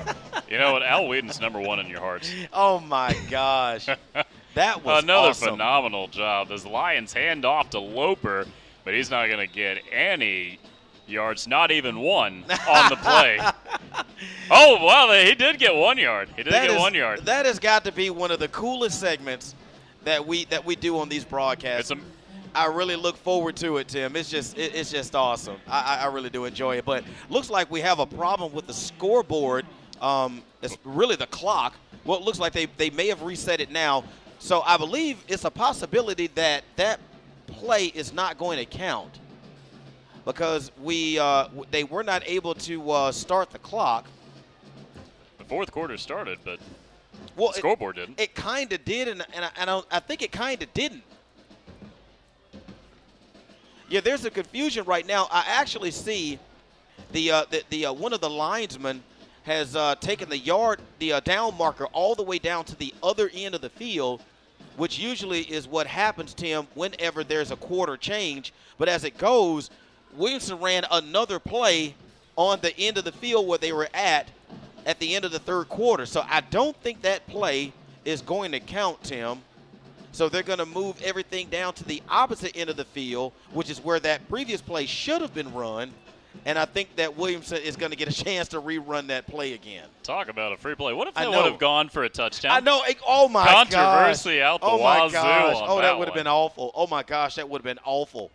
You know what? Al Whedon's number 1 in your hearts. Oh, my gosh. That was another awesome. phenomenal job. This Lions hand off to Loper, but he's not going to get any yards, not even 1 on the play. Oh, well, he did get 1 yard. He did get 1 yard. That has got to be one of the coolest segments that we do on these broadcasts. I really look forward to it, Tim. It's just awesome. I really do enjoy it. But looks like we have a problem with the scoreboard. It's really the clock. Well, it looks like they may have reset it now. So I believe it's a possibility that play is not going to count because they were not able to start the clock. The fourth quarter started, but the scoreboard didn't. It kind of did, and I think it kind of didn't. Yeah, there's a confusion right now. I actually see the one of the linesmen has taken the down marker all the way down to the other end of the field, which usually is what happens, Tim, whenever there's a quarter change. But as it goes, Williamson ran another play on the end of the field where they were at the end of the third quarter. So I don't think that play is going to count, Tim. So they're going to move everything down to the opposite end of the field, which is where that previous play should have been run. And I think that Williamson is going to get a chance to rerun that play again. Talk about a free play. What if they would have gone for a touchdown? I know. Oh, my gosh. Controversy out the wazoo on that one. Oh, that would have been awful. Oh, my gosh, that would have been awful.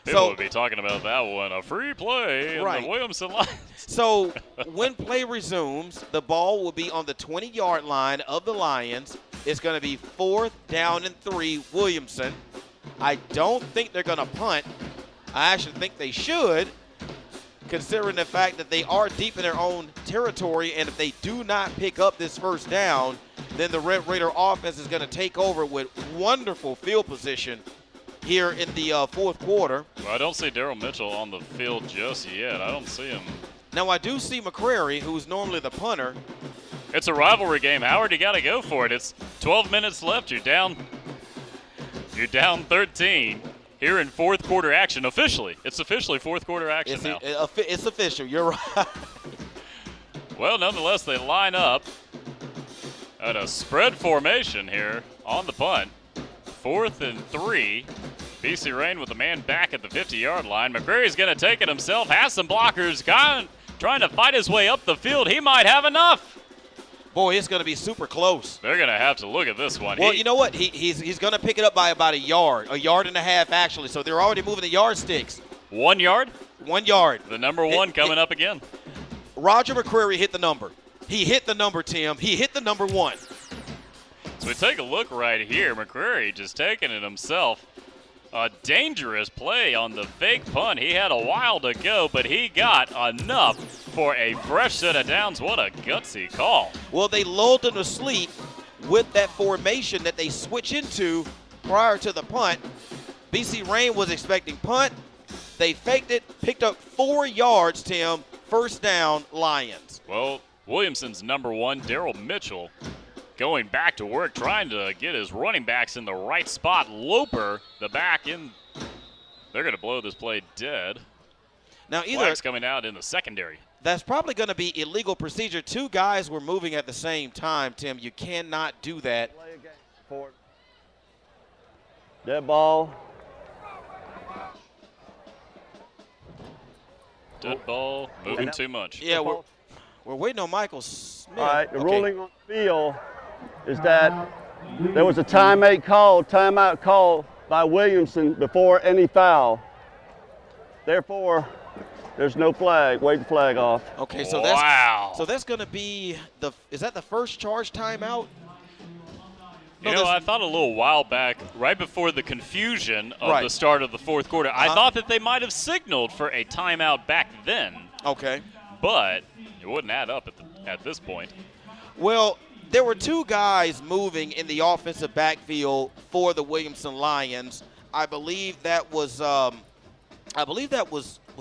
People would be talking about that one. A free play in the Williamson line. So when play resumes, the ball will be on the 20-yard line of the Lions. It's going to be 4th down and 3, Williamson. I don't think they're going to punt. I actually think they should, considering the fact that they are deep in their own territory, and if they do not pick up this first down, then the Red Raider offense is going to take over with wonderful field position here in the fourth quarter. Well, I don't see Daryl Mitchell on the field just yet. I don't see him. Now, I do see McCrary, who's normally the punter. It's a rivalry game. Howard, you got to go for it. It's 12 minutes left. You're down 13. Here in fourth quarter action, officially. It's officially fourth quarter action now. It's official. You're right. Well, nonetheless, they line up at a spread formation here on the punt. 4th and 3. BC Rain with a man back at the 50-yard line. McCreary's going to take it himself. Has some blockers. Trying to fight his way up the field. He might have enough. Boy, it's going to be super close. They're going to have to look at this one. Well, you know what? He's going to pick it up by about a yard and a half, actually. So they're already moving the yardsticks. 1 yard? 1 yard. The number 1 coming up again. Roger McCreary hit the number. He hit the number, Tim. He hit the number 1. So we take a look right here. McCreary just taking it himself. A dangerous play on the fake punt. He had a while to go, but he got enough for a fresh set of downs. What a gutsy call. Well, they lulled him to sleep with that formation that they switch into prior to the punt. BC Rain was expecting punt. They faked it, picked up 4 yards, Tim. First down, Lions. Well, Williamson's number 1, Daryl Mitchell, going back to work, trying to get his running backs in the right spot. Loper, the back in. They're going to blow this play dead. Now, Flags coming out in the secondary. That's probably going to be illegal procedure. 2 guys were moving at the same time, Tim. You cannot do that. Dead ball. Dead ball, moving too much. Yeah, we're waiting on Michael Smith. All right, the ruling on the field is that there was a timeout called by Williamson before any foul. Therefore, there's no flag. Wave the flag off. Okay, so that's going to be is that the first charge timeout? You know, I thought a little while back, right before the confusion of the start of the fourth quarter, I thought that they might have signaled for a timeout back then. Okay. But it wouldn't add up at this point. Well, there were two guys moving in the offensive backfield for the Williamson Lions. I believe that was was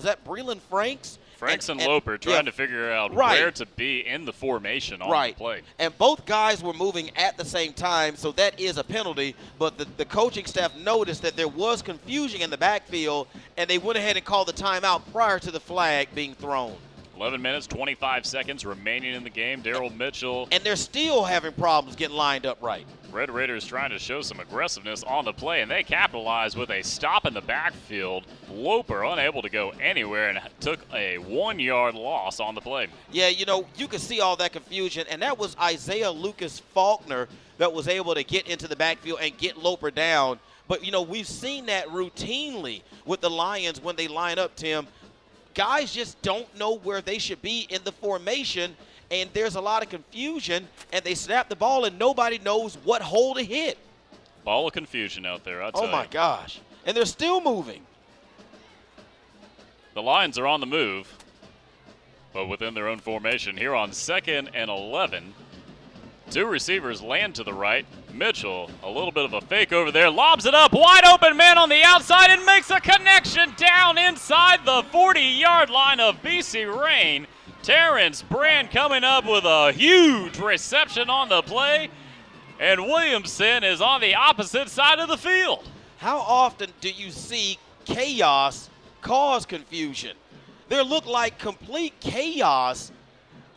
that Breland Franks? Franks and Loper trying to figure out where to be in the formation on the play. And both guys were moving at the same time, so that is a penalty. But the coaching staff noticed that there was confusion in the backfield, and they went ahead and called the timeout prior to the flag being thrown. 11 minutes, 25 seconds remaining in the game. Darryl Mitchell. And they're still having problems getting lined up right. Red Raiders trying to show some aggressiveness on the play, and they capitalized with a stop in the backfield. Loper unable to go anywhere and took a 1-yard loss on the play. Yeah, you know, you could see all that confusion, and that was Isaiah Lucas Faulkner that was able to get into the backfield and get Loper down. But, you know, we've seen that routinely with the Lions when they line up, Tim. Guys just don't know where they should be in the formation, and there's a lot of confusion, and they snap the ball, and nobody knows what hole to hit. Ball of confusion out there, I'll tell you. Oh, my gosh. And they're still moving. The Lions are on the move, but within their own formation. Here on 2nd and 11, two receivers land to the right. Mitchell, a little bit of a fake over there, lobs it up, wide open man on the outside and makes a connection down inside the 40-yard line of BC Rain. Terrence Brand coming up with a huge reception on the play, and Williamson is on the opposite side of the field. How often do you see chaos cause confusion? There looked like complete chaos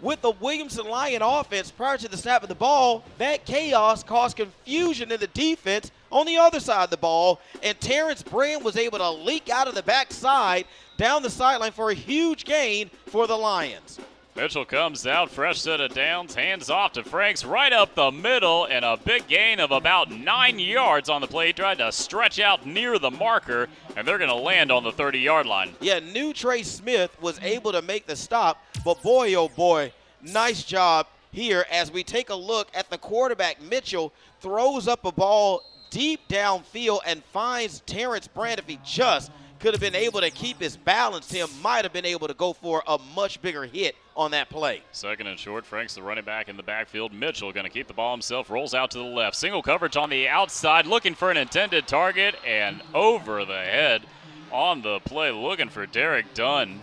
with the Williamson Lion offense prior to the snap of the ball. That chaos caused confusion in the defense on the other side of the ball, and Terrence Brand was able to leak out of the backside down the sideline for a huge gain for the Lions. Mitchell comes out, fresh set of downs, hands off to Franks right up the middle, and a big gain of about 9 yards on the play. He tried to stretch out near the marker, and they're going to land on the 30-yard line. Yeah, New Trey Smith was able to make the stop, but boy, oh boy, nice job here as we take a look at the quarterback. Mitchell throws up a ball deep downfield and finds Terrence Brand. If he just could have been able to keep his balance, Tim might have been able to go for a much bigger hit on that play. 2nd and short. Franks the running back in the backfield. Mitchell going to keep the ball himself, rolls out to the left. Single coverage on the outside, looking for an intended target, and over the head on the play, looking for Derek Dunn.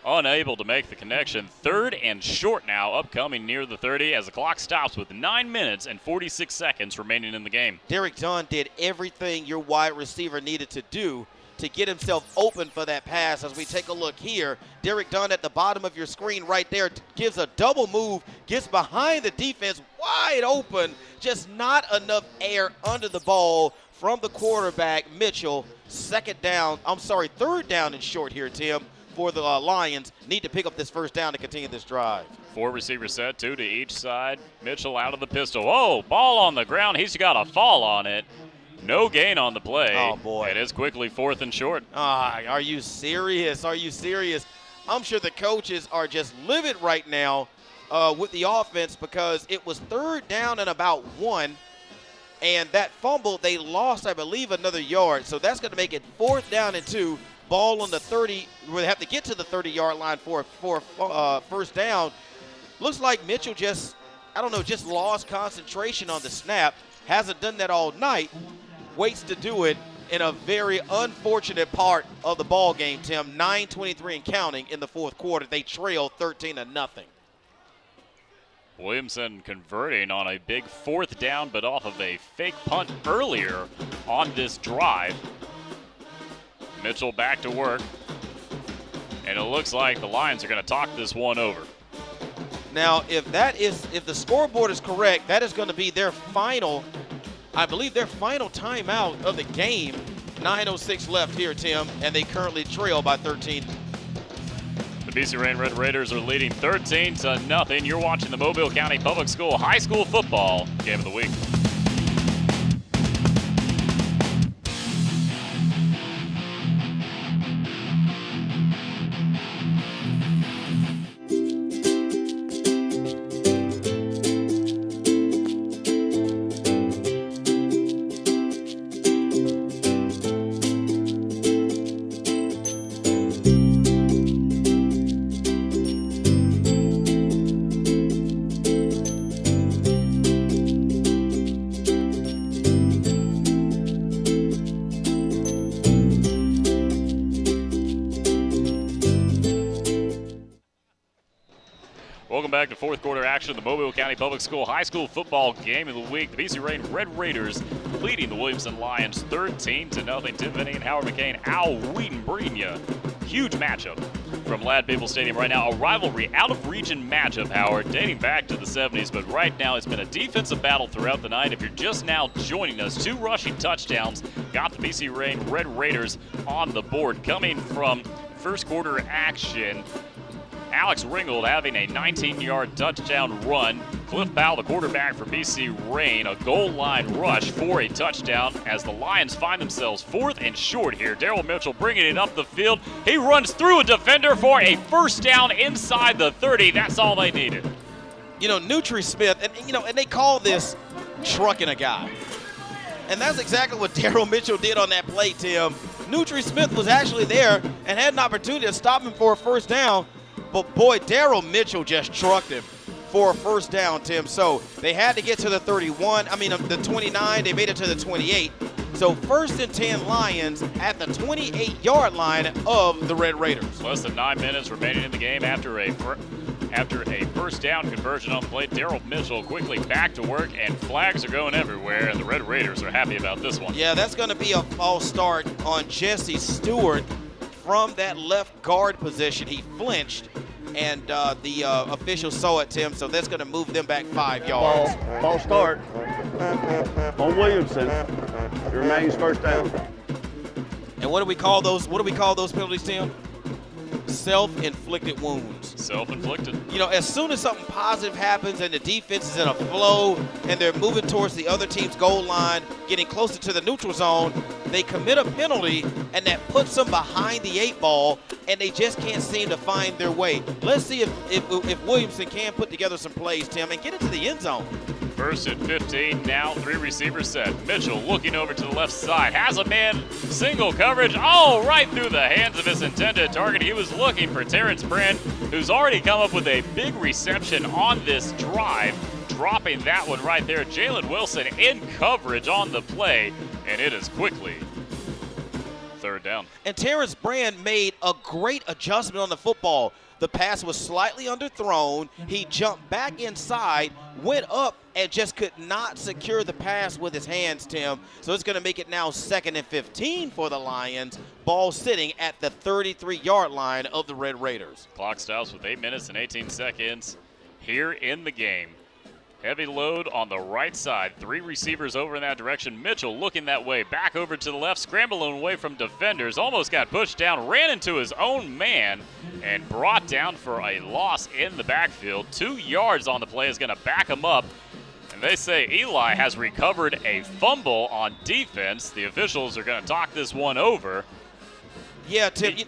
Unable to make the connection. 3rd and short now, upcoming near the 30 as the clock stops with 9 minutes and 46 seconds remaining in the game. Derek Dunn did everything your wide receiver needed to do to get himself open for that pass. As we take a look here, Derek Dunn at the bottom of your screen right there gives a double move, gets behind the defense wide open, just not enough air under the ball from the quarterback, Mitchell. 3rd down and short here, Tim, for the Lions. Need to pick up this 1st down to continue this drive. 4 receiver set, 2 to each side. Mitchell out of the pistol. Oh, ball on the ground. He's got a fall on it. No gain on the play. Oh, boy. It is quickly 4th and short. Are you serious? Are you serious? I'm sure the coaches are just livid right now with the offense because it was 3rd down and about 1. And that fumble, they lost, I believe, another yard. So that's going to make it 4th down and 2. Ball on the 30. They have to get to the 30-yard line for 1st down. Looks like Mitchell just lost concentration on the snap. Hasn't done that all night. Waits to do it in a very unfortunate part of the ball game, Tim. 9:23 and counting in the 4th quarter. They trail 13-0. Williamson converting on a big 4th down, but off of a fake punt earlier on this drive. Mitchell back to work. And it looks like the Lions are going to talk this one over. Now, if the scoreboard is correct, that is going to be their final I believe, their final timeout of the game. 9:06 left here, Tim, and they currently trail by 13. The BC Rain Red Raiders are leading 13-0. You're watching the Mobile County Public School High School Football Game of the Week. Welcome back to fourth quarter action of the Mobile County Public School High School Football Game of the Week. The BC Rain Red Raiders leading the Williamson Lions 13-0. Tim Vinny and Howard McCain, Al Wheaton bringing you a huge matchup from Ladd People Stadium right now. A rivalry, out-of-region matchup, Howard, dating back to the 70s. But right now it's been a defensive battle throughout the night. If you're just now joining us, 2 rushing touchdowns got the BC Rain Red Raiders on the board. Coming from first quarter action, Alex Ringgold having a 19-yard touchdown run. Cliff Powell, the quarterback for BC Rain, a goal line rush for a touchdown as the Lions find themselves 4th and short here. Daryl Mitchell bringing it up the field. He runs through a defender for a first down inside the 30. That's all they needed. You know, Nutri Smith, and they call this trucking a guy. And that's exactly what Daryl Mitchell did on that play, Tim. Nutri Smith was actually there and had an opportunity to stop him for a first down. But, boy, Daryl Mitchell just trucked him for a first down, Tim. So they had to get to the 29. They made it to the 28. So 1st and 10 Lions at the 28-yard line of the Red Raiders. Less than 9 minutes remaining in the game after a first down conversion on the play. Daryl Mitchell quickly back to work, and flags are going everywhere, and the Red Raiders are happy about this one. Yeah, that's going to be a false start on Jesse Stewart from that left guard position. He flinched, and the officials saw it, Tim, so that's going to move them back 5 yards. False start on Williamson. It remains first down. And what do we call those? What do we call those penalties, Tim? Self-inflicted wounds. Self-inflicted. You know, as soon as something positive happens and the defense is in a flow and they're moving towards the other team's goal line, getting closer to the neutral zone, they commit a penalty, and that puts them behind the 8 ball, and they just can't seem to find their way. Let's see if Williamson can put together some plays, Tim, and get into the end zone. 1st and 15, now 3 receivers set. Mitchell looking over to the left side, has a man, single coverage, right through the hands of his intended target. He was looking for Terrence Brand, who's already come up with a big reception on this drive, dropping that one right there. Jalen Wilson in coverage on the play, and it is quickly 3rd down. And Terrence Brand made a great adjustment on the football. The pass was slightly underthrown. He jumped back inside, went up, and just could not secure the pass with his hands, Tim. So it's going to make it now 2nd and 15 for the Lions. Ball sitting at the 33-yard line of the Red Raiders. Clock stops with 8 minutes and 18 seconds here in the game. Heavy load on the right side. 3 receivers over in that direction. Mitchell looking that way. Back over to the left. Scrambling away from defenders. Almost got pushed down. Ran into his own man and brought down for a loss in the backfield. 2 yards on the play is going to back him up. And they say Eli has recovered a fumble on defense. The officials are going to talk this one over. Yeah, Tim.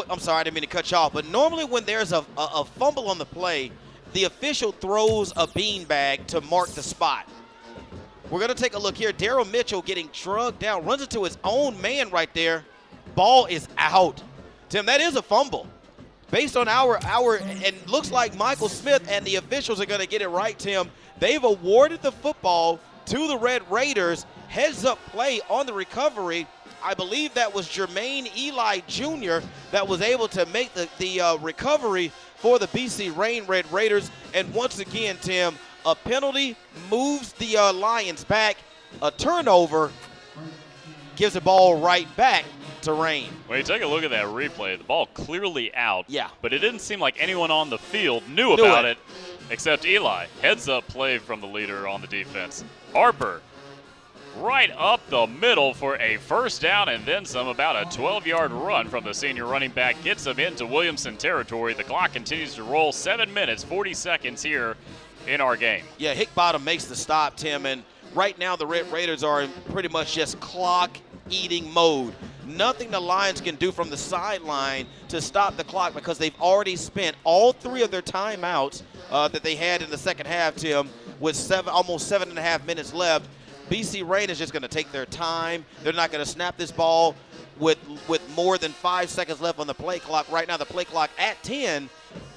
I'm sorry, I didn't mean to cut you off. But normally when there's a fumble on the play, the official throws a beanbag to mark the spot. We're going to take a look here. Daryl Mitchell getting drugged down, runs into his own man right there. Ball is out. Tim, that is a fumble. Based on our and looks like Michael Smith and the officials are going to get it right, Tim. They've awarded the football to the Red Raiders. Heads-up play on the recovery. I believe that was Jermaine Eli Jr. that was able to make the recovery for the BC Rain Red Raiders. And once again, Tim, a penalty moves the Lions back. A turnover gives the ball right back to Rain. When you take a look at that replay, the ball clearly out. Yeah. But it didn't seem like anyone on the field knew about it except Eli. Heads up play from the leader on the defense. Harper right up the middle for a first down and then some. About a 12-yard run from the senior running back gets them into Williamson territory. The clock continues to roll. 7 minutes, 40 seconds here in our game. Yeah, Hickbottom makes the stop, Tim, and right now the Red Raiders are in pretty much just clock-eating mode. Nothing the Lions can do from the sideline to stop the clock because they've already spent all 3 of their timeouts that they had in the second half, Tim, with almost 7.5 minutes left. BC Rain is just going to take their time. They're not going to snap this ball with more than 5 seconds left on the play clock. Right now, the play clock at 10.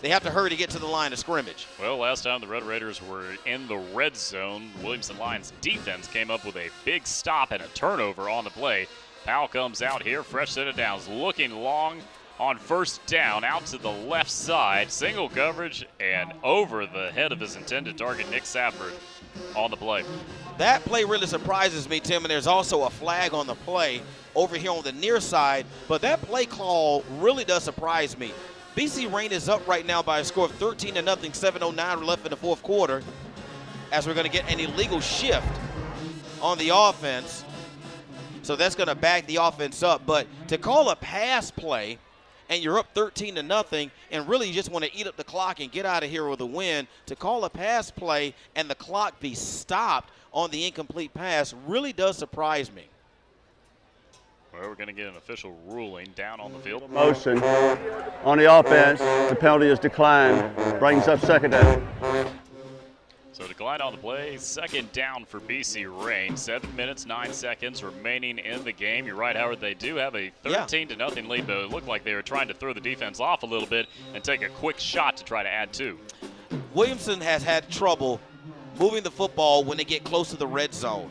They have to hurry to get to the line of scrimmage. Well, last time the Red Raiders were in the red zone, Williamson Lions defense came up with a big stop and a turnover on the play. Powell comes out here, fresh set of downs, looking long on first down, out to the left side, single coverage, and over the head of his intended target, Nick Safford, on the play. That play really surprises me, Tim, and there's also a flag on the play over here on the near side, but that play call really does surprise me. BC Rain is up right now by a score of 13-0, 7:09 left in the fourth quarter, as we're going to get an illegal shift on the offense. So that's going to back the offense up. But to call a pass play and you're up 13-0 and really you just want to eat up the clock and get out of here with a win, to call a pass play and the clock be stopped on the incomplete pass really does surprise me. Well, we're going to get an official ruling down on the field. Motion on the offense. The penalty is declined. Brings up second down. So decline on the play, second down for BC Rain. 7 minutes, 9 seconds remaining in the game. You're right, Howard, they do have a 13-0 lead, but it looked like they were trying to throw the defense off a little bit and take a quick shot to try to add 2. Williamson has had trouble moving the football when they get close to the red zone.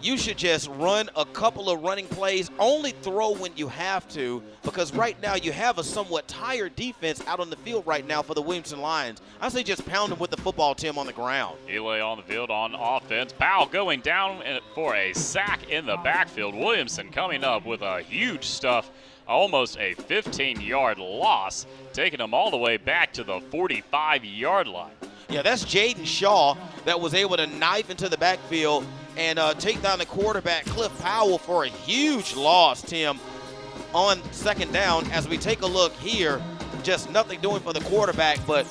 You should just run a couple of running plays, only throw when you have to, because right now you have a somewhat tired defense out on the field right now for the Williamson Lions. I say just pound them with the football, Tim, on the ground. Elay on the field on offense. Powell going down for a sack in the backfield. Williamson coming up with a huge stuff, almost a 15-yard loss, taking them all the way back to the 45-yard line. Yeah, that's Jaden Shaw that was able to knife into the backfield and take down the quarterback, Cliff Powell, for a huge loss, Tim, on second down. As we take a look here, just nothing doing for the quarterback, but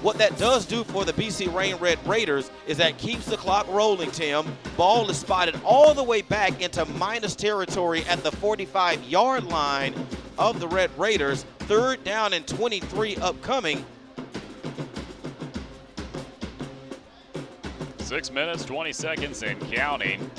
what that does do for the BC Rain Red Raiders is that keeps the clock rolling, Tim. Ball is spotted all the way back into minus territory at the 45-yard line of the Red Raiders. 3rd down and 23 upcoming. 6 minutes, 20 seconds and counting.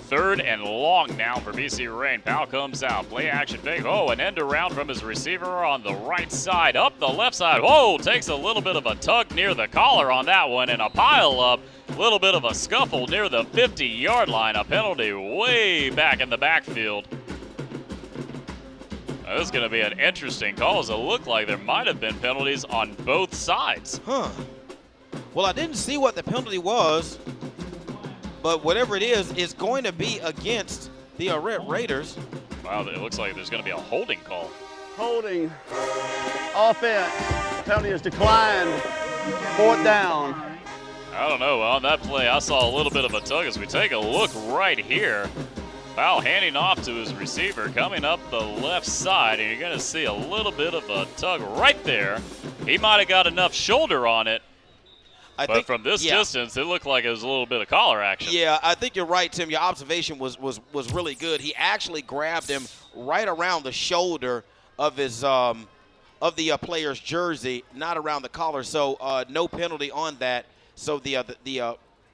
3rd and long now for BC Rain. Powell comes out. Play action fake. Oh, an end around from his receiver on the right side. Up the left side. Whoa, takes a little bit of a tug near the collar on that one and a pile up. A little bit of a scuffle near the 50-yard line. A penalty way back in the backfield. Now, this is going to be an interesting call, as it looked like there might have been penalties on both sides. Well, I didn't see what the penalty was, but whatever it is going to be against the Red Raiders. Wow, it looks like there's going to be a holding call. Holding offense. Penalty is declined. 4th down. I don't know. On that play, I saw a little bit of a tug. As we take a look right here, Powell handing off to his receiver, coming up the left side, and you're going to see a little bit of a tug right there. He might have got enough shoulder on it. But from this distance, it looked like it was a little bit of collar action. Yeah, I think you're right, Tim. Your observation was really good. He actually grabbed him right around the shoulder of his of the player's jersey, not around the collar. So no penalty on that. So the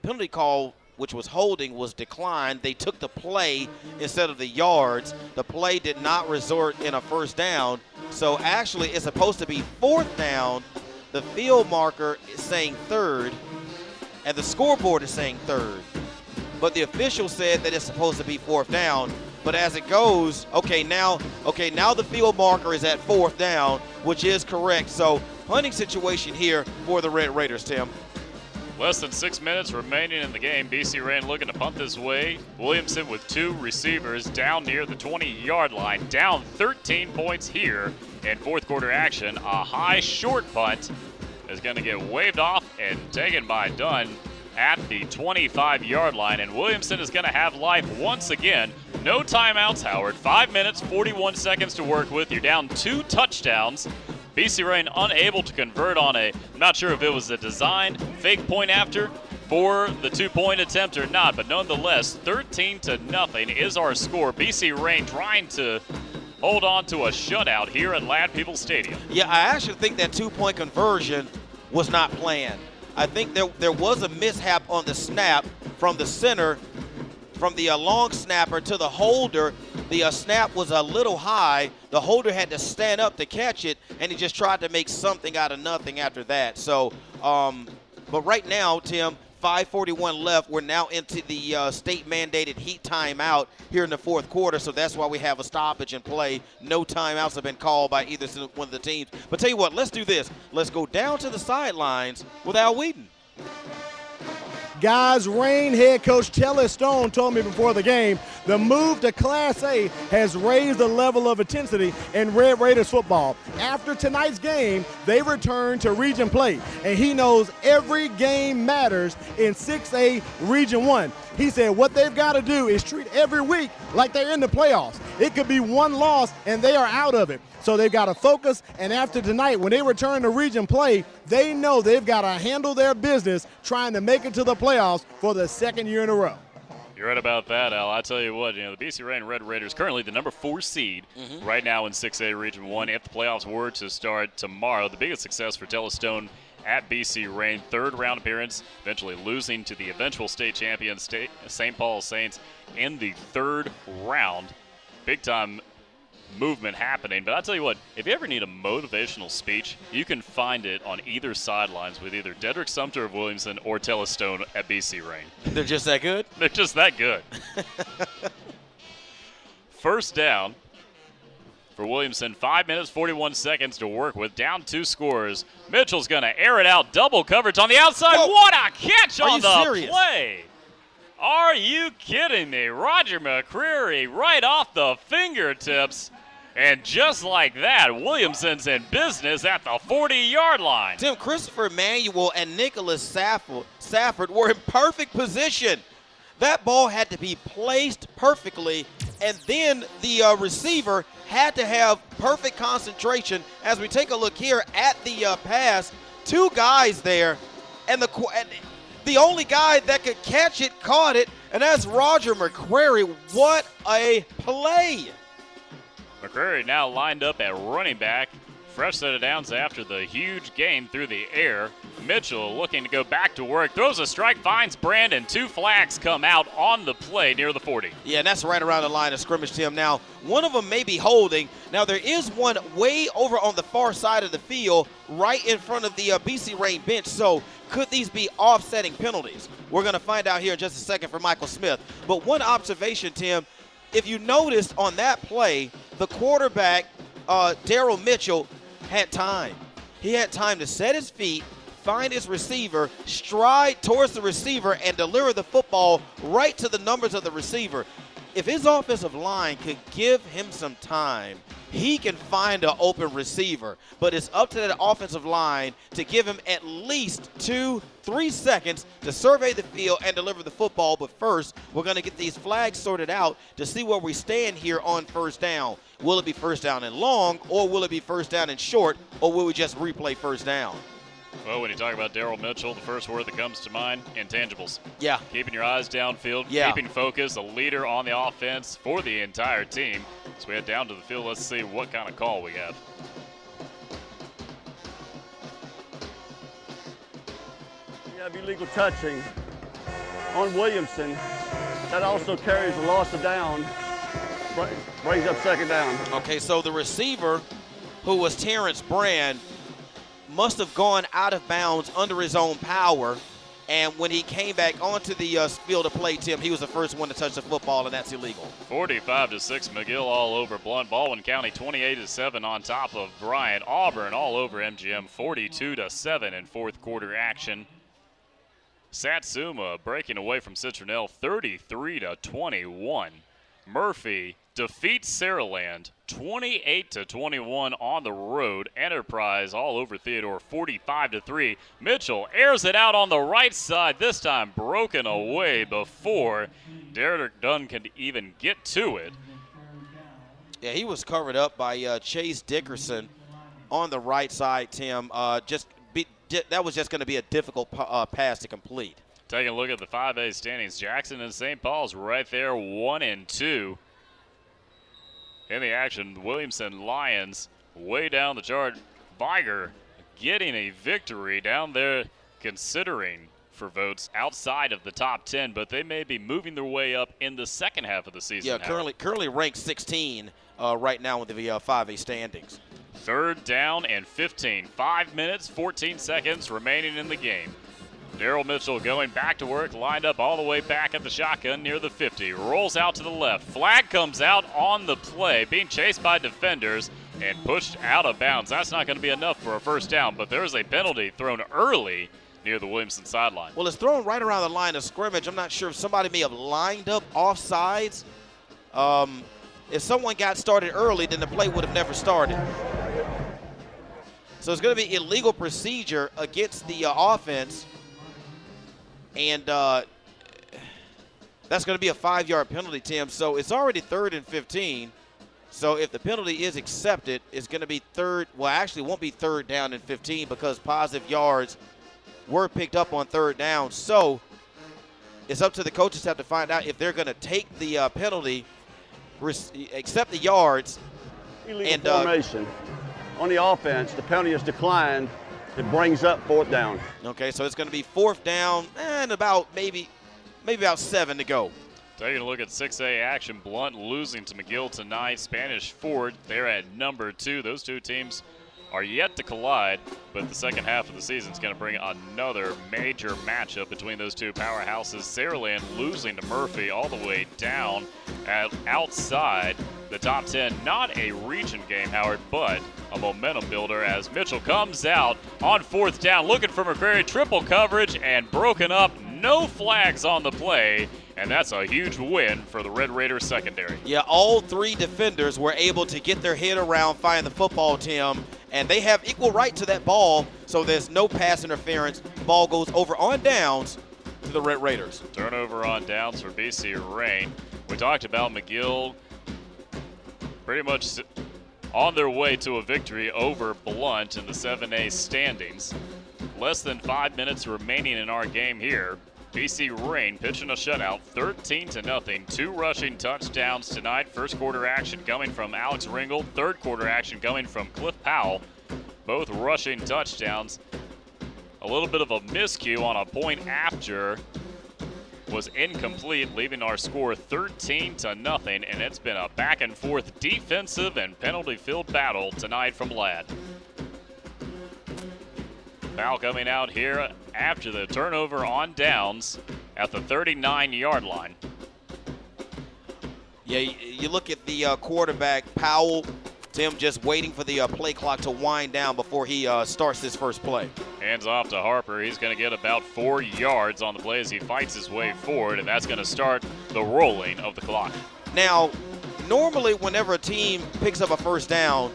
penalty call, which was holding, was declined. They took the play instead of the yards. The play did not result in a first down. So actually, it's supposed to be 4th down. The field marker is saying 3rd, and the scoreboard is saying 3rd. But the official said that it's supposed to be 4th down. But as it goes, now the field marker is at 4th down, which is correct. So punting situation here for the Red Raiders, Tim. Less than 6 minutes remaining in the game. BC Rain looking to punt this way. Williamson with 2 receivers down near the 20-yard line. Down 13 points here in fourth quarter action. A high short punt is going to get waved off and taken by Dunn at the 25-yard line, and Williamson is going to have life once again. No timeouts, Howard. 5 minutes, 41 seconds to work with. You're down 2 touchdowns. BC Rain unable to convert on I'm not sure if it was a designed fake point after for the 2-point attempt or not, but nonetheless, 13-0 is our score. BC Rain trying to hold on to a shutout here at Ladd Peoples Stadium. Yeah, I actually think that 2-point conversion was not planned. I think there was a mishap on the snap from the center, from the long snapper to the holder. The snap was a little high. The holder had to stand up to catch it, and he just tried to make something out of nothing after that. So, but right now, Tim, 5:41 left. We're now into the state-mandated heat timeout here in the fourth quarter, so that's why we have a stoppage in play. No timeouts have been called by either one of the teams. But tell you what, let's do this. Let's go down to the sidelines with Al Wheaton. Guys, Rain head coach Telly Stone told me before the game the move to Class A has raised the level of intensity in Red Raiders football. After tonight's game, they return to Region play, and he knows every game matters in 6A Region 1. He said what they've got to do is treat every week like they're in the playoffs. It could be one loss, and they are out of it. So they've got to focus, and after tonight, when they return to region play, they know they've got to handle their business trying to make it to the playoffs for the second year in a row. You're right about that, Al. I tell you what, the BC Rain Red Raiders currently the number 4 seed right now in 6A Region 1. If the playoffs were to start tomorrow, the biggest success for Telly Stone at BC Rain, 3rd round appearance, eventually losing to the eventual state champion St. Paul Saints in the 3rd round. Big time movement happening. But I'll tell you what, if you ever need a motivational speech, you can find it on either sidelines with either Dedrick Sumter of Williamson or Telly Stone at BC Rain. They're just that good? They're just that good. First down for Williamson. 5 minutes, 41 seconds to work with. Down 2 scores. Mitchell's going to air it out. Double coverage on the outside. Whoa. What a catch on the serious? play. Are you kidding me? Roger McCreary right off the fingertips. And just like that, Williamson's in business at the 40-yard line. Tim, Christopher Emanuel and Nicholas Safford were in perfect position. That ball had to be placed perfectly, and then the receiver had to have perfect concentration. As we take a look here at the pass, 2 guys there, and the only guy that could catch it caught it, and that's Roger McCreary. What a play! McCreary now lined up at running back. Fresh set of downs after the huge gain through the air. Mitchell looking to go back to work. Throws a strike, finds Brandon. 2 flags come out on the play near the 40. Yeah, and that's right around the line of scrimmage, Tim. Now, one of them may be holding. Now, there is one way over on the far side of the field, right in front of the BC Rain bench. So, could these be offsetting penalties? We're going to find out here in just a second for Michael Smith. But one observation, Tim, if you noticed on that play, the quarterback, Daryl Mitchell, had time. He had time to set his feet, find his receiver, stride towards the receiver, and deliver the football right to the numbers of the receiver. If his offensive line could give him some time, he can find an open receiver. But it's up to that offensive line to give him at least 2-3 seconds to survey the field and deliver the football. But first, we're going to get these flags sorted out to see where we stand here on first down. Will it be first down and long, or will it be first down and short, or will we just replay first down? Well, when you talk about Daryl Mitchell, the first word that comes to mind, intangibles. Yeah. Keeping your eyes downfield, yeah. Keeping focus, a leader on the offense for the entire team. So we head down to the field. Let's see what kind of call we have. You have illegal touching on Williamson. That also carries a loss of down, brings up second down. Okay, so the receiver, who was Terrence Brand, must have gone out of bounds under his own power, and when he came back onto the field to play, Tim, he was the first one to touch the football, and that's illegal. 45-6, McGill all over Blunt. Baldwin County 28-7 on top of Bryant. Auburn all over MGM, 42-7 in fourth quarter action. Satsuma breaking away from Citronelle, 33-21. Murphy defeats Saraland 28-21 on the road. Enterprise all over Theodore 45-3. Mitchell airs it out on the right side, this time broken away before Derek Dunn could even get to it. Yeah, he was covered up by Chase Dickerson on the right side, Tim. That was just going to be a difficult pass to complete. Taking a look at the 5A standings, Jackson and St. Paul's right there, 1 and 2. In the action, the Williamson Lions way down the chart. Viger getting a victory down there, considering for votes outside of the top 10, but they may be moving their way up in the second half of the season. Yeah, currently ranked 16 right now with the 5A standings. 3rd down and 15. 5 minutes, 14 seconds remaining in the game. Daryl Mitchell going back to work, lined up all the way back at the shotgun near the 50. Rolls out to the left. Flag comes out on the play, being chased by defenders and pushed out of bounds. That's not going to be enough for a first down, but there's a penalty thrown early near the Williamson sideline. Well, it's thrown right around the line of scrimmage. I'm not sure if somebody may have lined up offsides. If someone got started early, then the play would have never started. So it's going to be illegal procedure against the offense. And that's going to be a 5-yard penalty, Tim. So it's already 3rd and 15. So if the penalty is accepted, it's going to be actually won't be 3rd down and 15 because positive yards were picked up on 3rd down. So it's up to the coaches to have to find out if they're going to take the penalty, accept the yards. Illegal formation. On the offense, the penalty is declined. It brings up 4th down. Okay, so it's going to be 4th down and about maybe about 7 to go. Taking a look at 6A action, Blunt losing to McGill tonight. Spanish Ford, they're at number 2. Those two teams are yet to collide, but the second half of the season is going to bring another major matchup between those two powerhouses. Saraland losing to Murphy all the way down outside the top 10. Not a region game, Howard, but a momentum builder as Mitchell comes out on 4th down, looking for McCrary. Triple coverage and broken up. No flags on the play, and that's a huge win for the Red Raiders secondary. Yeah, all 3 defenders were able to get their head around, find the football, Tim, and they have equal right to that ball, so there's no pass interference. Ball goes over on downs to the Red Raiders. Turnover on downs for BC Rain. We talked about McGill pretty much on their way to a victory over Blunt in the 7A standings. Less than 5 minutes remaining in our game here. BC Rain pitching a shutout, 13-0. 2 rushing touchdowns tonight. First quarter action coming from Alex Ringgold. Third quarter action coming from Cliff Powell. Both rushing touchdowns. A little bit of a miscue on a point after was incomplete, leaving our score 13-0, and it's been a back and forth defensive and penalty-filled battle tonight from Ladd. Foul coming out here after the turnover on downs at the 39-yard line. Yeah, you look at the quarterback, Powell, Tim, just waiting for the play clock to wind down before he starts his first play. Hands off to Harper. He's going to get about 4 yards on the play as he fights his way forward, and that's going to start the rolling of the clock. Now, normally whenever a team picks up a first down,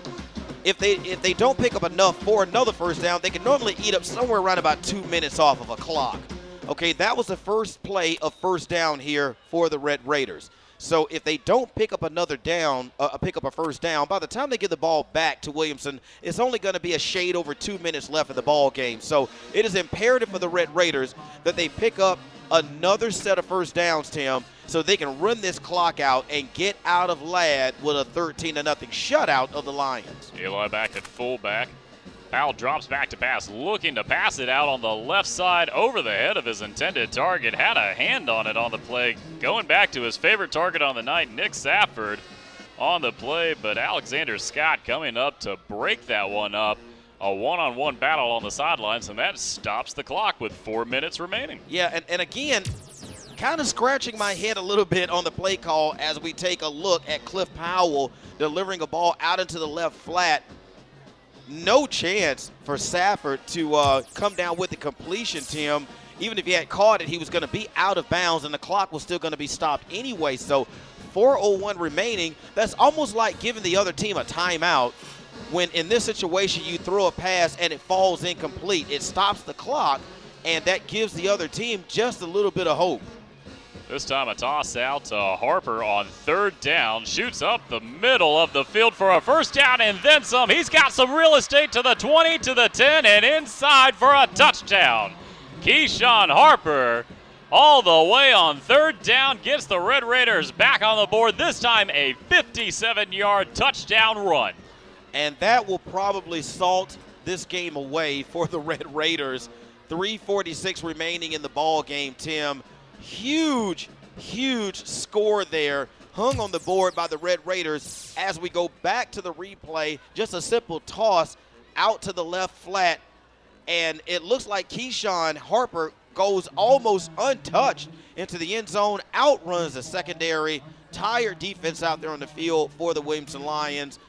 if they don't pick up enough for another first down, they can normally eat up somewhere around about 2 minutes off of a clock. Okay, that was the first play of first down here for the Red Raiders. So if they don't pick up another down, pick up a first down, by the time they get the ball back to Williamson, it's only going to be a shade over 2 minutes left in the ball game. So it is imperative for the Red Raiders that they pick up another set of first downs, Tim, so they can run this clock out and get out of Ladd with a 13-0 shutout of the Lions. Eli back at fullback. Powell drops back to pass, looking to pass it out on the left side over the head of his intended target. Had a hand on it on the play. Going back to his favorite target on the night, Nick Safford, on the play, but Alexander Scott coming up to break that one up. A one-on-one battle on the sidelines, and that stops the clock with 4 minutes remaining. Yeah, and again, kind of scratching my head a little bit on the play call as we take a look at Cliff Powell delivering a ball out into the left flat. No chance for Safford to come down with the completion, Tim. Even if he had caught it, he was going to be out of bounds, and the clock was still going to be stopped anyway. So 4:01 remaining. That's almost like giving the other team a timeout when in this situation you throw a pass and it falls incomplete. It stops the clock, and that gives the other team just a little bit of hope. This time a toss out to Harper on 3rd down. Shoots up the middle of the field for a first down and then some. He's got some real estate to the 20, to the 10, and inside for a touchdown. Keyshawn Harper all the way on 3rd down gets the Red Raiders back on the board. This time a 57-yard touchdown run. And that will probably salt this game away for the Red Raiders. 3:46 remaining in the ball game, Tim. Huge score there hung on the board by the Red Raiders. As we go back to the replay, just a simple toss out to the left flat, and it looks like Keyshawn Harper goes almost untouched into the end zone, outruns the secondary. Tired defense out there on the field for the Williamson Lions.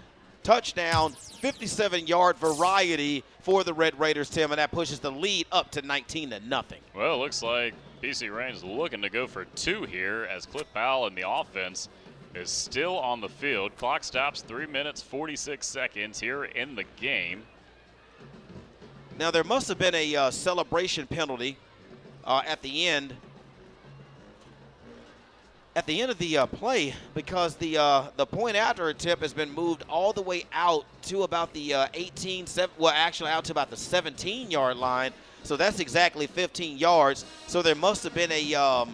Touchdown, 57-yard variety for the Red Raiders, Tim, and that pushes the lead up to 19-0. Well, it looks like BC Rain's looking to go for 2 here as Cliff Powell in the offense is still on the field. Clock stops 3 minutes, 46 seconds here in the game. Now, there must have been a celebration penalty at the end of the play, because the point after attempt has been moved all the way out to about the out to about the 17-yard line. So that's exactly 15 yards. So there must have been a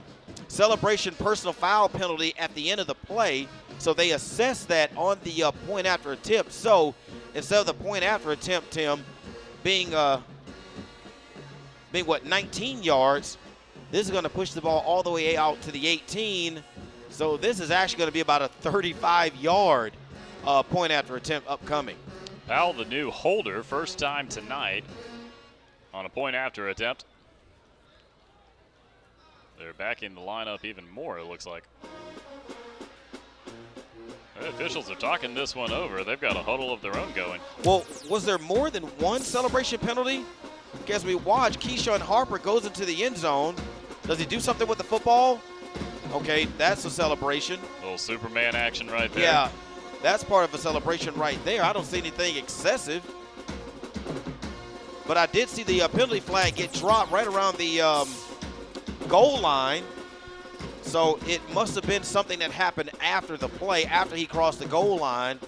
celebration personal foul penalty at the end of the play. So they assessed that on the point after attempt. So instead of the point after attempt, Tim, being 19 yards, this is going to push the ball all the way out to the 18. So this is actually going to be about a 35-yard point after attempt upcoming. Powell, the new holder, first time tonight on a point after attempt. They're backing the lineup even more, it looks like. The officials are talking this one over. They've got a huddle of their own going. Well, was there more than one celebration penalty? As we watch, Keyshawn Harper goes into the end zone. Does he do something with the football? Okay, that's a celebration. A little Superman action right there. Yeah, that's part of a celebration right there. I don't see anything excessive. But I did see the penalty flag get dropped right around the goal line. So it must have been something that happened after the play, after he crossed the goal line.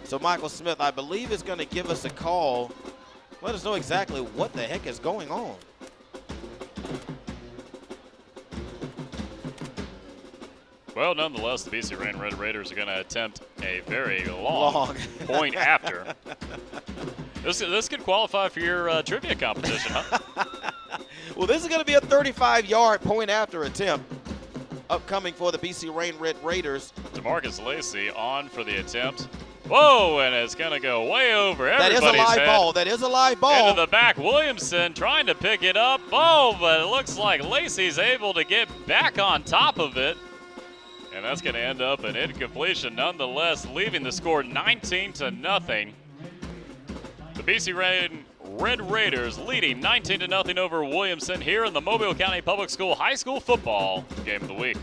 So Michael Smith, I believe, is going to give us a call. Let us know exactly what the heck is going on. Well, nonetheless, the BC Rain Red Raiders are going to attempt a very long point after. This could qualify for your trivia competition, huh? Well, this is going to be a 35-yard point after attempt upcoming for the BC Rain Red Raiders. DeMarcus Lacey on for the attempt. Whoa, and it's going to go way over everybody's head. That is a live ball. That is a live ball. Into the back, Williamson trying to pick it up. Oh, but it looks like Lacey's able to get back on top of it. And that's going to end up an incompletion nonetheless, leaving the score 19-0. The BC Rain Red Raiders leading 19-0 over Williamson here in the Mobile County Public School High School Football Game of the Week.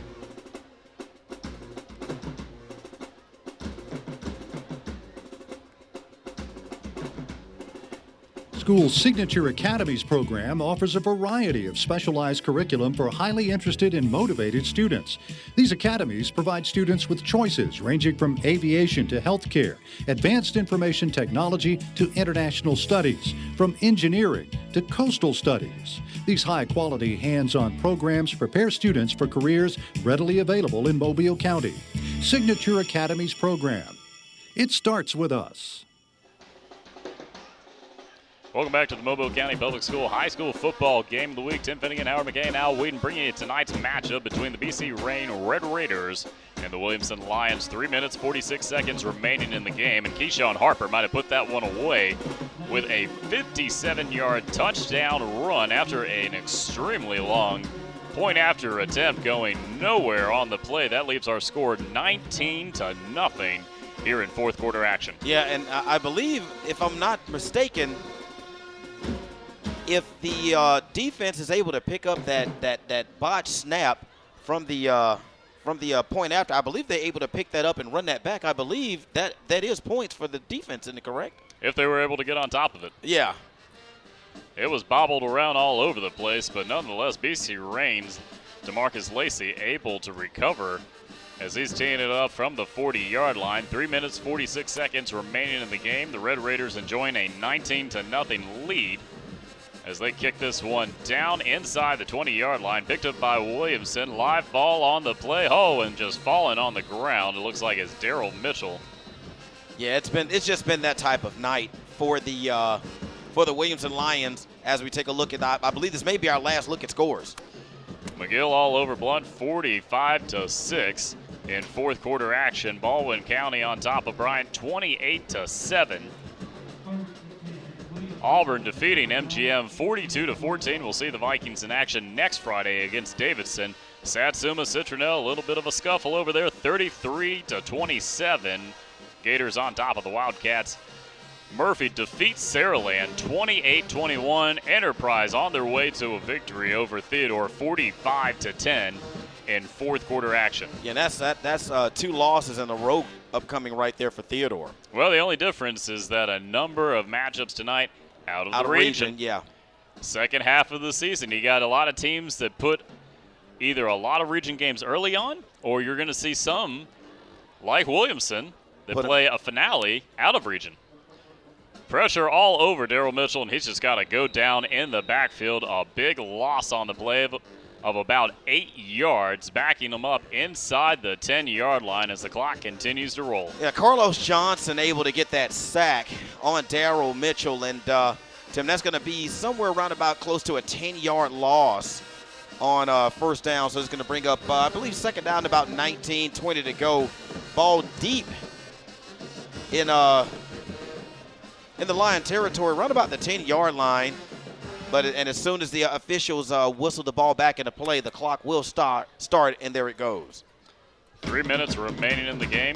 School's Signature Academies program offers a variety of specialized curriculum for highly interested and motivated students. These academies provide students with choices ranging from aviation to healthcare, advanced information technology to international studies, from engineering to coastal studies. These high-quality, hands-on programs prepare students for careers readily available in Mobile County. Signature Academies program. It starts with us. Welcome back to the Mobile County Public School High School Football Game of the Week. Tim Finnegan, Howard McKay, Al Whedon bringing you tonight's matchup between the BC Rain Red Raiders and the Williamson Lions. 3 minutes, 46 seconds remaining in the game, and Keyshawn Harper might have put that one away with a 57-yard touchdown run after an extremely long point after attempt going nowhere on the play. That leaves our score 19-0 here in fourth quarter action. Yeah, and I believe, if I'm not mistaken, if the defense is able to pick up that botched snap from the point after. I believe they're able to pick that up and run that back. I believe that is points for the defense, isn't it correct? If they were able to get on top of it. Yeah. It was bobbled around all over the place, but nonetheless, BC Rain's DeMarcus Lacey able to recover as he's teeing it up from the 40-yard line. 3 minutes, 46 seconds remaining in the game. The Red Raiders enjoying a 19-0 lead as they kick this one down inside the 20-yard line. Picked up by Williamson. Live ball on the play. Oh, and just falling on the ground. It looks like it's Daryl Mitchell. Yeah, it's just been that type of night for the Williamson Lions as we take a look at I believe this may be our last look at scores. McGill all over Blunt, 45-6 in fourth quarter action. Baldwin County on top of Bryant, 28-7. Auburn defeating MGM 42-14. We'll see the Vikings in action next Friday against Davidson. Satsuma Citronelle, a little bit of a scuffle over there, 33-27. Gators on top of the Wildcats. Murphy defeats Saraland 28-21. Enterprise on their way to a victory over Theodore 45-10 in fourth quarter action. Yeah, that's 2 losses in a row upcoming right there for Theodore. Well, the only difference is that a number of matchups tonight out of the region. Yeah. Second half of the season, you got a lot of teams that put either a lot of region games early on, or you're going to see some, like Williamson, that play a finale out of region. Pressure all over Daryl Mitchell, and he's just got to go down in the backfield. A big loss on the play of about 8 yards, backing him up inside the 10-yard line as the clock continues to roll. Yeah, Carlos Johnson able to get that sack on Daryl Mitchell, and Tim, that's going to be somewhere around about close to a 10-yard loss on first down. So it's going to bring up, I believe, second down to about 19, 20 to go. Ball deep in the Lion territory, around about the 10-yard line. And as soon as the officials whistle the ball back into play, the clock will start, and there it goes. 3 minutes remaining in the game.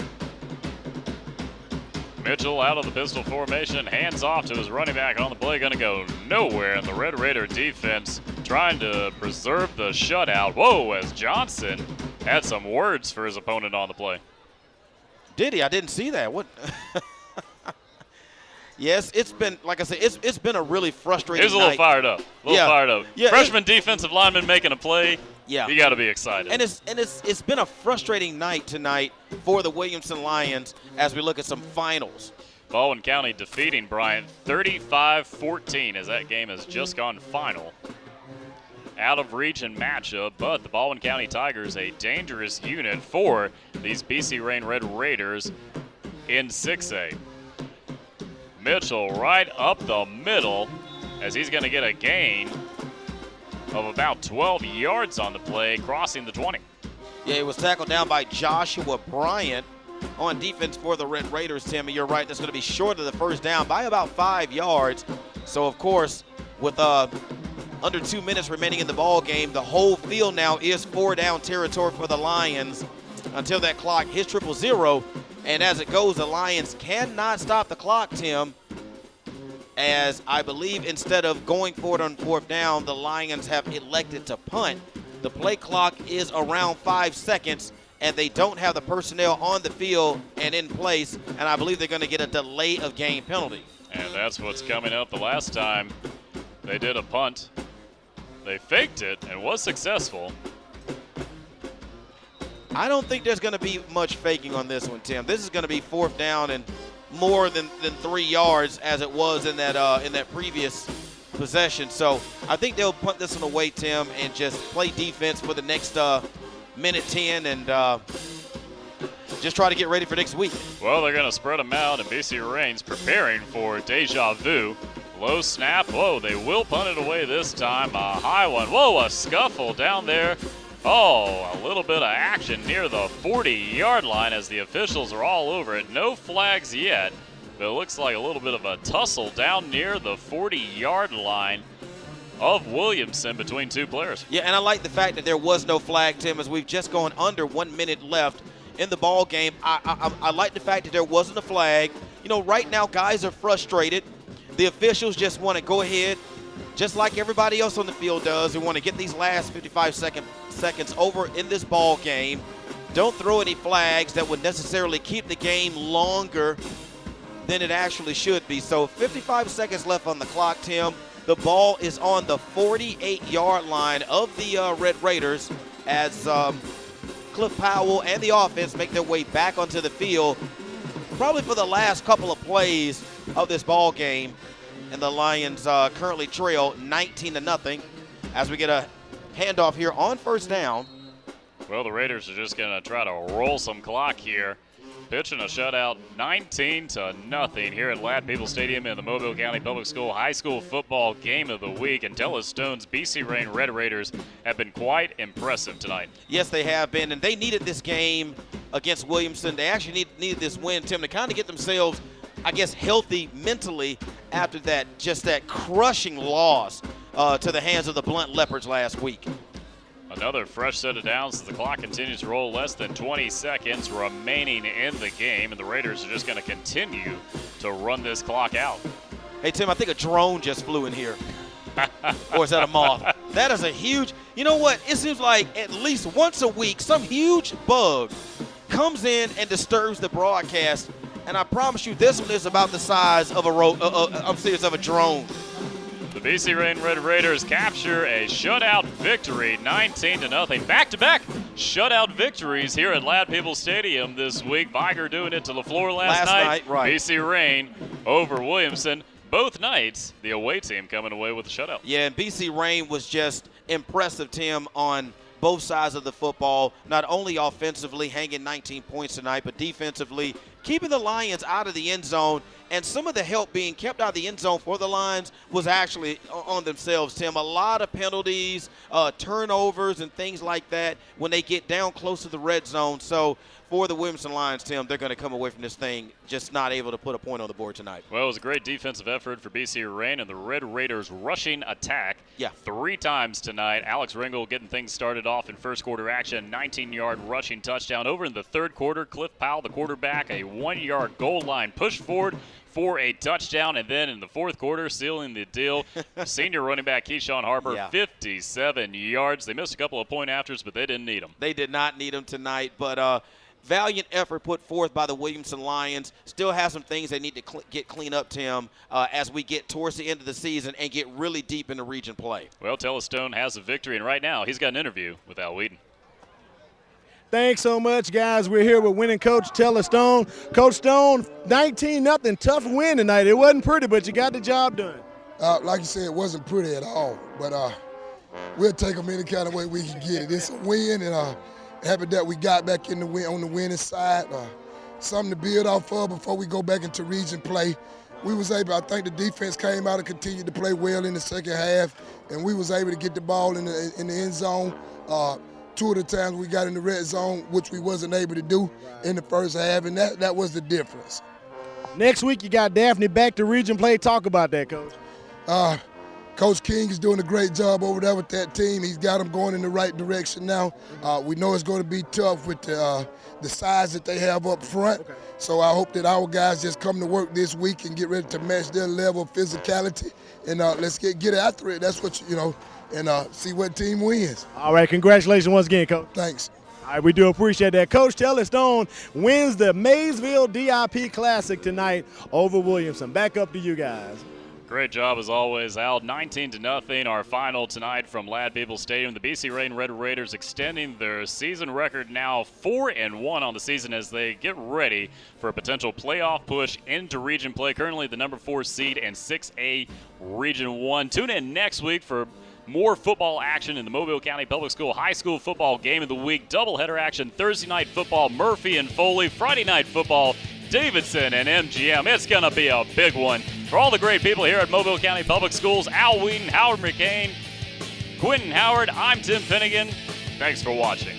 Mitchell out of the pistol formation, hands off to his running back on the play, going to go nowhere. And the Red Raider defense trying to preserve the shutout. Whoa, as Johnson had some words for his opponent on the play. Did he? I didn't see that. What? Yes, it's been, like I said, it's been a really frustrating night. He's a little fired up. Yeah, freshman defensive lineman making a play. Yeah. You got to be excited. And it's been a frustrating night tonight for the Williamson Lions as we look at some finals. Baldwin County defeating Bryant 35-14 as that game has just gone final. Out of region matchup, but the Baldwin County Tigers, a dangerous unit for these BC Rain Red Raiders in 6A. Mitchell right up the middle as he's going to get a gain of about 12 yards on the play, crossing the 20. Yeah, he was tackled down by Joshua Bryant on defense for the Red Raiders, Tim. You're right, that's going to be short of the first down by about 5 yards. So, of course, with under 2 minutes remaining in the ball game, the whole field now is 4-down territory for the Lions until that clock hits 0-0. And as it goes, the Lions cannot stop the clock, Tim, as I believe instead of going for it on fourth down, the Lions have elected to punt. The play clock is around 5 seconds, and they don't have the personnel on the field and in place, and I believe they're going to get a delay of game penalty. And that's what's coming up. The last time they did a punt, they faked it and was successful. I don't think there's going to be much faking on this one, Tim. This is going to be fourth down and more than 3 yards as it was in that previous possession. So I think they'll punt this one away, Tim, and just play defense for the next minute 10 and just try to get ready for next week. Well, they're going to spread them out, and BC Rain's preparing for deja vu. Low snap. Whoa, they will punt it away this time. A high one. Whoa, a scuffle down there. Oh, a little bit of action near the 40-yard line as the officials are all over it. No flags yet, but it looks like a little bit of a tussle down near the 40-yard line of Williamson between two players. Yeah, and I like the fact that there was no flag, Tim, as we've just gone under 1 minute left in the ball game. I like the fact that there wasn't a flag. You know, right now guys are frustrated. The officials just want to go ahead, just like everybody else on the field does. They want to get these last 55 seconds over in this ball game. don't throw any flags that would necessarily keep the game longer than it actually should be. So 55 seconds left on the clock, Tim. The ball is on the 48-yard line of the Red Raiders as Cliff Powell and the offense make their way back onto the field, probably for the last couple of plays of this ball game. And the Lions currently trail 19-0 as we get a handoff here on first down. Well, the Raiders are just going to try to roll some clock here. Pitching a shutout 19-0 here at Ladd People Stadium in the Mobile County Public School High School Football Game of the Week. And Tella Stone's BC Rain Red Raiders have been quite impressive tonight. Yes, they have been, and they needed this game against Williamson. They actually needed this win, Tim, to kind of get themselves, I guess, healthy mentally after that crushing loss to the hands of the Blunt Leopards last week. Another fresh set of downs as the clock continues to roll. Less than 20 seconds remaining in the game, and the Raiders are just going to continue to run this clock out. Hey, Tim, I think a drone just flew in here. Or is that a moth? That is a huge – you know what? It seems like at least once a week some huge bug comes in and disturbs the broadcast, and I promise you this one is about the size of a drone. The BC Rain Red Raiders capture a shutout victory, 19-0. Back-to-back shutout victories here at Ladd People Stadium this week. Viger doing it to LaFleur last night. Right. BC Rain over Williamson. Both nights, the away team coming away with the shutout. Yeah, and BC Rain was just impressive, Tim, on both sides of the football. Not only offensively hanging 19 points tonight, but defensively keeping the Lions out of the end zone. And some of the help being kept out of the end zone for the Lions was actually on themselves, Tim. A lot of penalties, turnovers, and things like that when they get down close to the red zone. So for the Williamson Lions, Tim, they're going to come away from this thing just not able to put a point on the board tonight. Well, it was a great defensive effort for BC Rain and the Red Raiders rushing attack. Yeah. 3 times tonight. Alex Ringel getting things started off in first quarter action. 19-yard rushing touchdown. Over in the third quarter, Cliff Powell, the quarterback, a 1-yard goal line push forward for a touchdown. And then in the fourth quarter, sealing the deal, senior running back Keyshawn Harper, 57 yards. They missed a couple of point afters, but they didn't need them. They did not need them tonight, but valiant effort put forth by the Williamson Lions. Still have some things they need to get cleaned up, Tim, as we get towards the end of the season and get really deep into region play. Well, Tella Stone has a victory, and right now he's got an interview with Al Whedon. Thanks so much, guys. We're here with winning coach Tella Stone. Coach Stone, 19-0, tough win tonight. It wasn't pretty, but you got the job done. Like you said, it wasn't pretty at all, but we'll take them any kind of way we can get it. It's a win, and happy that we got back in the win on the winning side. Something to build off of before we go back into region play. We was able, I think the defense came out and continued to play well in the second half, and we was able to get the ball in the end zone. 2 of the times we got in the red zone, which we wasn't able to do in the first half, and that was the difference. Next week you got Daphne back to region play. Talk about that, Coach. Coach King is doing a great job over there with that team. He's got them going in the right direction now. We know it's going to be tough with the size that they have up front. Okay. So I hope that our guys just come to work this week and get ready to match their level of physicality. And let's get after it. That's what, and see what team wins. All right, congratulations once again, Coach. Thanks. All right, we do appreciate that. Coach Tella Stone wins the Maysville DIP Classic tonight over Williamson. Back up to you guys. Great job as always, Al. 19-0, our final tonight from Ladd People Stadium. The BC Rain Red Raiders extending their season record now 4-1 on the season as they get ready for a potential playoff push into region play. Currently the number 4 seed in 6A Region 1. Tune in next week for more football action in the Mobile County Public School High School Football Game of the Week. Doubleheader action Thursday night football, Murphy and Foley. Friday night football, Davidson and MGM. It's going to be a big one. For all the great people here at Mobile County Public Schools, Al Whedon, Howard McCain, Quentin Howard, I'm Tim Finnegan. Thanks for watching.